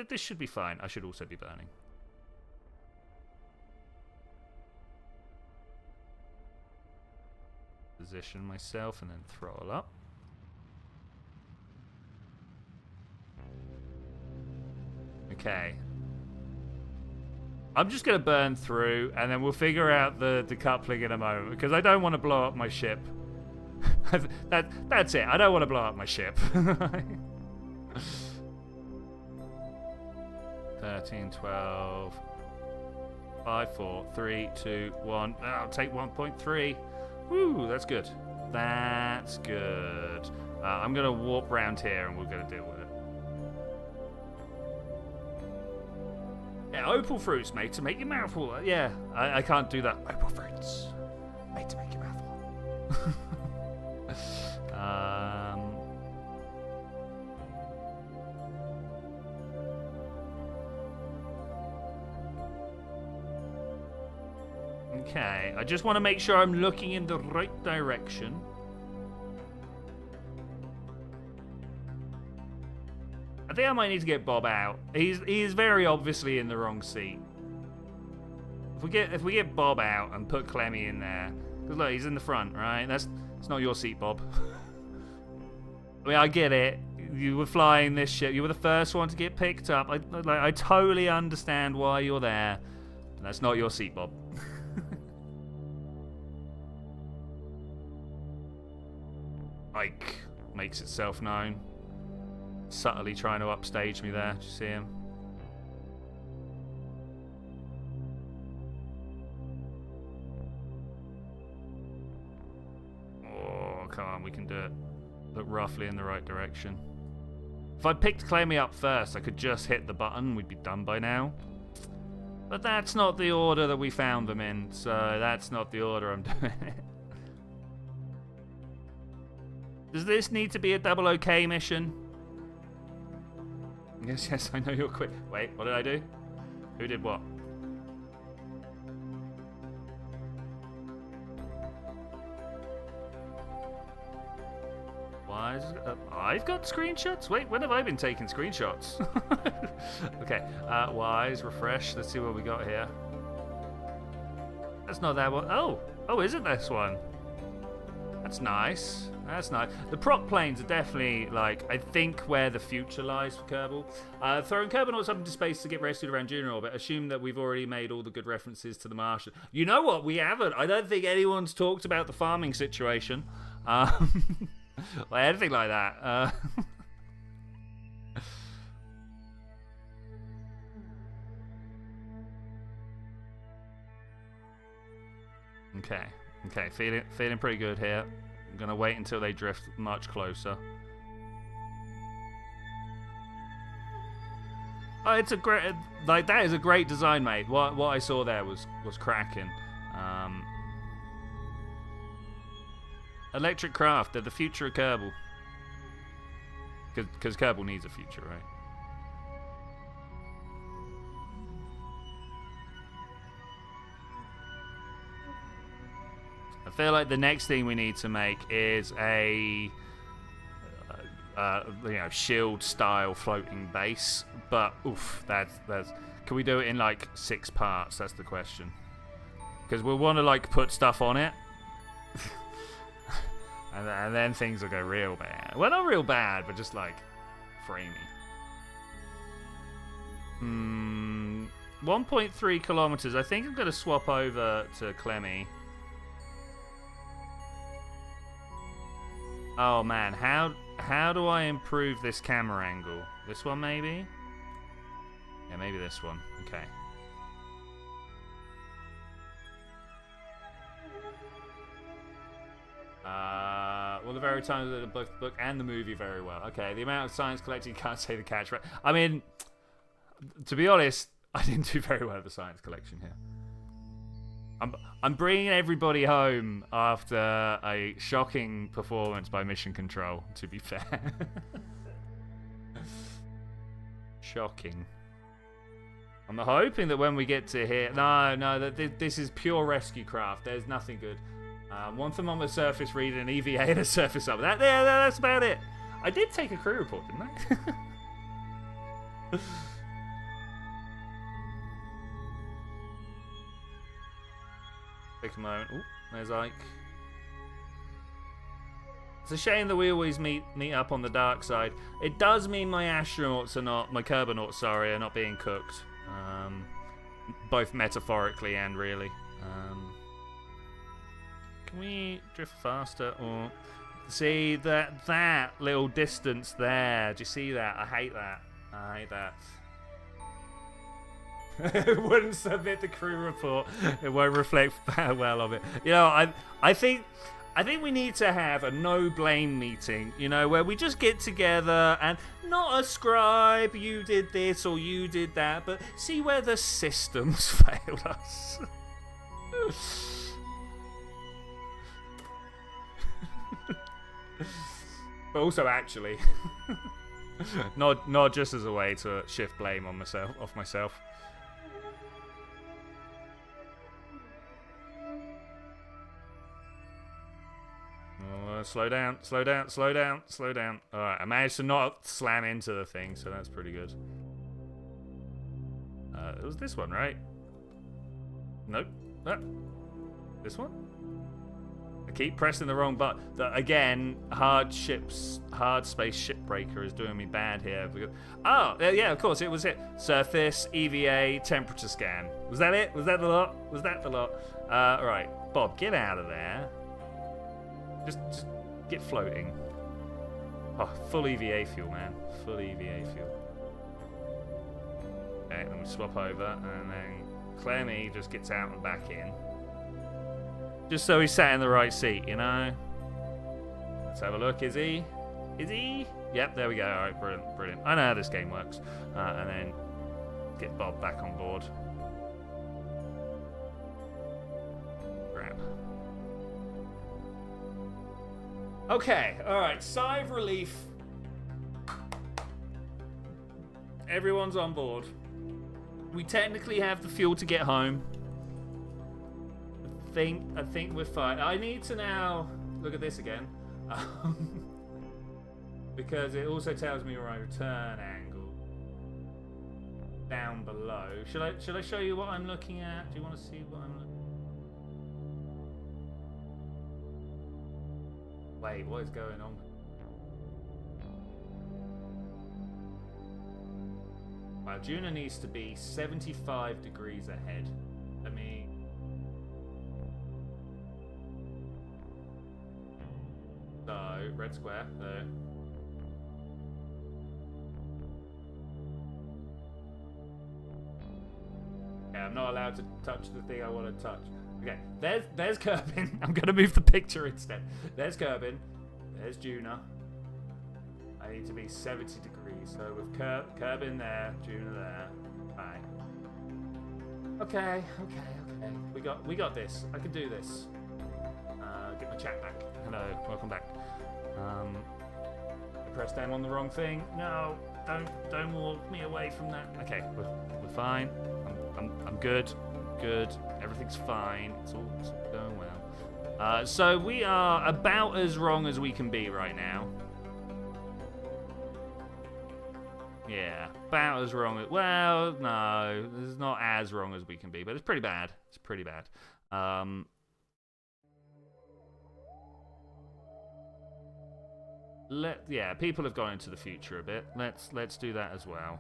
this should be fine. I should also be burning. Position myself and then throttle up. Okay. I'm just going to burn through and then we'll figure out the decoupling in a moment because I don't want to blow up my ship. That's it. I don't want to blow up my ship. 13, 12, 5, 4, 3, 2, 1. I'll take 1.3. Woo, that's good. That's good. I'm going to warp round here and we're going to deal with it. Yeah, opal fruits, mate, to make your mouth water. Yeah, I can't do that. Opal fruits, made to make your mouth water. Okay, I just want to make sure I'm looking in the right direction. I think I might need to get Bob out. He is very obviously in the wrong seat. If we get Bob out and put Clemmy in there, because look, he's in the front, right? It's not your seat, Bob. I mean, I get it. You were flying this ship. You were the first one to get picked up. I totally understand why you're there. That's not your seat, Bob. Ike makes itself known. Subtly trying to upstage me there. Did you see him? Oh, come on, we can do it. Look roughly in the right direction. If I picked Clemmy up first, I could just hit the button. We'd be done by now. But that's not the order that we found them in, so that's not the order I'm doing it. Does this need to be a double OK mission? Yes, I know you're quick. Wait, what did I do? Who did what? Why is I've got screenshots? Wait, when have I been taking screenshots? Okay, Wise, refresh. Let's see what we got here. That's not that one. Oh, is it this one? That's nice. That's nice. The prop planes are definitely, like, I think where the future lies for Kerbal. Throwing Kerbal up into space to get rescued around Junior orbit. Assume that we've already made all the good references to the Martian. You know what? We haven't. I don't think anyone's talked about the farming situation. Or anything like that. Okay. Feeling pretty good here. I'm gonna wait until they drift much closer. Oh, it's a great, like, that is a great design, mate. What I saw there was cracking. Electric craft, they're the future of Kerbal. Because Kerbal needs a future, right? I feel like the next thing we need to make is a shield style floating base, but oof, that's can we do it in like 6 parts? That's the question, because we'll want to like put stuff on it and then things will go real bad. Well, not real bad, but just like framey. 1.3 kilometers. I think I'm going to swap over to Clemmy. Oh man, how do I improve this camera angle? This one maybe? Yeah, maybe this one. Okay. Well, the very times of the book and the movie very well. Okay, the amount of science collecting, you can't say the catch. I mean, to be honest, I didn't do very well at the science collection here. I'm bringing everybody home after a shocking performance by Mission Control, to be fair. Shocking. I'm hoping that when we get to here... No, this is pure rescue craft. There's nothing good. One thermometer surface reading, an EVA, and a surface up. That's about it. I did take a crew report, didn't I? Take a moment. Ooh, there's Ike. It's a shame that we always meet up on the dark side. It does mean my astronauts are not, my Kerbonauts, sorry, are not being cooked. Both metaphorically and really. Can we drift faster? Or see that little distance there? Do you see that? I hate that. I hate that. It wouldn't submit the crew report. It won't reflect well of it. You know, I think we need to have a no blame meeting, you know, where we just get together and not ascribe you did this or you did that, but see where the systems failed us. But also actually not just as a way to shift blame on myself. Slow down. Alright, I managed to not slam into the thing, so that's pretty good. It was this one, right? Nope. This one? I keep pressing the wrong button. Again, hard space shipbreaker is doing me bad here. Oh, yeah, of course, it was it. Surface, EVA, temperature scan. Was that it? Was that the lot? Alright, Bob, get out of there. Just get floating. Oh, full EVA fuel, man. Full EVA fuel. Okay, then we swap over, and then Clemmy just gets out and back in. Just so he's sat in the right seat, you know? Let's have a look. Is he? Yep, there we go. Alright, brilliant. I know how this game works. And then get Bob back on board. Grab. Okay, alright, sigh of relief. Everyone's on board. We technically have the fuel to get home. I think we're fine. I need to now look at this again. Because it also tells me my return angle. Down below. Should I show you what I'm looking at? Do you want to see what I'm looking at? Wait, what is going on? Wow, Duna needs to be 75 degrees ahead. Let me... So, red square, there. Yeah, I'm not allowed to touch the thing I want to touch. Okay, there's Kerbin. I'm going to move the picture instead. There's Kerbin. There's Duna. I need to be 70 degrees. So with Kerbin there, Duna there. Bye. Okay. We got this. I can do this. Get my chat back. Hello, welcome back. I pressed M on the wrong thing. No, don't walk me away from that. Okay, we're fine. I'm good. Everything's fine. It's all going well. So we are about as wrong as we can be right now. Yeah, about as wrong as... Well, no, this is not as wrong as we can be, but it's pretty bad. Yeah, people have gone into the future a bit. Let's do that as well.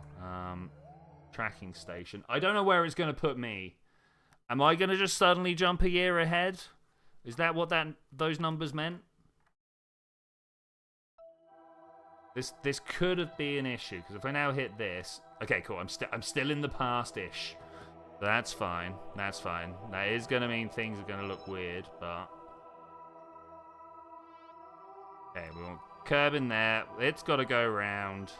Tracking station. I don't know where it's going to put me. Am I going to just suddenly jump a year ahead? Is that what those numbers meant? This could have been an issue, because if I now hit this... Okay, cool. I'm still in the past-ish. That's fine. That is going to mean things are going to look weird, but... Okay, we want curb in there. It's got to go around.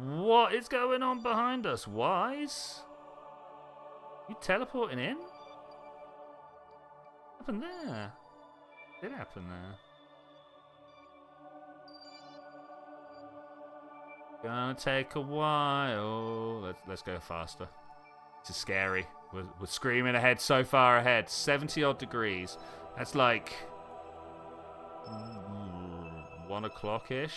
What is going on behind us, Wise? You teleporting in? What happened there? What did happen there? Gonna take a while. Let's go faster. This is scary. We're screaming ahead, so far ahead. 70 odd degrees. That's like 1 o'clock-ish.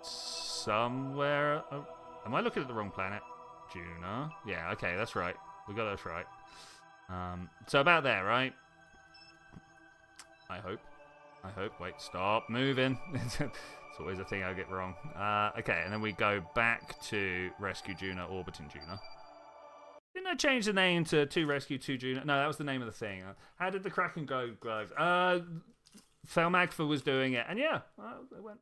Somewhere. Oh, am I looking at the wrong planet? Duna. Yeah. Okay, that's right. We got that right. So about there, right? I hope. Wait, stop moving. It's always a thing I get wrong. Okay, and then we go back to Rescue Duna, orbiting Duna. Didn't I change the name to Rescue 2 Duna? No, that was the name of the thing. How did the Kraken go live? Felmagfa was doing it, and yeah, it went.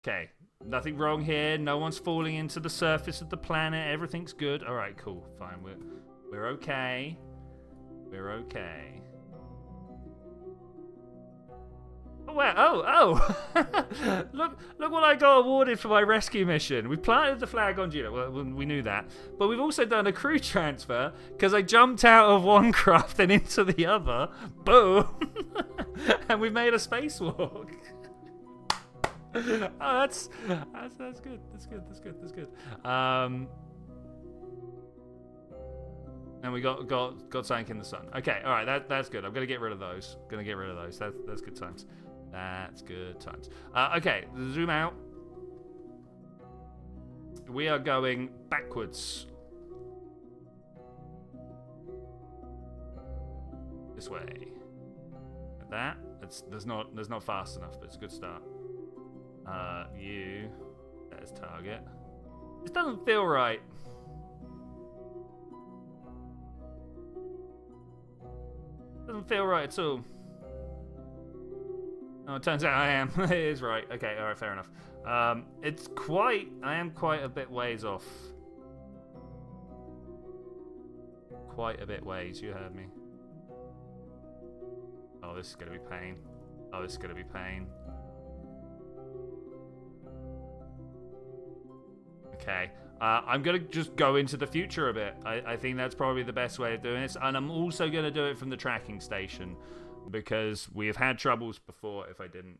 Okay, nothing wrong here. No one's falling into the surface of the planet. Everything's good. All right, cool, fine. We're okay. We're okay. Oh, wow. Oh! Look what I got awarded for my rescue mission. We planted the flag on Duna. Well, we knew that. But we've also done a crew transfer because I jumped out of one craft and into the other. Boom! And we made a spacewalk. Oh, that's good. That's good. And we got something in the sun. Okay, all right, that's good. I'm gonna get rid of those. That's good times. That's good times. Okay, zoom out. We are going backwards. This way. Like that. That's not fast enough, but it's a good start. There's target. This doesn't feel right. Doesn't feel right at all. Oh, it turns out I am. It is right. Okay, alright, fair enough. I am quite a bit ways off. Quite a bit ways, you heard me. Oh, this is gonna be pain. Okay. I'm going to just go into the future a bit. I think that's probably the best way of doing this. And I'm also going to do it from the tracking station because we have had troubles before if I didn't.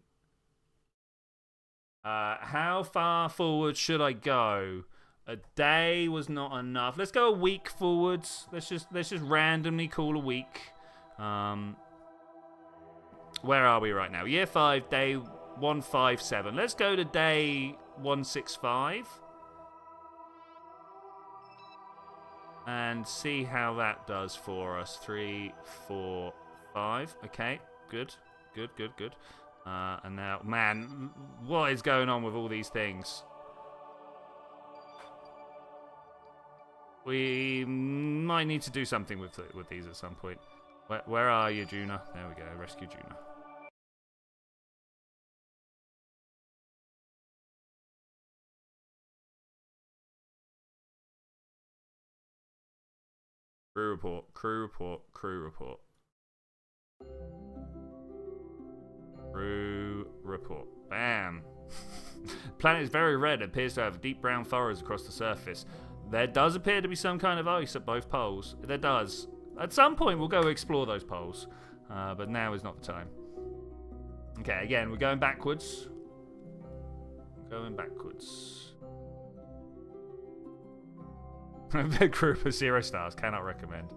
How far forward should I go? A day was not enough. Let's go a week forwards. Let's just randomly call a week. Where are we right now? Year 5, day 157. Let's go to day 165. And see how that does for us. 3, 4, 5. Okay, good. And now, man, what is going on with all these things? We might need to do something with these at some point. Where are you, Duna? There we go. Rescue Duna. Crew report. Bam. Planet is very red. It appears to have deep brown furrows across the surface. There does appear to be some kind of ice at both poles. There does. At some point, we'll go explore those poles. But now is not the time. Okay, again, we're going backwards. Big group of 0 stars. Cannot recommend.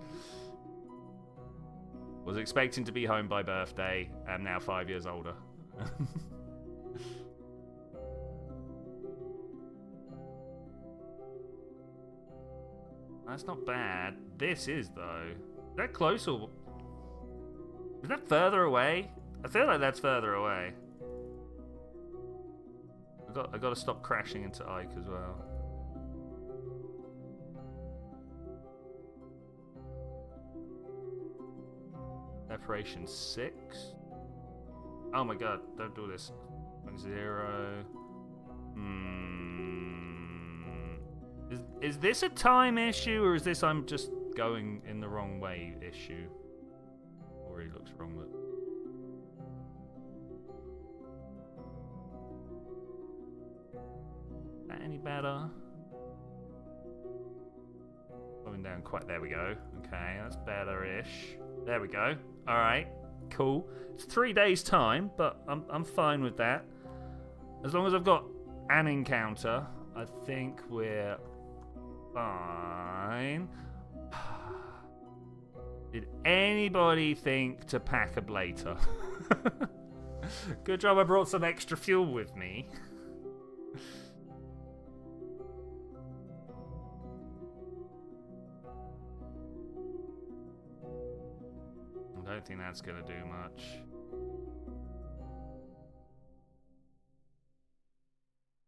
Was expecting to be home by birthday. Am now 5 years older. That's not bad. This is, though. Is that close or... Is that further away? I feel like that's further away. I got to stop crashing into Ike as well. Separation 6. Oh my god, don't do this. 0. Is this a time issue or is this I'm just going in the wrong way issue? Already looks wrong, but any better? Going down quite. There we go. Okay, that's better-ish. There we go. All right, cool. It's 3 days' time, but I'm fine with that. As long as I've got an encounter, I think we're fine. Did anybody think to pack a blater? Good job I brought some extra fuel with me. I don't think that's going to do much.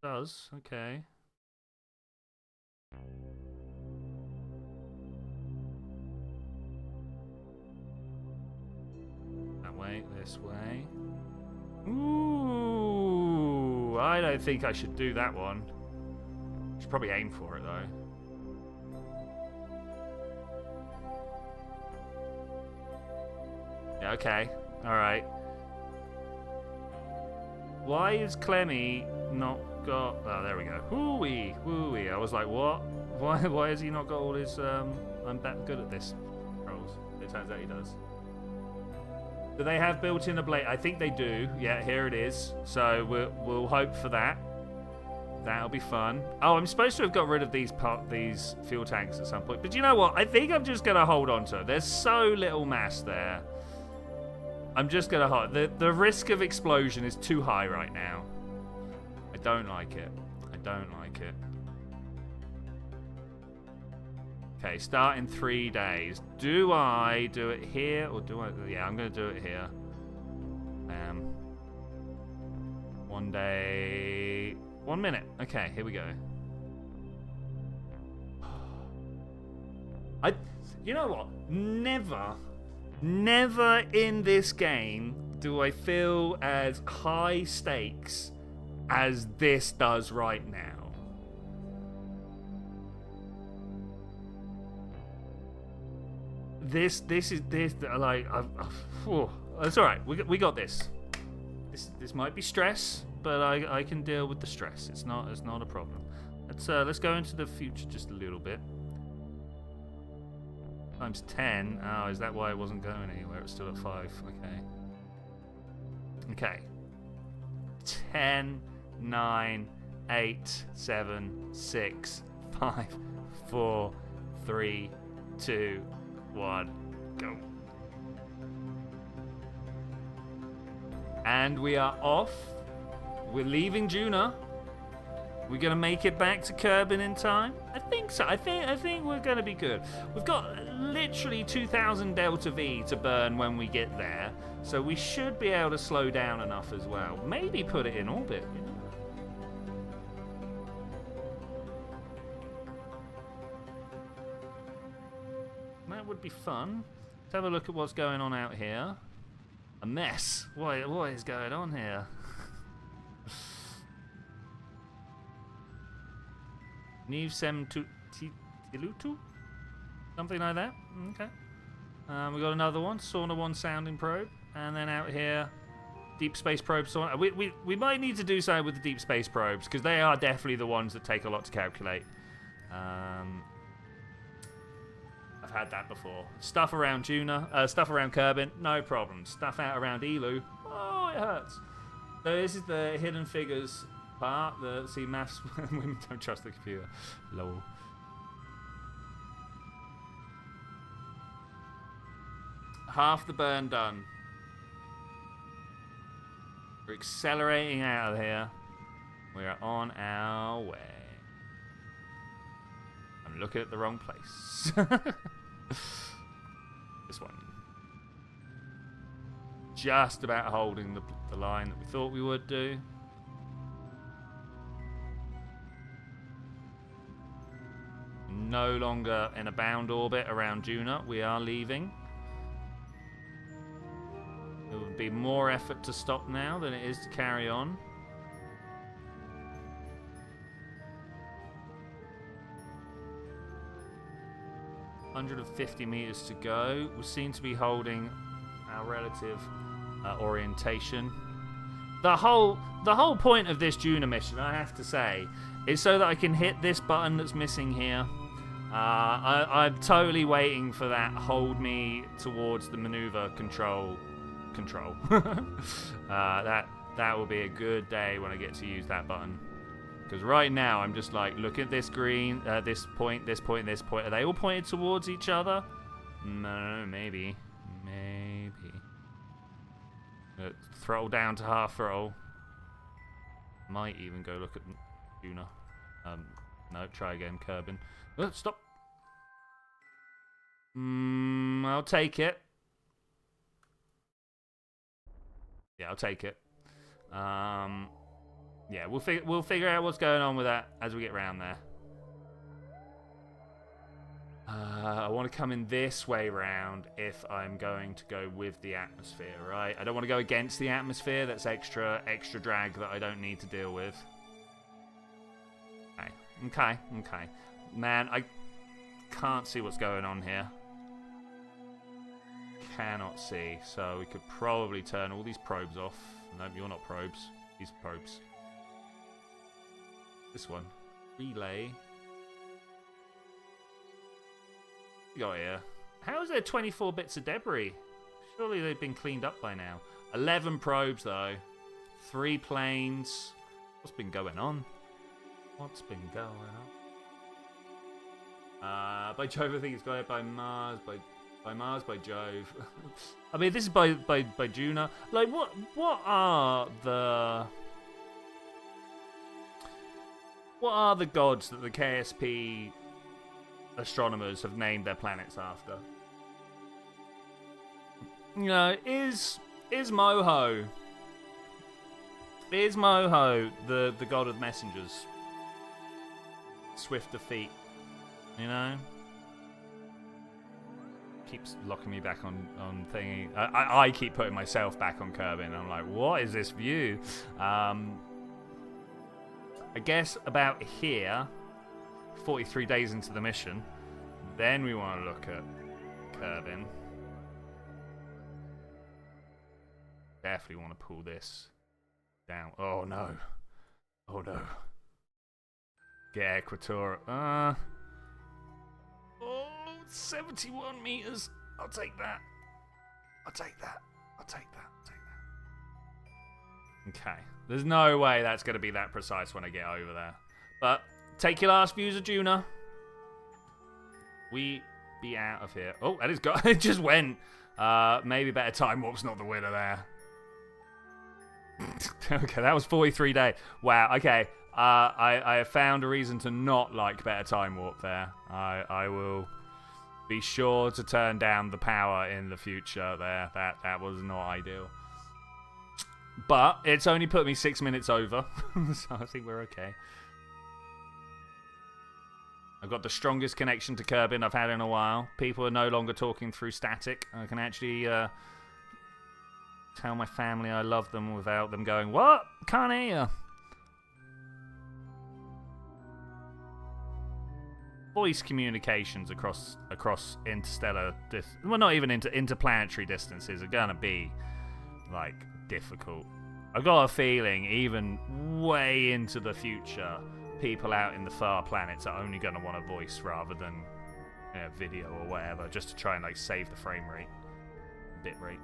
Does, okay. That way, this way. Ooh, I don't think I should do that one. Should probably aim for it though. Yeah, okay. Alright. Why is Clemmy not got... Oh, there we go. Woo-wee, woo-wee. I was like, what? Why has he not got all his... I'm that good at this rolls. It turns out he does. Do they have built-in a blade? I think they do. Yeah, here it is. So we'll hope for that. That'll be fun. Oh, I'm supposed to have got rid of these fuel tanks at some point. But you know what? I think I'm just going to hold on to it. There's so little mass there. I'm just going to hold. The risk of explosion is too high right now. I don't like it. I don't like it. Okay, start in 3 days. Do I do it here or do I... Yeah, I'm going to do it here. 1 day... 1 minute. Okay, here we go. You know what? Never in this game do I feel as high stakes as this does right now. This like it's all right. We got this. This might be stress, but I can deal with the stress. It's not a problem. Let's go into the future just a little bit. Times 10. Oh, is that why it wasn't going anywhere? It's still at 5. Okay. 10, 9, 8, 7, 6, 5, 4, 3, 2, 1, go. And we are off. We're leaving Duna. We're gonna make it back to Kerbin in time. I think so. I think we're gonna be good. We've got literally 2,000 Delta V to burn when we get there, so we should be able to slow down enough as well. Maybe put it in orbit. You know? That would be fun. Let's have a look at what's going on out here. A mess. What is going on here? Nivsem Tilutu? Something like that. Okay. We got another one, Sauna 1 sounding probe. And then out here, deep space probe sauna. We might need to do something with the deep space probes, because they are definitely the ones that take a lot to calculate. I've had that before. Stuff around Duna, stuff around Kerbin, no problem. Stuff out around Elu, oh, it hurts. So this is the hidden figures part. See, maths, women don't trust the computer. Lol. Half the burn done. We're accelerating out of here. We are on our way. I'm looking at the wrong place. This one. Just about holding the line that we thought we would do. No longer in a bound orbit around Duna. We are leaving. It would be more effort to stop now than it is to carry on. $150 meters to go. We seem to be holding our relative orientation. the whole point of this Duna mission, I have to say, is so that I can hit this button that's missing here. I'm totally waiting for that hold me towards the maneuver control. That will be a good day when I get to use that button. Because right now I'm just like, look at this green, this point, this point, this point. Are they all pointed towards each other? No, maybe. Throttle down to half throttle. Might even go look at Duna. No, try again, Kerbin. Stop. I'll take it. Yeah, I'll take it. Yeah, we'll figure out what's going on with that as we get around there. I want to come in this way round if I'm going to go with the atmosphere, right? I don't want to go against the atmosphere. That's extra drag that I don't need to deal with. Okay. Man, I can't see what's going on here. Cannot see, so we could probably turn all these probes off. No, you're not probes. These are probes. This one. Relay. What you got here? How is there 24 bits of debris? Surely they've been cleaned up by now. 11 probes, though. 3 planes. What's been going on? By Jove, I think it's going by Mars. By Mars, by Jove. I mean, this is by Duna. Like, what are the gods that the KSP astronomers have named their planets after? You know, is Moho the god of messengers? Swift of feet, you know? Keeps locking me back on thingy. I keep putting myself back on Kerbin. I'm like, what is this view? I guess about here, 43 days into the mission, then we want to look at Kerbin. Definitely want to pull this down. Oh no. Get Equator. 71 meters. I'll take that. Okay. There's no way that's going to be that precise when I get over there. But take your last views of Duna. We be out of here. Oh, that is got. It just went. Maybe better time warp's not the winner there. Okay, that was 43 days. Wow. Okay. I have found a reason to not like better time warp there. I will be sure to turn down the power in the future there. That was not ideal. But it's only put me 6 minutes over, so I think we're okay. I've got the strongest connection to Kerbin I've had in a while. People are no longer talking through static. I can actually tell my family I love them without them going, "What? Can't hear you." Voice communications across interstellar, well, not even interplanetary distances are gonna be like difficult. I've got a feeling even way into the future, people out in the far planets are only gonna want a voice rather than video or whatever, just to try and like save the frame rate, bit rate.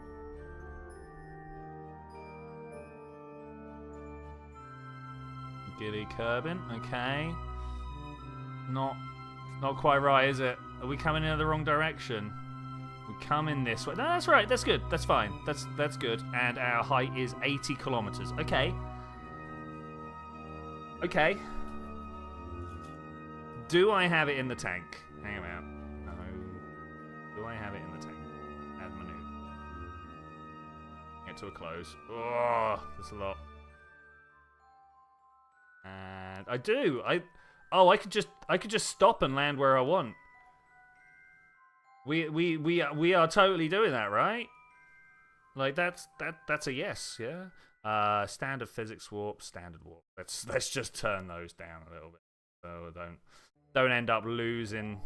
Giddy Kerbin, okay. Not quite right, is it? Are we coming in the wrong direction? We come in this way. No, that's right. That's good. That's fine. That's good. And our height is 80 kilometers. Okay. Okay. Do I have it in the tank? Hang on. No. Do I have it in the tank? Add maneuver. Get to a close. Oh, that's a lot. And I do. I could just stop and land where I want. We are totally doing that, right? Like that's a yes, yeah. Standard physics warp, standard warp. Let's just turn those down a little bit, so don't end up losing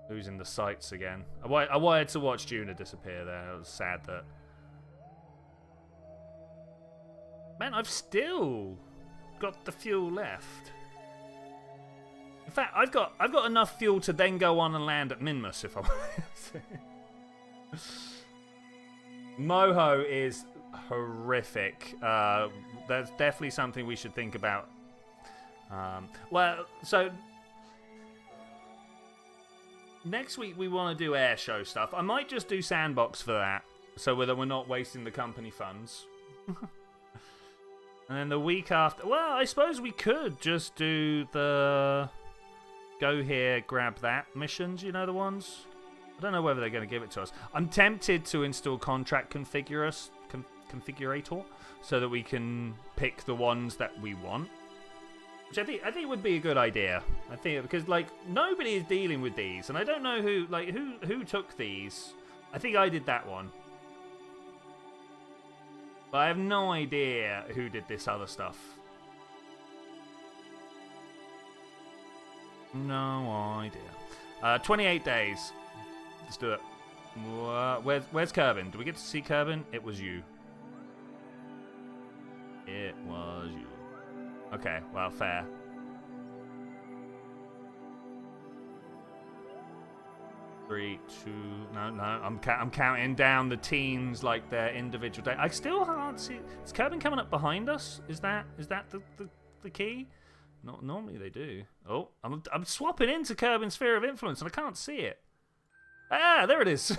the sights again. I wanted to watch Duna disappear there. It was sad that Man, I've still got the fuel left. In fact, I've got enough fuel to then go on and land at Minmus if I want to. Moho is horrific. That's definitely something we should think about. Well, so next week we want to do air show stuff. I might just do Sandbox for that, so that we're not wasting the company funds. And then the week after, well, I suppose we could just do the go here, grab that missions, you know, the ones? I don't know whether they're going to give it to us. I'm tempted to install contract configurator so that we can pick the ones that we want. Which I think would be a good idea. I think because like nobody is dealing with these, and I don't know who took these. I think I did that one. But I have no idea who did this other stuff. No idea. 28 days. Let's do it. Where's Kerbin? Do we get to see Kerbin? It was you. It was you. Okay, well, fair. 3, 2, no, I'm counting down the teams like their individual day. I still can't see. Is Kerbin coming up behind us? Is that the key? Not normally they do. Oh, I'm swapping into Kerbin's sphere of influence and I can't see it. Ah, there it is.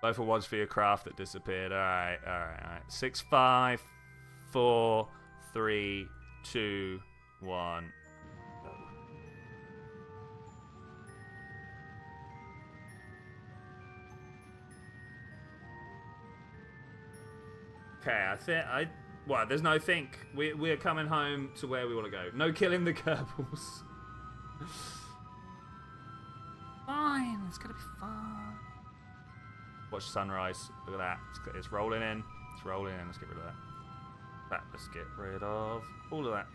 Both for ones for your craft that disappeared. All right. 6, 5, 4, 3, 2, 1. Go. Okay, well, there's no think. We're coming home to where we want to go. No killing the Kerbals. Fine, it's gonna be fine. Watch sunrise. Look at that. It's rolling in. It's rolling in. Let's get rid of that. Let's get rid of all of that.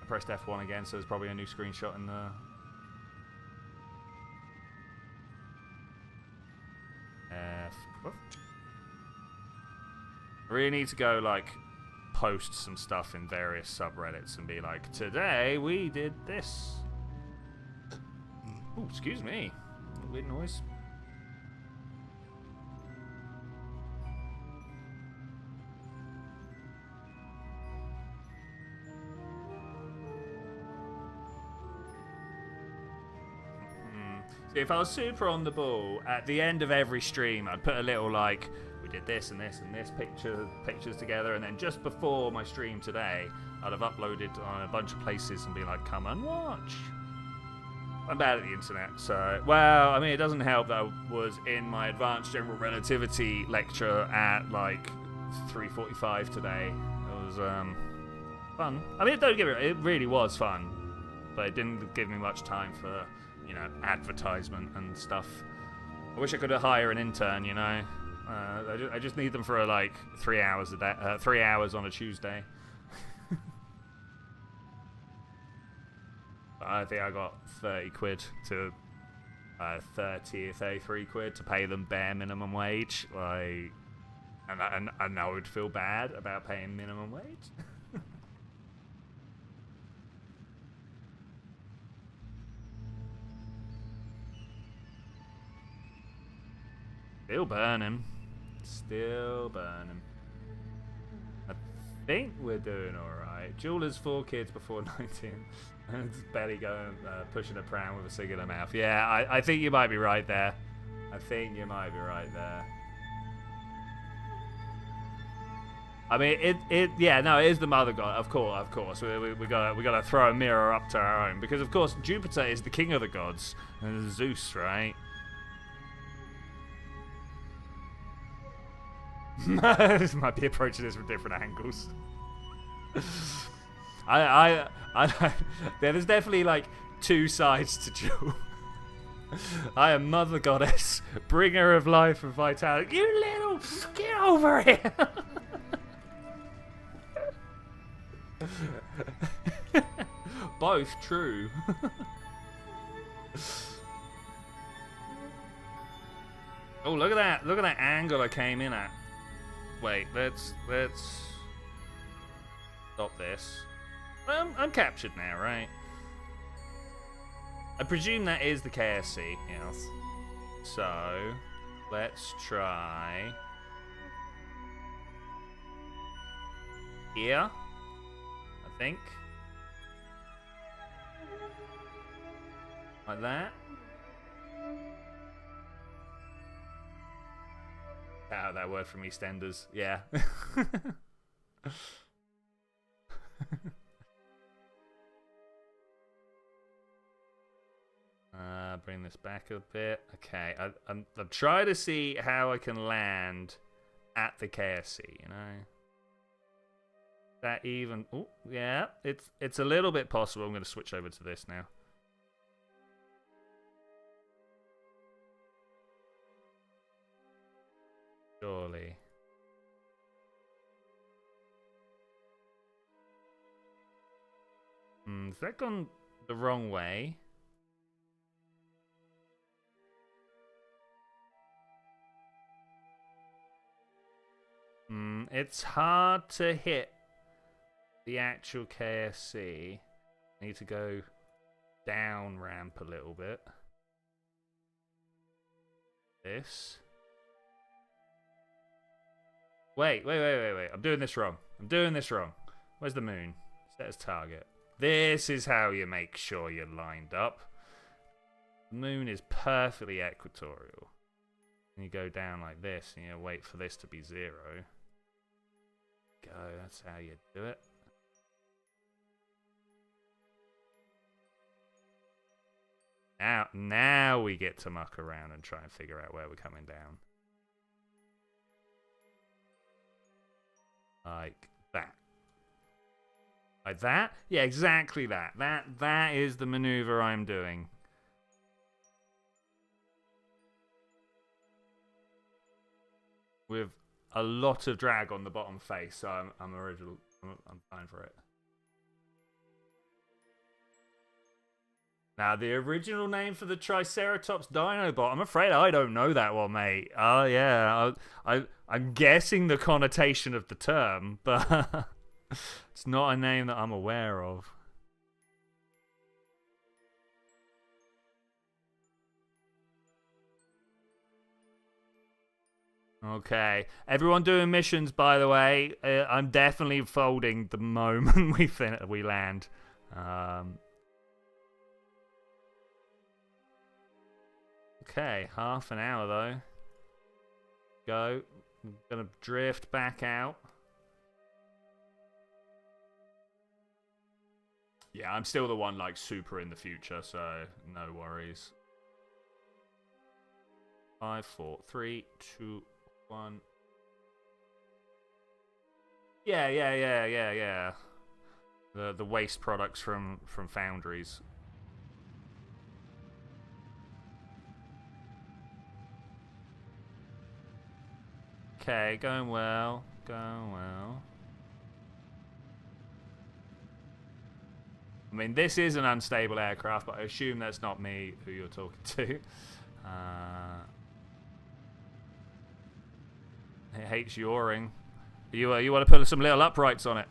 I pressed F1 again, so there's probably a new screenshot in the. F12. I really need to go like post some stuff in various subreddits and be like, today we did this. Oh, excuse me. Weird noise. If I was super on the ball, at the end of every stream, I'd put a little like, we did this and this and this pictures together, and then just before my stream today, I'd have uploaded on a bunch of places and be like, come and watch. I'm bad at the internet, so, well, I mean, it doesn't help that I was in my advanced general relativity lecture at like 3:45 today. It was fun. I mean, don't get me wrong, it really was fun, but it didn't give me much time for, you know, advertisement and stuff. I wish I could hire an intern, you know. I just need them for like 3 hours a day, 3 hours on a Tuesday. I think I got 30 quid to 33 quid to pay them bare minimum wage. Like, and I would feel bad about paying minimum wage. Still burning. Still burning. I think we're doing alright. Jeweller's 4 kids before 19. And Betty going, pushing a pram with a cig in her mouth. Yeah, I think you might be right there. I mean, it is the mother god, of course. We gotta throw a mirror up to our own. Because, of course, Jupiter is the king of the gods. And Zeus, right? This might be approaching this from different angles. There's definitely like 2 sides to Jewel. I am Mother Goddess, bringer of life and vitality. You little, get over here. Both true. Oh, look at that. Look at that angle I came in at. Wait, let's stop this. I'm captured now, right? I presume that is the KSC, yes. So, let's try here, I think. Like that. Oh, that word from EastEnders. Yeah. Bring this back a bit. Okay, I'm trying to see how I can land at the KSC, you know? That even... Oh, yeah, it's a little bit possible. I'm going to switch over to this now. Surely. Has that gone the wrong way? It's hard to hit the actual KSC. I need to go down ramp a little bit. This. Wait. I'm doing this wrong. Where's the moon? Set as target. This is how you make sure you're lined up. The moon is perfectly equatorial. And you go down like this, and you wait for this to be 0. Go, that's how you do it. Now we get to muck around and try and figure out where we're coming down. Like that. Like that? Yeah, exactly that. That is the maneuver I'm doing. With a lot of drag on the bottom face, so I'm fine for it. Now, the original name for the Triceratops Dinobot, I'm afraid I don't know that one, mate. Oh, yeah. I'm guessing the connotation of the term, but it's not a name that I'm aware of. Okay. Everyone doing missions, by the way. I'm definitely folding the moment we land. Okay, half an hour though. Go. I'm gonna drift back out. Yeah, I'm still the one like super in the future, so no worries. 5, 4, 3, 2, 1. Yeah. The waste products from foundries. Okay, going well. I mean, this is an unstable aircraft, but I assume that's not me who you're talking to. It hates yawing. You want to put some little uprights on it.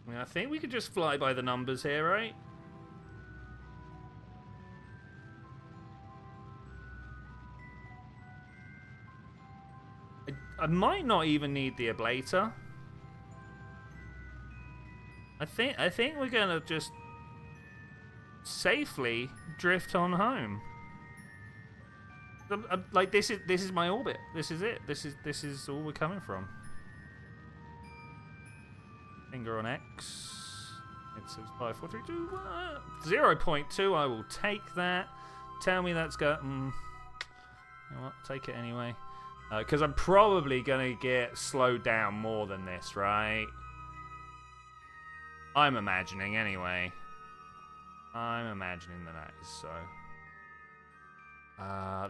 I mean, I think we could just fly by the numbers here, right? I might not even need the ablator. I think we're gonna just safely drift on home. Like this is my orbit. This is it. This is all we're coming from. Finger on X. It says 5, 4, 3, 2, 1. 0.2. I will take that. Tell me that's go. You know what? Take it anyway. Because I'm probably gonna get slowed down more than this, right? I'm imagining anyway. I'm imagining that is so.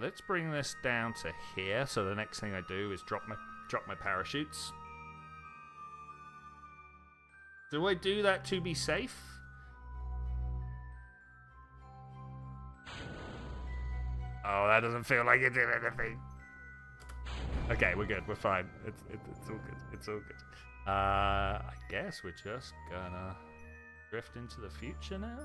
Let's bring this down to here. So the next thing I do is drop my parachutes. Do I do that to be safe? Oh, that doesn't feel like it did anything. Okay, we're good. We're fine. It's all good. It's all good. I guess we're just gonna drift into the future now.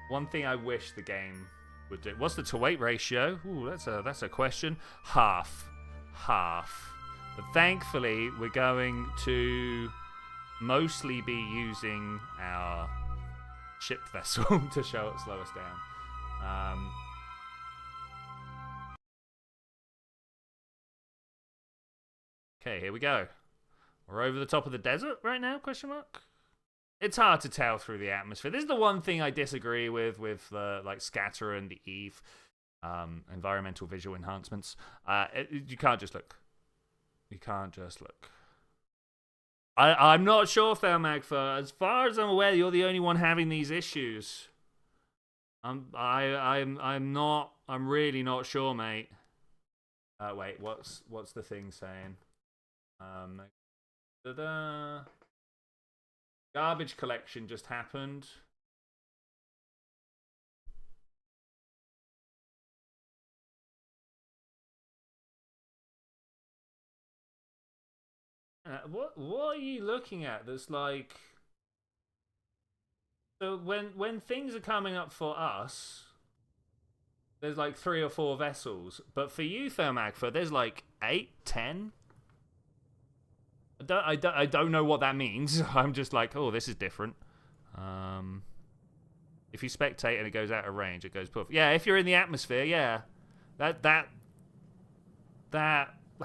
One thing I wish the game would do. What's the to-weight ratio? Ooh, that's a question. Half. But thankfully, we're going to mostly be using our ship vessel to slow us down. Okay, here we go. We're over the top of the desert right now, question mark? It's hard to tell through the atmosphere. This is the one thing I disagree with like scatter and the Eve environmental visual enhancements. You can't just look. You can't just look. I'm not sure, Thermagfa. As far as I'm aware, you're the only one having these issues. I'm really not sure, mate. Wait, what's the thing saying? Garbage collection just happened. What are you looking at? That's like, so when things are coming up for us, there's like 3 or 4 vessels, but for you, Thermagfa, there's like 8, 10. I don't know what that means. I'm just like, oh, this is different. If you spectate and it goes out of range, it goes poof. Yeah, if you're in the atmosphere, yeah, that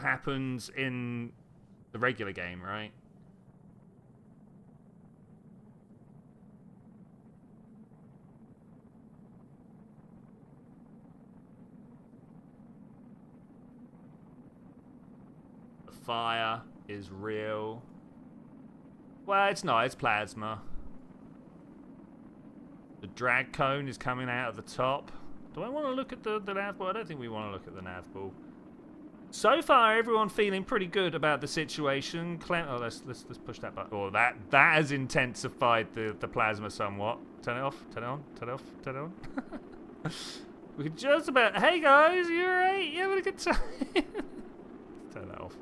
happens in the regular game, right? The fire is real. Well, it's not. It's plasma. The drag cone is coming out of the top. Do I want to look at the nav ball? I don't think we want to look at the nav ball. So far, everyone feeling pretty good about the situation. Oh, let's push that button. Oh, that has intensified the plasma somewhat. Turn it off. Turn it on. Turn it off. Turn it on. We could just about. Hey guys, you alright? You having a good time? Turn that off.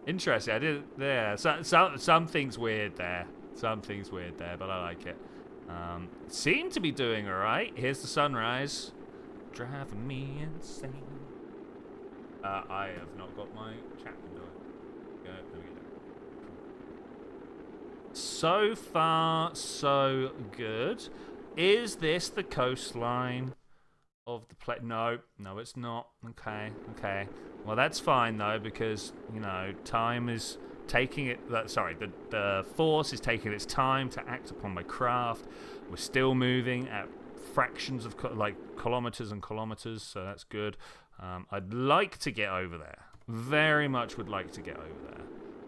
Interesting. I did. Yeah. Something's weird there. Something's weird there, but I like it. Seem to be doing all right. Here's the sunrise. Driving me insane. I have not got my chat window. There we go. So far, so good. Is this the coastline of the play? No, it's not. Okay. Well, that's fine though, because you know, time is taking it. Sorry, the force is taking its time to act upon my craft. We're still moving at fractions of kilometers and kilometers, so that's good. I'd like to get over there. Very much would like to get over there.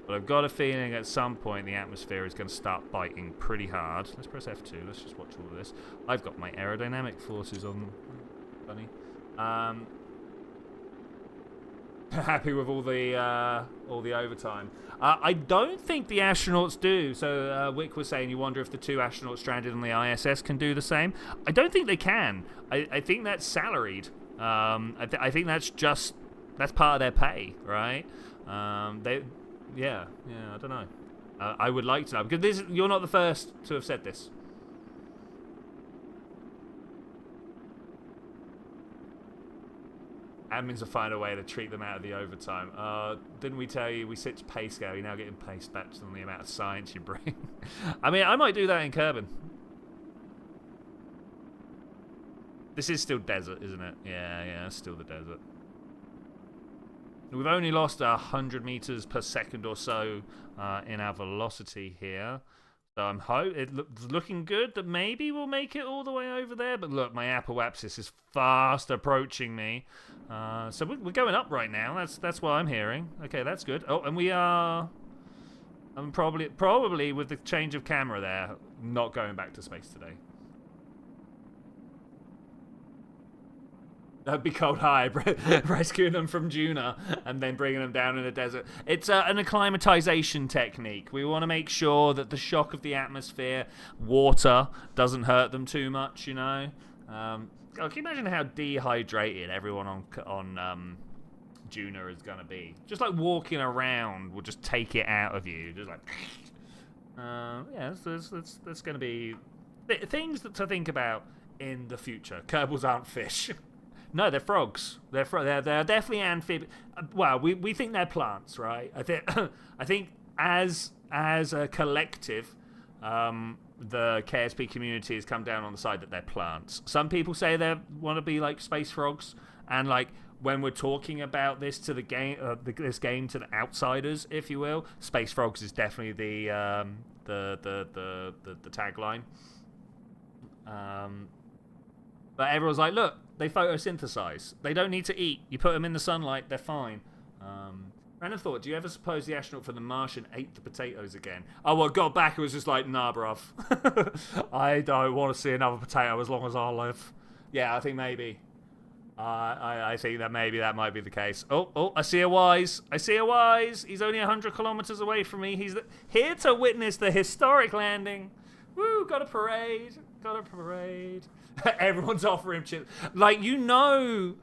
But I've got a feeling at some point the atmosphere is going to start biting pretty hard. Let's press F2. Let's just watch all of this. I've got my aerodynamic forces on. Funny. Happy with all the overtime. I don't think the astronauts do. So Wick was saying you wonder if the 2 astronauts stranded on the ISS can do the same. I don't think they can. I think that's salaried. I think that's part of their pay, right? Yeah, I don't know. I would like to know, because you're not the first to have said this. Admins will find a way to treat them out of the overtime. Didn't we tell you we switched pay scale? You're now getting paid based on the amount of science you bring. I mean, I might do that in Kerbin. This is still desert, isn't it? Yeah, it's still the desert. We've only lost 100 meters per second or so in our velocity here. So it's looking good that maybe we'll make it all the way over there. But look, my apoapsis is fast approaching me. So we're going up right now. That's what I'm hearing. Okay, that's good. Oh, and we are... I'm probably with the change of camera there, not going back to space today. That'd be cold high, rescuing them from Duna and then bringing them down in the desert. It's an acclimatization technique. We want to make sure that the shock of the atmosphere, water, doesn't hurt them too much, you know? Can you imagine how dehydrated everyone on Duna is going to be? Just like walking around will just take it out of you. Just like... yeah, that's going to be... things to think about in the future. Kerbals aren't fish. No, they're frogs. They're definitely amphibians. Well, we think they're plants, right? I think as a collective, the KSP community has come down on the side that they're plants. Some people say they want to be like space frogs, and like when we're talking about this to the game, this game to the outsiders, if you will, space frogs is definitely the tagline. But everyone's like, look, they photosynthesize. They don't need to eat. You put them in the sunlight, they're fine. Random thought, do you ever suppose the astronaut from The Martian ate the potatoes again? Oh, well, got back and was just like, nah, bruv. I don't want to see another potato as long as I live. Yeah, I think maybe. I think that maybe that might be the case. Oh, I see a wise. He's only 100 kilometers away from me. He's here to witness the historic landing. Woo, got a parade. Everyone's offering chips. Like, you know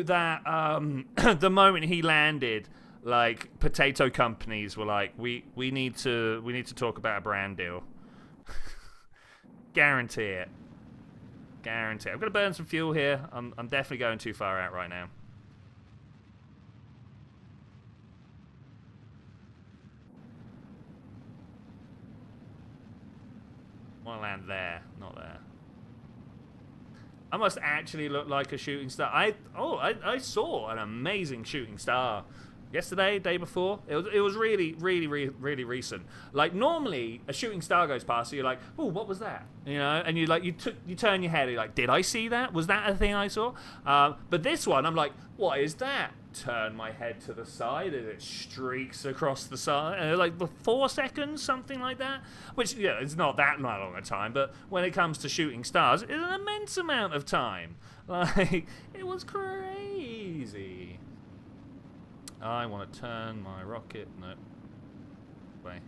that the moment he landed, like, potato companies were like, we need to talk about a brand deal. Guarantee it. I'm gonna burn some fuel here. I'm definitely going too far out right now. I want to land there, not there. I must actually look like a shooting star. I saw an amazing shooting star yesterday, day before. It was really recent. Like, normally a shooting star goes past, so you're like, oh, what was that? You know, and you turn your head, you're like, did I see that? Was that a thing I saw? But this one, I'm like, what is that? Turn my head to the side and it streaks across the side, like 4 seconds, something like that. Which, yeah, it's not that long a time, but when it comes to shooting stars, it's an immense amount of time. Like, it was crazy. I want to turn my rocket. No. Way.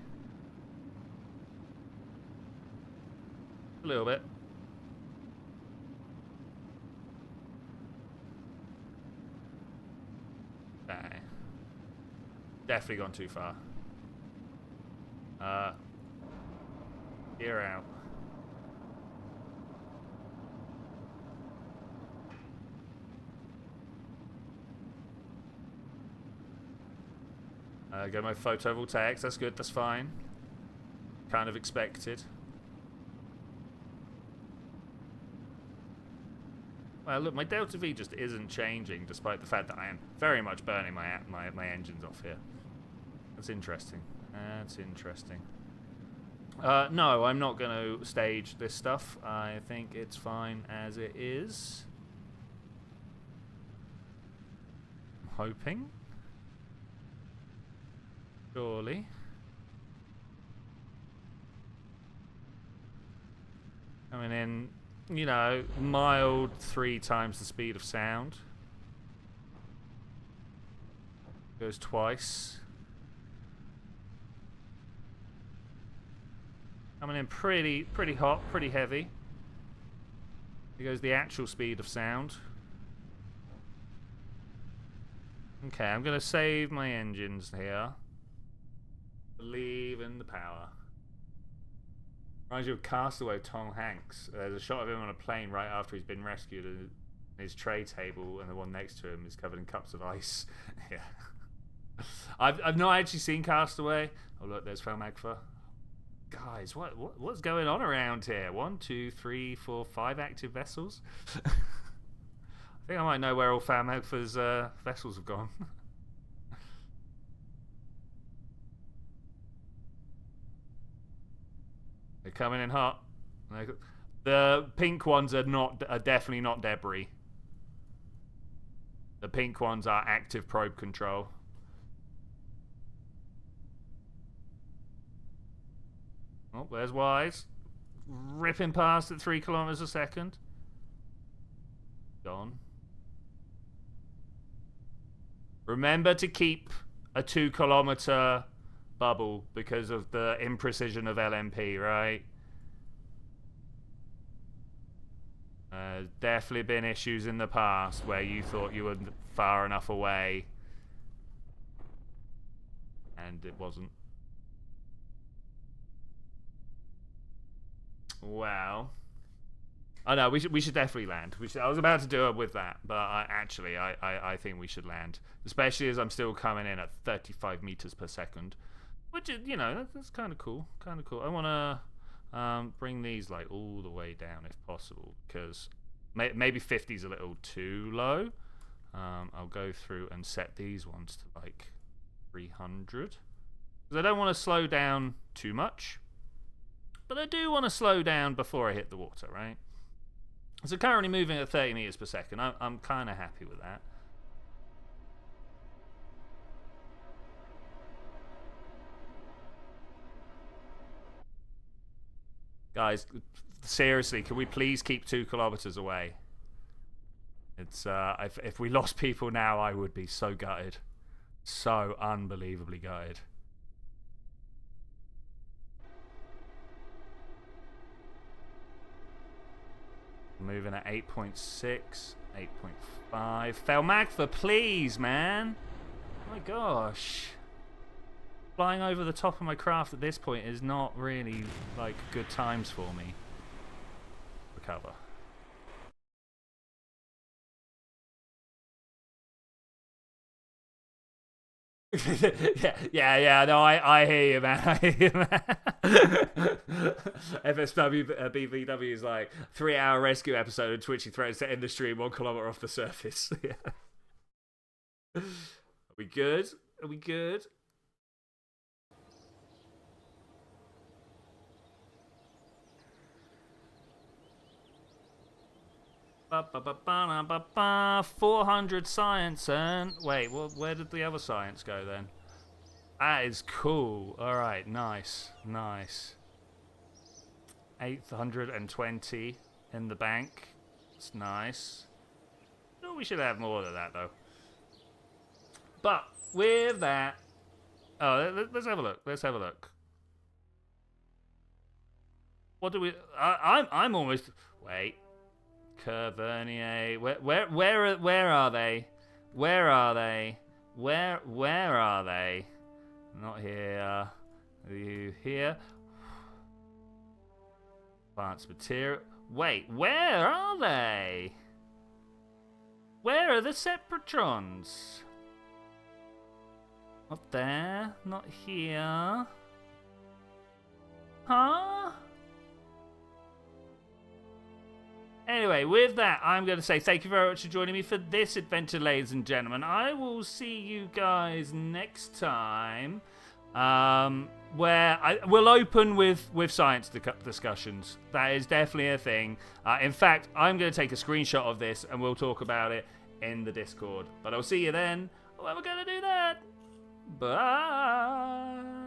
A little bit. Okay. Definitely gone too far. You're out. Go my photovoltaics. That's good. That's fine. Kind of expected. Well, look, my Delta V just isn't changing, despite the fact that I am very much burning my engines off here. That's interesting. No, I'm not going to stage this stuff. I think it's fine as it is. I'm hoping. Surely. Coming in, you know, mild 3 times the speed of sound. Goes twice. Coming in pretty hot, pretty heavy. Here goes the actual speed of sound. Okay, I'm going to save my engines here. Believe in the power. Reminds you of Castaway Tom Hanks. There's a shot of him on a plane right after he's been rescued, and his tray table and the one next to him is covered in cups of ice. Yeah. I've not actually seen Castaway. Oh look, there's Felmagfa. Guys, what's going on around here? 1, 2, 3, 4, 5 active vessels. I think I might know where all Felmagfa's vessels have gone. They're coming in hot. The pink ones are definitely not debris. The pink ones are active probe control. Oh, there's Wise. Ripping past at 3 kilometers a second. Gone. Remember to keep a 2-kilometer bubble because of the imprecision of LMP, right? Definitely been issues in the past where you thought you were far enough away and it wasn't. Well, oh no, we should definitely land. I was about to do it with that, but I think we should land, especially as I'm still coming in at 35 meters per second, which is, you know, that's kind of cool. I want to bring these like all the way down if possible, because maybe 50 is a little too low. I'll go through and set these ones to like 300 because I don't want to slow down too much. But I do want to slow down before I hit the water, right? So currently moving at 30 meters per second. I'm kind of happy with that. Guys, seriously, can we please keep 2 kilometers away? It's if we lost people now, I would be so gutted. So unbelievably gutted. Moving at 8.6, 8.5. Felmagtha, please, man. Oh my gosh. Flying over the top of my craft at this point is not really, like, good times for me. Recover. yeah, no, I hear you, man. I hear you, man. FSW BVW is like 3-hour rescue episode of Twitchy threats to end the stream 1 kilometer off the surface. Yeah. Are we good? Are we good? Ba, ba, ba, ba, ba, ba, 400 science and wait, well, where did the other science go then? That is cool. All right, nice. 820 in the bank. It's nice. No, we should have more than that though. But with that, oh, let's have a look. What do we? I'm almost. Wait. Vernier. Where are they? Where are they? Not here. Are you here? Advanced material. Wait, where are they? Where are the Separatrons? Not there. Not here. Huh? Anyway, with that, I'm going to say thank you very much for joining me for this adventure, ladies and gentlemen. I will see you guys next time, where we'll open with science discussions. That is definitely a thing. In fact, I'm going to take a screenshot of this, and we'll talk about it in the Discord. But I'll see you then when we're going to do that. Bye.